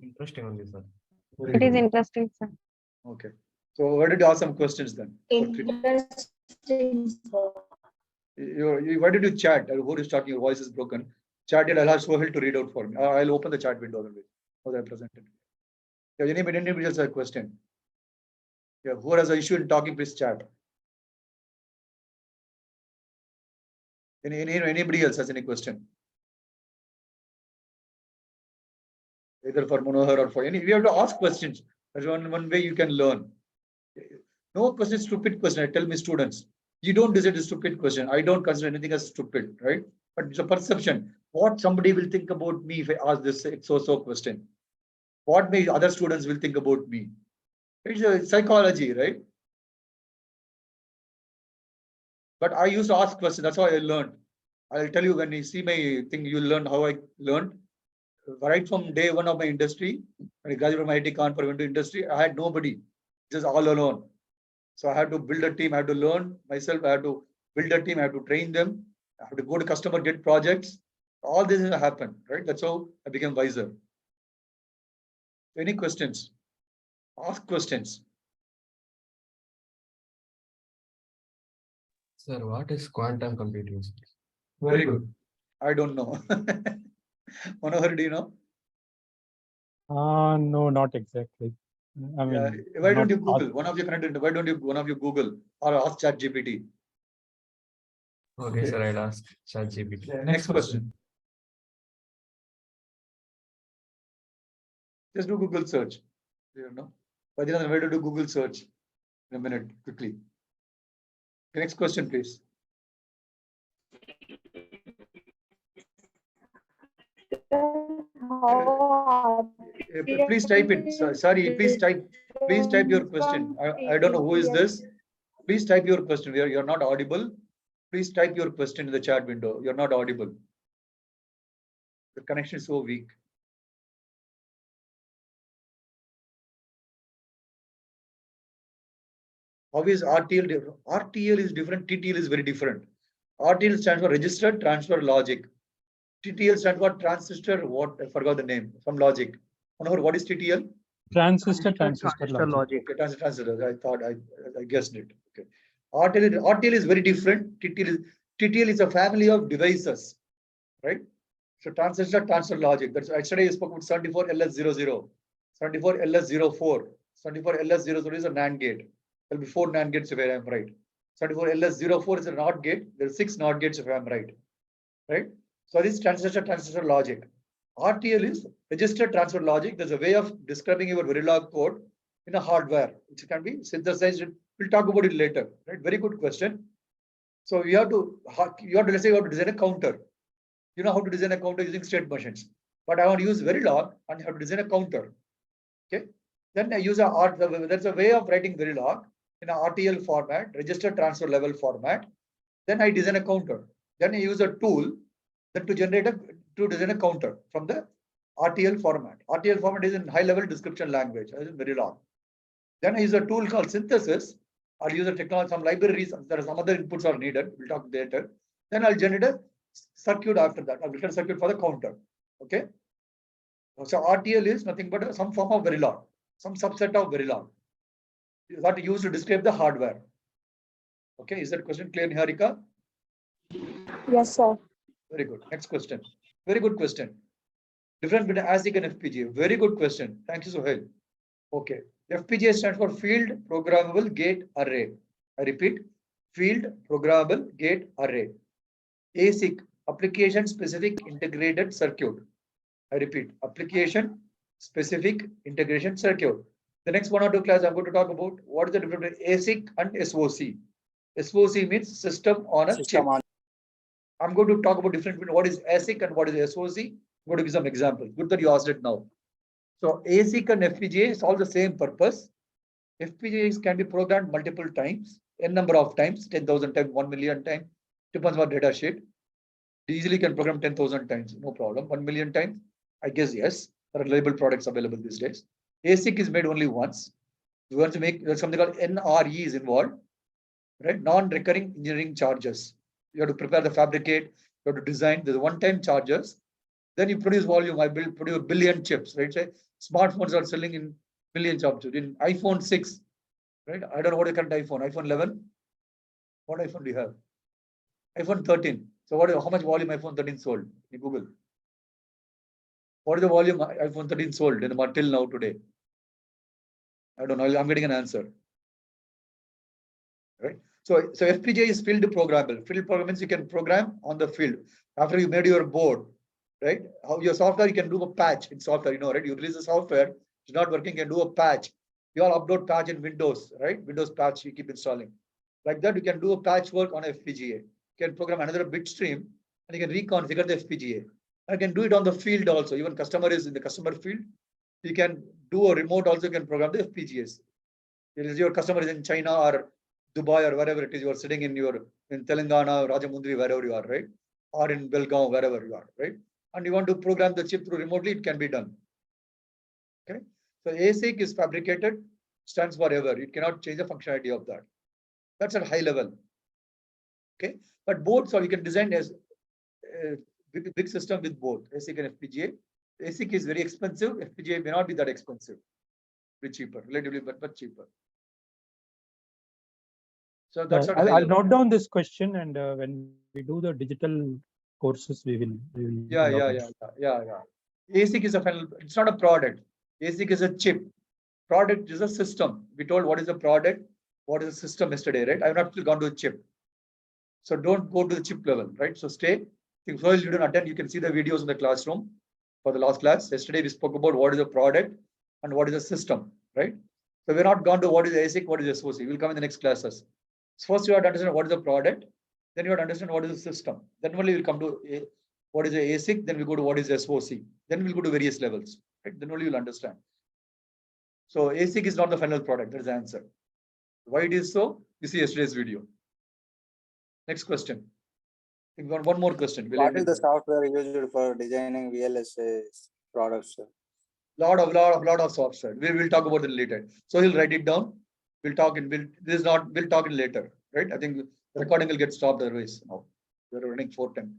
Interesting only, sir. It is interesting, sir. Okay. So why did you ask some questions then? Interesting. Why did you chat? Who is talking? Your voice is broken. Chat it. I'll ask Sohail to read out for me. I'll open the chat window otherwise. As I presented. Yeah, anybody else has a question? Yeah, who has an issue in talking, please chat. Anybody else has any question? Either for Manohar or for any. We have to ask questions. That's one way you can learn. No question, stupid question. I tell my students. You don't decide a stupid question. I don't consider anything as stupid, right? But it's a perception. What somebody will think about me if I ask this so question. What may other students will think about me? It's a psychology, right? But I used to ask questions. That's how I learned. I'll tell you when you see my thing, you'll learn how I learned. Right from day one of my industry, when I graduated from IIT Kanpur, went to industry, I had nobody, just all alone. So I had to build a team. I had to learn myself. I had to build a team. I had to train them. I had to go to customer, get projects. All this has happened, right? That's how I became wiser. Any questions? Ask questions. Sir, what is quantum computing? Very good. I don't know. Manohar, do you know? No, not exactly. I mean, why don't you not- Google? One of you connected. Why don't you one of you Google or ask ChatGPT? Okay, sir, I'll ask ChatGPT. Next question. Just do Google search. You know. By the way to do Google search in a minute, quickly. Next question, please. Please type it. Sorry, please type your question. I don't know who is this. Please type your question. You're not audible. Please type your question in the chat window. You're not audible. The connection is so weak. How is RTL different? RTL is different. TTL is very different. RTL stands for registered transfer logic. TTL stands for transistor. What? I forgot the name. Some logic. What is TTL? Transistor logic. Okay, transistor. I thought I guessed it. Okay. RTL is very different. TTL is a family of devices, right? So transistor logic. That's yesterday I spoke about 74LS00, 74LS04, 74LS00 is a NAND gate. There'll be 4 NAND gates if I am right. 74LS04 is a NOT gate. There are 6 NOT gates if I am right. Right? So this is transistor logic. RTL is registered transfer logic. There's a way of describing your Verilog code in a hardware, which can be synthesized. We'll talk about it later. Right? Very good question. So let's say you have to design a counter. You know how to design a counter using state machines. But I want to use Verilog and have to design a counter. Okay. Then I use there's a way of writing Verilog in a RTL format, register transfer level format. Then I design a counter. Then I use a tool that to design a counter from the RTL format. RTL format is in high level description language, Verilog. Then I use a tool called synthesis. I'll use a technology, some libraries, there are some other inputs are needed. We'll talk later. Then I'll generate a circuit after that. I'll generate a circuit for the counter. Okay. So RTL is nothing but some form of Verilog, some subset of Verilog. That used to describe the hardware. Okay, is that question clear, Niharika? Yes, sir. Very good. Next question. Very good question. Difference between ASIC and FPGA. Very good question. Thank you, Sohail. Okay. FPGA stands for Field Programmable Gate Array. I repeat, Field Programmable Gate Array. ASIC, Application Specific Integrated Circuit. I repeat, Application Specific Integration Circuit. The next 1 or 2 class I'm going to talk about what is the difference between ASIC and SOC. SOC means System on a Chip. I'm going to talk about difference between what is ASIC and what is SOC. I'm going to give some examples. Good that you asked it now. So ASIC and FPGA is all the same purpose. FPGAs can be programmed multiple times, n number of times, 10,000 times, 1 million times, depends on data sheet. Easily can program 10,000 times, no problem. 1 million times, I guess yes. There are reliable products available these days. ASIC is made only once. You want to make there's something called NRE is involved, right? Non-recurring engineering charges. You have to prepare the fabricate, you have to design the one-time charges. Then you produce volume. I produce a billion chips, right? Say smartphones are selling in millions of chips. In iPhone 6, right? I don't know what the current iPhone. iPhone 11. What iPhone do you have? iPhone 13. So how much volume iPhone 13 sold? In Google. What is the volume iPhone 13 sold in about till now today? I don't know. I'm getting an answer. Right. So FPGA is field programmable. Field program means you can program on the field. After you made your board, right? How your software, you can do a patch in software, you know, right? You release the software, it's not working, you can do a patch. You all upload patch in Windows, right? Windows patch you keep installing. Like that, you can do a patchwork on FPGA. You can program another bit stream and you can reconfigure the FPGA. I can do it on the field also. Even customer is in the customer field. You can do a remote also, you can program the FPGAs. Your customer is in China or Dubai or wherever it is, you are sitting in Telangana, Rajamundri, wherever you are, right? Or in Belgaum, wherever you are, right? And you want to program the chip through remotely, it can be done. Okay. So ASIC is fabricated, stands for ever. It cannot change the functionality of that. That's at high level. Okay. But both, so you can design as a big system with both ASIC and FPGA. ASIC is very expensive. FPGA may not be that expensive. Be cheaper, relatively, but cheaper. So that's what I'll note down this question, and when we do the digital courses, we will. Yeah. ASIC is a final. It's not a product. ASIC is a chip. Product is a system. We told what is a product, what is a system yesterday, right? I've not still gone to a chip. So don't go to the chip level, right? So stay. If you didn't attend, you can see the videos in the classroom for the last class. Yesterday we spoke about what is a product and what is a system, right? So we're not gone to what is ASIC, what is SOC. We'll come in the next classes. So first you have to understand what is a product, then you have to understand what is a system. Then only we'll come to what is a ASIC, then we go to what is SOC. Then we'll go to various levels, right? Then only you'll understand. So ASIC is not the final product. That's the answer. Why it is so? You see yesterday's video. Next question. We've got one more question. What is the software used for designing VLSI products, sir? Lot of software. We will talk about it later. So he'll write it down. We'll talk in. We'll talk in later, right? I think the recording will get stopped otherwise. Now we're running 4:10,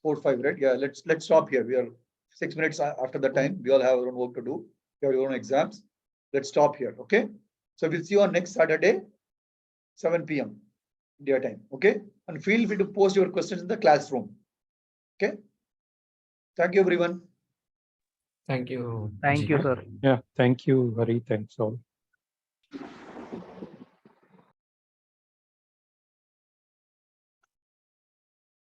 4:05, right? Yeah. Let's stop here. We are 6 minutes after the time. We all have our own work to do. We have your own exams. Let's stop here. Okay. So we'll see you on next Saturday, 7 p.m. India time. Okay. And feel free to post your questions in the classroom. Okay. Thank you, everyone. Thank you. Thank you, sir. Yeah. Thank you, Hari. Thanks all.